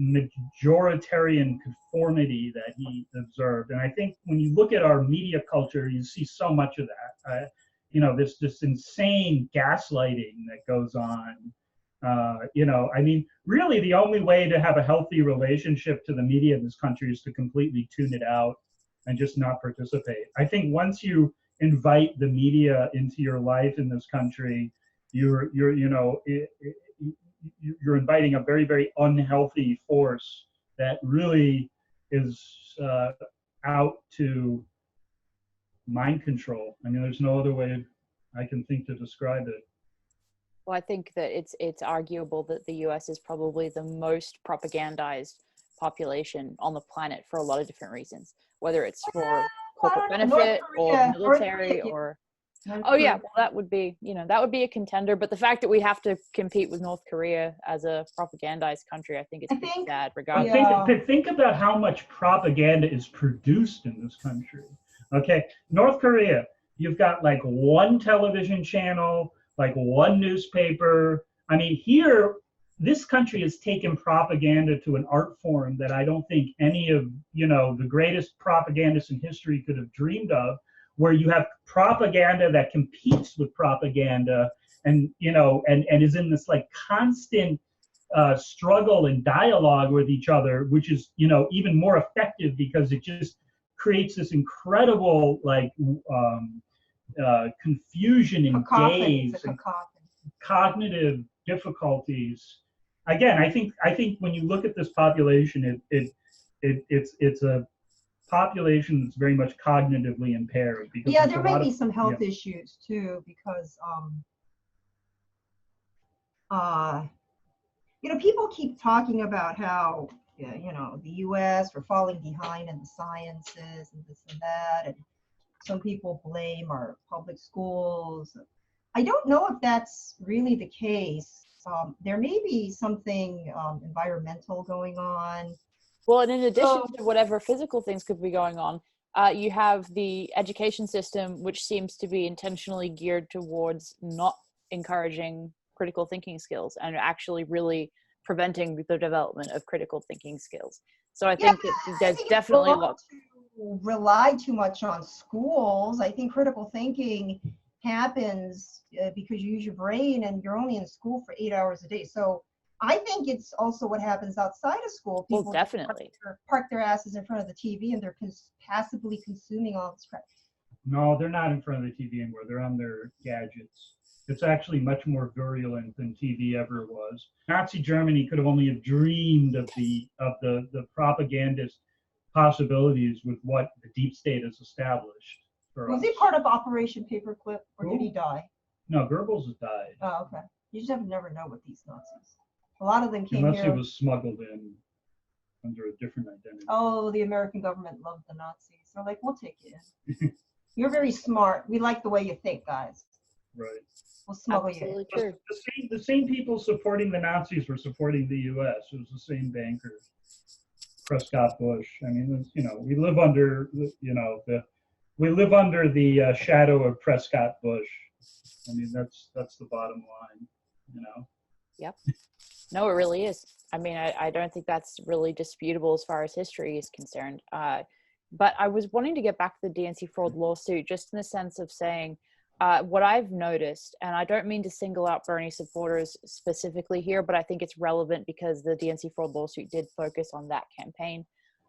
majoritarian conformity that he observed. And I think when you look at our media culture, you see so much of that. This insane gaslighting that goes on, You know, I mean, really the only way to have a healthy relationship to the media in this country is to completely tune it out and just not participate. I think once you invite the media into your life in this country, you're inviting a very, very unhealthy force that really is out to mind control. I mean, there's no other way I can think to describe it.
Well, I think that it's arguable that the US is probably the most propagandized population on the planet for a lot of different reasons, whether it's for corporate benefit or military or oh yeah, well that would be, you know, that would be a contender. But the fact that we have to compete with North Korea as a propagandized country, I think it's pretty sad regardless.
Think about how much propaganda is produced in this country. Okay, North Korea, you've got like one television channel, like one newspaper. I mean, here, this country has taken propaganda to an art form that I don't think any of, you know, the greatest propagandists in history could have dreamed of, where you have propaganda that competes with propaganda and, you know, and is in this like constant struggle and dialogue with each other, which is, you know, even more effective because it just creates this incredible like confusion and daze and cognitive difficulties. Again, I think when you look at this population, it's a population that's very much cognitively impaired. Because
yeah, there may be some health issues too, because you know, people keep talking about how you know, the U.S. we're falling behind in the sciences and this and that, and some people blame our public schools. I don't know if that's really the case. There may be something environmental going on.
Well, and in addition to whatever physical things could be going on, you have the education system, which seems to be intentionally geared towards not encouraging critical thinking skills and actually really preventing the development of critical thinking skills. So I think that there's definitely a lot.
Rely too much on schools. I think critical thinking happens because you use your brain and you're only in school for 8 hours a day. So I think it's also what happens outside of school. People
definitely
park their asses in front of the TV and they're passively consuming all this crap.
No, they're not in front of the TV anymore. They're on their gadgets. It's actually much more virulent than TV ever was. Nazi Germany could have only have dreamed of the propagandist possibilities with what the deep state has established for us.
Was he part of Operation Paperclip, or did he die?
No, Goebbels has died.
Oh, okay. You just never know with these Nazis. A lot of them came
Unless
here.
he was smuggled in under a different identity.
Oh, the American government loved the Nazis. They're like, we'll take you in. You're very smart. We like the way you think, guys.
Right.
We'll smuggle you.
True.
The same people supporting the Nazis were supporting the U.S. It was the same bankers. Prescott Bush. I mean, you know, we live under, you know, the shadow of Prescott Bush. I mean, that's the bottom line, you know.
Yep. No, it really is. I mean, I don't think that's really disputable as far as history is concerned. But I was wanting to get back to the DNC Fraud lawsuit, just in the sense of saying what I've noticed, and I don't mean to single out Bernie supporters specifically here, but I think it's relevant because the DNC Fraud lawsuit did focus on that campaign.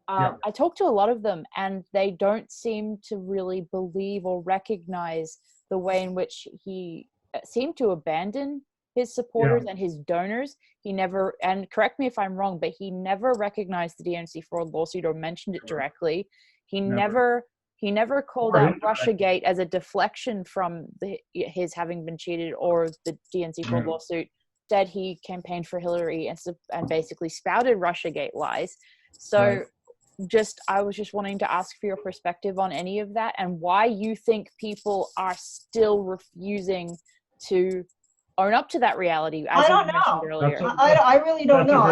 I talked to a lot of them, and they don't seem to really believe or recognize the way in which he seemed to abandon his supporters and his donors. He never, and correct me if I'm wrong, but he never recognized the DNC Fraud lawsuit or mentioned it directly. He never called out Russiagate as a deflection from his having been cheated or the DNC Fraud lawsuit. Instead, he campaigned for Hillary and basically spouted Russiagate lies. So I was just wanting to ask for your perspective on any of that and why you think people are still refusing to own up to that reality. As
I don't know.
Earlier.
I really don't know.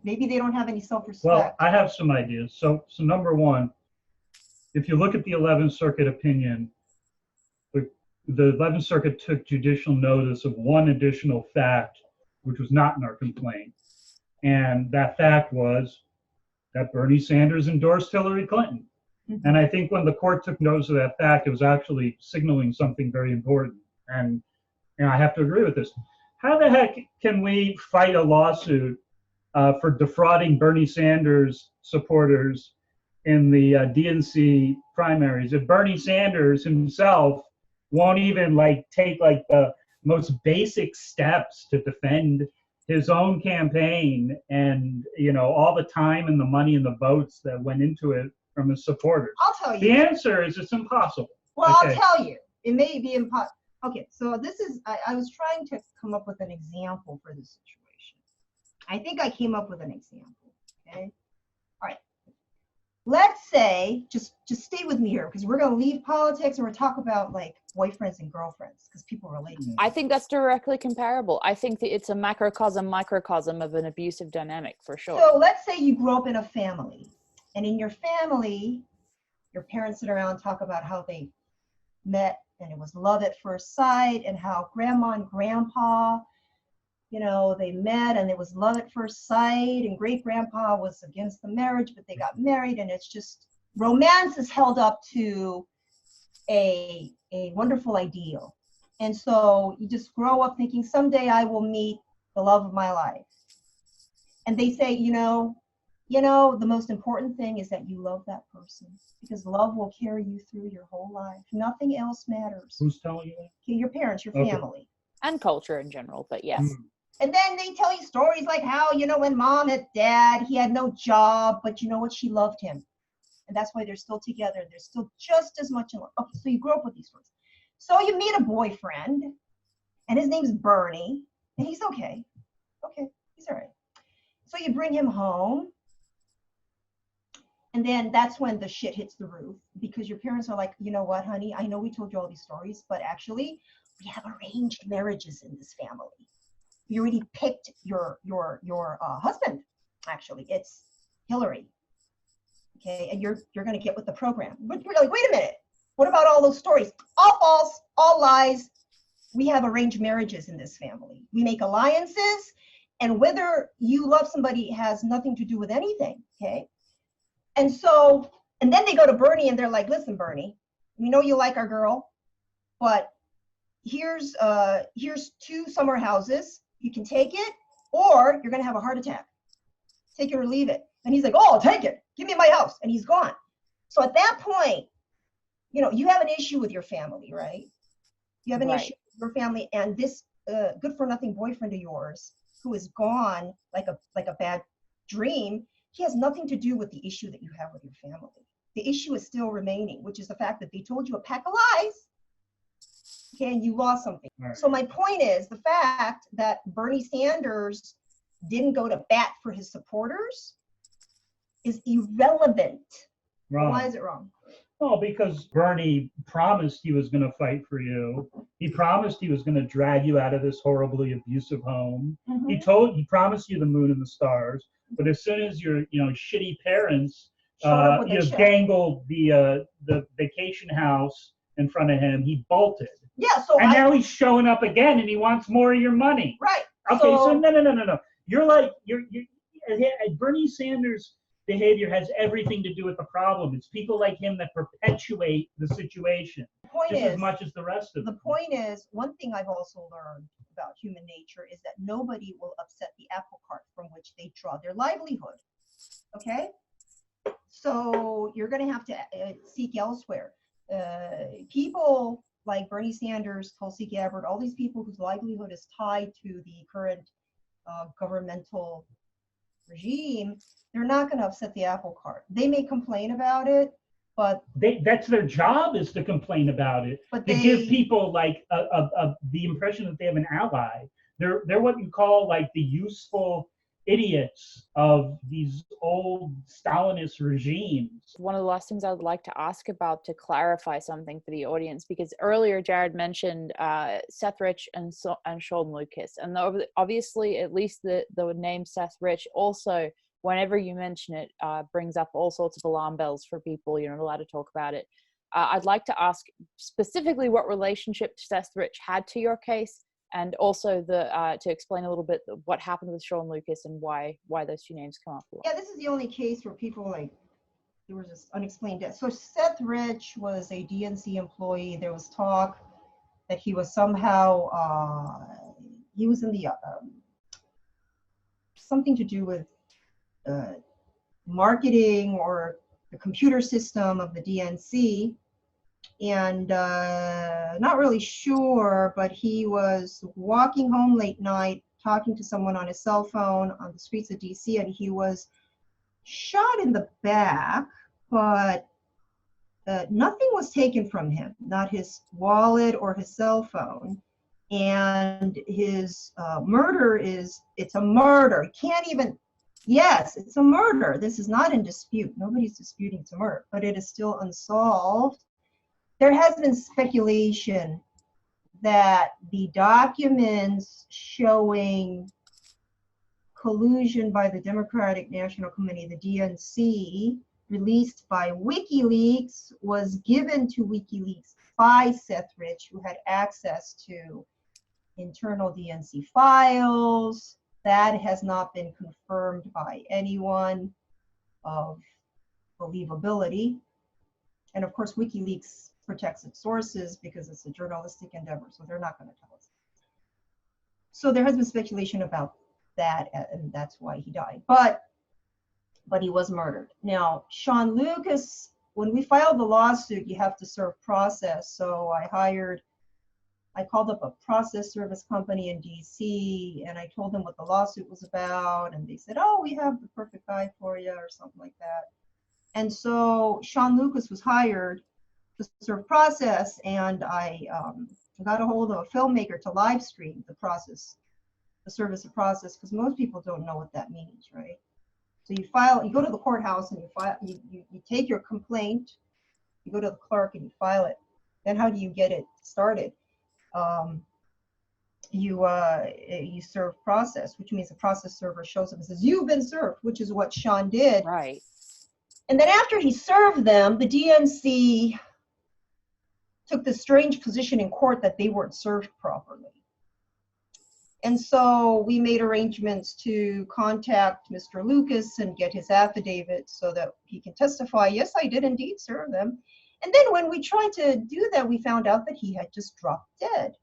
Maybe they don't have any self-respect.
Well, I have some ideas. So number one, if you look at the 11th Circuit opinion, the 11th Circuit took judicial notice of one additional fact, which was not in our complaint. And that fact was that Bernie Sanders endorsed Hillary Clinton. Mm-hmm. And I think when the court took notice of that fact, it was actually signaling something very important. And I have to agree with this. how the heck can we fight a lawsuit for defrauding Bernie Sanders supporters in the DNC primaries if Bernie Sanders himself won't even take the most basic steps to defend his own campaign and all the time and the money and the votes that went into it from his supporters?
I'll tell you.
The answer is it's impossible.
Well,
Okay.
I'll tell you. It may be impossible. Okay, so this is, I was trying to come up with an example for this situation. I think I came up with an example, okay? All right. Let's say, just stay with me here, because we're going to leave politics and we're talk about boyfriends and girlfriends, because people relate to it.
I think that's directly comparable. I think that it's a microcosm of an abusive dynamic, for sure.
So let's say you grew up in a family, and in your family, your parents sit around and talk about how they met and it was love at first sight, and how grandma and grandpa, they met and it was love at first sight, and great grandpa was against the marriage, but they got married, and it's just romance is held up to a wonderful ideal. And so you just grow up thinking someday I will meet the love of my life. And they say, the most important thing is that you love that person, because love will carry you through your whole life. Nothing else matters.
Who's telling you that?
Your parents, your family.
And culture in general, but yes.
And then they tell you stories like how, when mom and dad, he had no job, but you know what? She loved him. And that's why they're still together. They're still just as much in love. Okay, so you grow up with these stories. So you meet a boyfriend, and his name's Bernie, and he's okay. Okay, he's all right. So you bring him home. And then that's when the shit hits the roof, because your parents are like, you know what, honey, I know we told you all these stories, but actually we have arranged marriages in this family. We already picked your husband. Actually, it's Hillary. Okay, and you're going to get with the program. But you're like, wait a minute. What about all those stories? All false, all lies. We have arranged marriages in this family. We make alliances, and whether you love somebody has nothing to do with anything. Okay. And then they go to Bernie and they're like, listen, Bernie, we know you like our girl, but here's 2 summer houses. You can take it, or you're going to have a heart attack. Take it or leave it. And he's like, oh, I'll take it. Give me my house. And he's gone. So at that point, you have an issue with your family, right? You have an issue with your family, and this good for nothing boyfriend of yours, who is gone like a bad dream, he has nothing to do with the issue that you have with your family. The issue is still remaining, which is the fact that they told you a pack of lies, okay, and you lost something. Right. So my point is the fact that Bernie Sanders didn't go to bat for his supporters is irrelevant.
Wrong.
Why is it wrong?
Well, because Bernie promised he was going to fight for you. He promised he was going to drag you out of this horribly abusive home. Mm-hmm. He promised you the moon and the stars. But as soon as your shitty parents dangled the vacation house in front of him, he bolted.
Yeah.
Now he's showing up again, and he wants more of your money.
Right.
Okay. So no. You're Bernie Sanders' behavior has everything to do with the problem. It's people like him that perpetuate the situation as much as the rest of them.
The point is, one thing I've also learned about human nature is that nobody will upset the apple cart from which they draw their livelihood. Okay? So you're going to have to seek elsewhere. People like Bernie Sanders, Tulsi Gabbard, all these people whose livelihood is tied to the current governmental regime, they're not going to upset the apple cart. They may complain about it, but
that's their job, is to complain about it. But to give people the impression that they have an ally. They're what you call the useful idiots of these old Stalinist regimes.
One of the last things I would like to ask about, to clarify something for the audience, because earlier Jared mentioned Seth Rich and Sean Lucas, and obviously at least the name Seth Rich also, whenever you mention it, brings up all sorts of alarm bells for people. You're not allowed to talk about it. I'd like to ask specifically what relationship Seth Rich had to your case, and also to explain a little bit what happened with Sean Lucas and why those 2 names come up a lot.
Yeah, this is the only case where people there was just unexplained death. So Seth Rich was a DNC employee. There was talk that he was somehow he was in the something to do with marketing or the computer system of the DNC, and not really sure, but he was walking home late night, talking to someone on his cell phone on the streets of DC, and he was shot in the back, but nothing was taken from him, not his wallet or his cell phone. And his murder it's a murder. Can't even, yes, it's a murder. This is not in dispute. Nobody's disputing it's a murder, but it is still unsolved. There has been speculation that the documents showing collusion by the Democratic National Committee, the DNC, released by WikiLeaks, was given to WikiLeaks by Seth Rich, who had access to internal DNC files. That has not been confirmed by anyone of believability. And of course, WikiLeaks protects its sources because it's a journalistic endeavor, so they're not going to tell us. So there has been speculation about that, and that's why he died. But he was murdered. Now, Sean Lucas, when we filed the lawsuit, you have to serve process. So I called up a process service company in DC, and I told them what the lawsuit was about, and they said, oh, we have the perfect guy for you, or something like that. And so Sean Lucas was hired to serve process, and I got a hold of a filmmaker to live stream the process, the service of process, because most people don't know what that means, right? So you go to the courthouse and you take your complaint, you go to the clerk and you file it. Then how do you get it started? You serve process, which means the process server shows up and says, you've been served, which is what Sean did.
Right.
And then after he served them, the DNC took this strange position in court that they weren't served properly. And so we made arrangements to contact Mr. Lucas and get his affidavit so that he can testify, yes, I did indeed serve them. And then when we tried to do that, we found out that he had just dropped dead.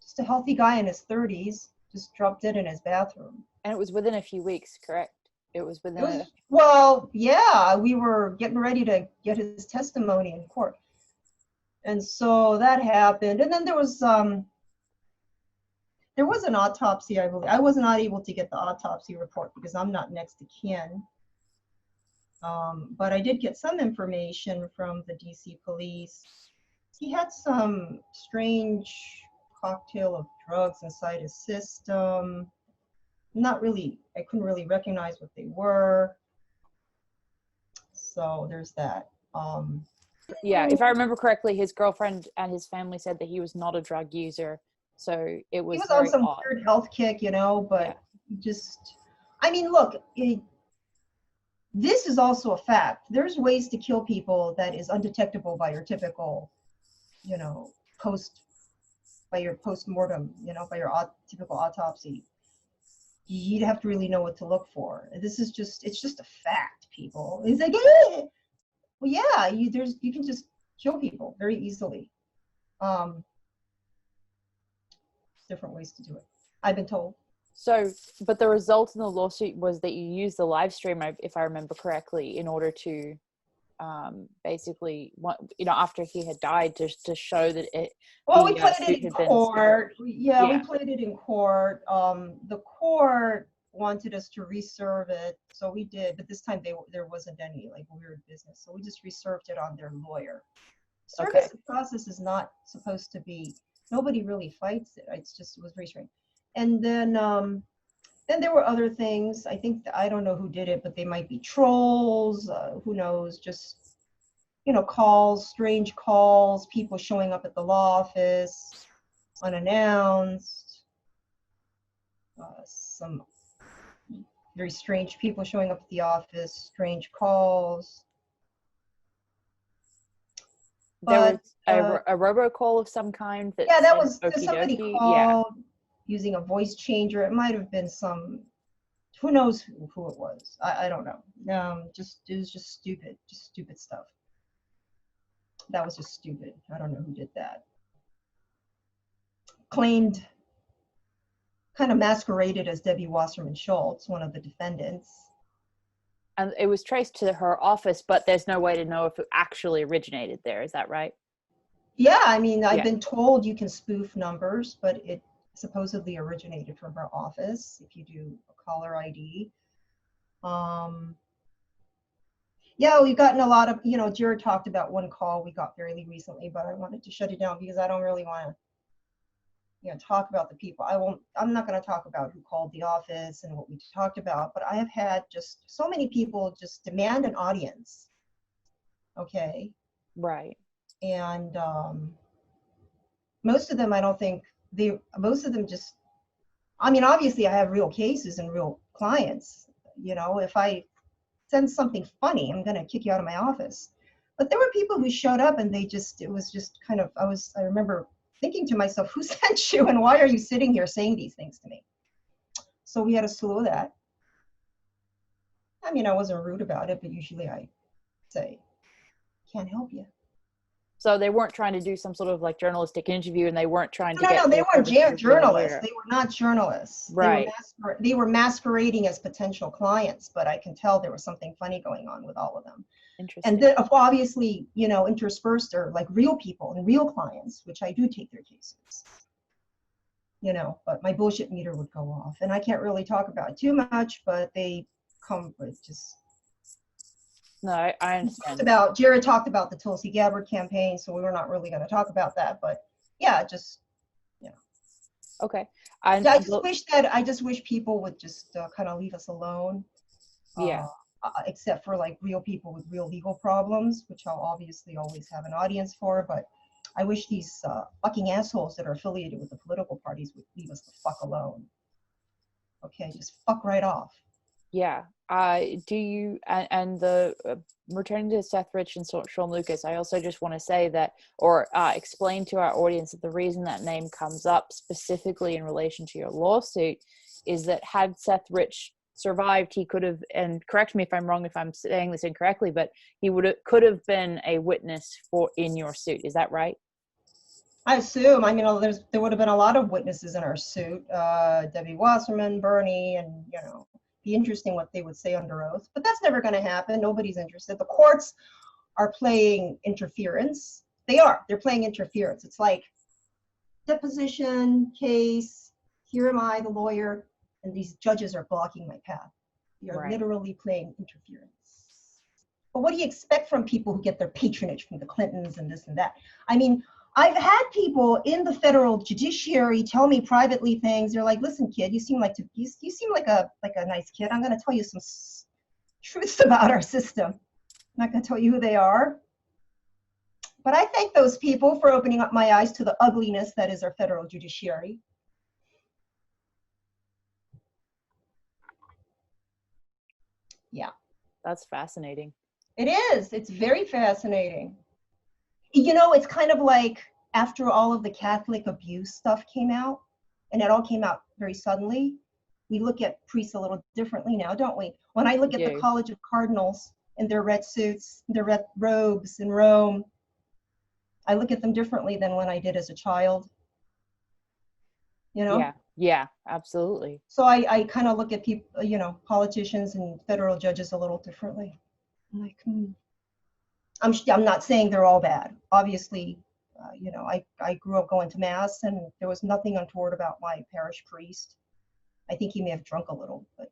Just a healthy guy in his 30s, just dropped dead in his bathroom.
And it was within a few weeks, correct? It was within
well, yeah, we were getting ready to get his testimony in court. And so that happened. And then there was an autopsy, I believe. I was not able to get the autopsy report because I'm not next to kin. But I did get some information from the DC police. He had some strange cocktail of drugs inside his system. I couldn't really recognize what they were. So there's that.
Yeah, if I remember correctly, his girlfriend and his family said that he was not a drug user. So it was.
He was on some weird health kick, but just, I mean, look, this is also a fact. There's ways to kill people that is undetectable by your typical, by your post-mortem, by your typical autopsy. You'd have to really know what to look for. It's just a fact, people. It's like, well, yeah, you can just kill people very easily. Different ways to do it, I've been told.
So, but the result in the lawsuit was that you used the live stream, if I remember correctly, in order to basically, after he had died, to show that it.
Well, we played it in court. Yeah, we played it in court. The court wanted us to reserve it, so we did. But this time there wasn't any weird business, so we just reserved it on their lawyer. Service of process is not supposed to be. Nobody really fights it. It was very strange. And then there were other things. I don't know who did it, but they might be trolls. Who knows? Just, calls, strange calls, people showing up at the law office unannounced. Some very strange people showing up at the office, strange calls.
There was a robocall of some kind.
That was somebody called using a voice changer. It might have been who knows who it was. I don't know. It was just stupid stuff. That was just stupid. I don't know who did that. claimed, kind of masqueraded as Debbie Wasserman Schultz, one of the defendants.
And it was traced to her office, but there's no way to know if it actually originated there. Is that right?
Yeah, I mean, I've
Yeah.
been told you can spoof numbers, but it supposedly originated from her office if you do a caller ID. Yeah, we've gotten a lot of, Jared talked about one call we got fairly recently, but I wanted to shut it down because I don't really want to, talk about the people. I'm not going to talk about who called the office and what we talked about, but I have had just so many people just demand an audience. Okay.
Right.
And most of them, I don't think most of them just, I mean, obviously I have real cases and real clients. If I send something funny, I'm going to kick you out of my office. But there were people who showed up and it was just kind of, I remember thinking to myself, who sent you and why are you sitting here saying these things to me? So we had a slew of that. I mean, I wasn't rude about it, but usually I say, can't help you.
So they weren't trying to do some sort of like journalistic interview, and they weren't trying to
No, they weren't journalists. They were not journalists.
Right.
They were masquerading as potential clients, but I can tell there was something funny going on with all of them.
Interesting.
And then obviously, interspersed are like real people and real clients, which I do take their cases. But my bullshit meter would go off, and I can't really talk about it too much, but they come with just.
No, I understand.
Jared talked about the Tulsi Gabbard campaign, so we were not really going to talk about that, but yeah, just,
Okay.
I just wish people would just kind of leave us alone.
Yeah.
Except for like real people with real legal problems, which I'll obviously always have an audience for, but I wish these fucking assholes that are affiliated with the political parties would leave us the fuck alone. Okay, just fuck right off.
Yeah. Do you, and the returning to Seth Rich and Sean Lucas, I also just want to say that, or explain to our audience that the reason that name comes up specifically in relation to your lawsuit is that had Seth Rich survived, he could have, and correct me if I'm wrong if I'm saying this incorrectly, but he could have been a witness in your suit. Is that right?
I assume. I mean, there would have been a lot of witnesses in our suit. Debbie Wasserman, Bernie, and be interesting what they would say under oath. But that's never going to happen. Nobody's interested. The courts are playing interference. They are. They're playing interference. It's like deposition, case, here am I, the lawyer, and these judges are blocking my path. They are literally playing interference. But what do you expect from people who get their patronage from the Clintons and this and that? I mean, I've had people in the federal judiciary tell me privately things. They're like, "Listen, kid, you seem like a nice kid. I'm going to tell you some truths about our system. I'm not going to tell you who they are." But I thank those people for opening up my eyes to the ugliness that is our federal judiciary. Yeah.
That's fascinating.
It is. It's very fascinating. It's kind of like after all of the Catholic abuse stuff came out, and it all came out very suddenly, we look at priests a little differently now, don't we? When I look at the College of Cardinals in their red suits, their red robes in Rome, I look at them differently than when I did as a child.
Yeah, absolutely.
So I kind of look at people, politicians and federal judges a little differently. I'm like, I'm not saying they're all bad. Obviously, I grew up going to mass, and there was nothing untoward about my parish priest. I think he may have drunk a little, but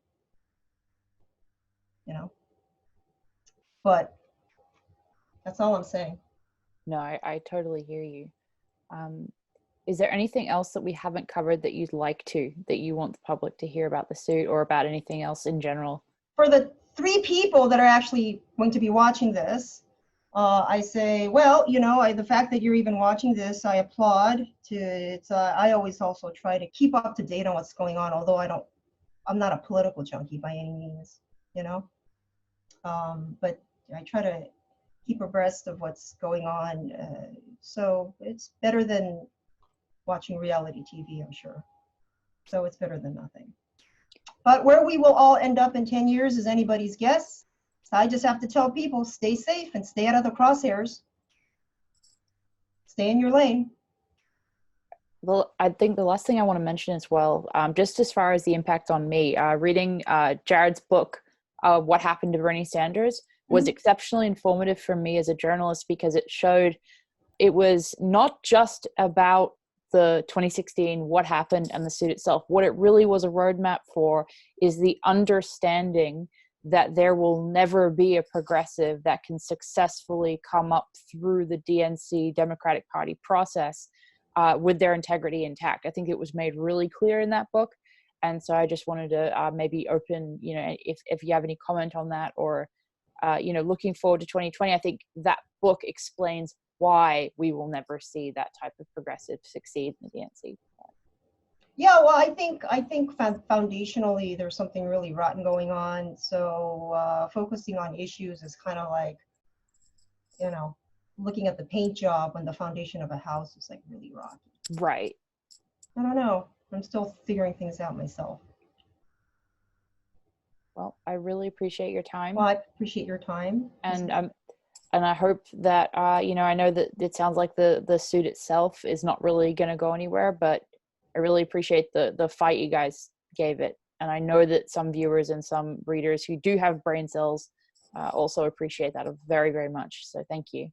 but that's all I'm saying.
No, I totally hear you. Is there anything else that we haven't covered that you'd like that you want the public to hear about the suit or about anything else in general? For
the 3 people that are actually going to be watching this, I say, well, the fact that you're even watching this, I applaud. I always also try to keep up to date on what's going on, although I'm not a political junkie by any means, but I try to keep abreast of what's going on. So it's better than watching reality TV, I'm sure. So it's better than nothing. But where we will all end up in 10 years is anybody's guess. So I just have to tell people, stay safe and stay out of the crosshairs. Stay in your lane.
Well, I think the last thing I want to mention as well, just as far as the impact on me, reading Jared's book, What Happened to Bernie Sanders, was exceptionally informative for me as a journalist, because it showed it was not just about the 2016, what happened, and the suit itself. What it really was a roadmap for is the understanding that there will never be a progressive that can successfully come up through the DNC Democratic Party process with their integrity intact. I think it was made really clear in that book. And so I just wanted to maybe open, if you have any comment on that, or, looking forward to 2020, I think that book explains why we will never see that type of progressive succeed in the DNC.
Yeah, well, I think foundationally there's something really rotten going on. So focusing on issues is kind of like, looking at the paint job when the foundation of a house is like really rocky.
Right.
I don't know. I'm still figuring things out myself.
Well, I really appreciate your time.
Well, I appreciate your time.
And I hope that, I know that it sounds like the suit itself is not really going to go anywhere, but I really appreciate the fight you guys gave it. And I know that some viewers and some readers who do have brain cells also appreciate that very, very much. So thank you.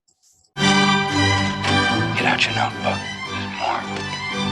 Get out your notebook. There's more.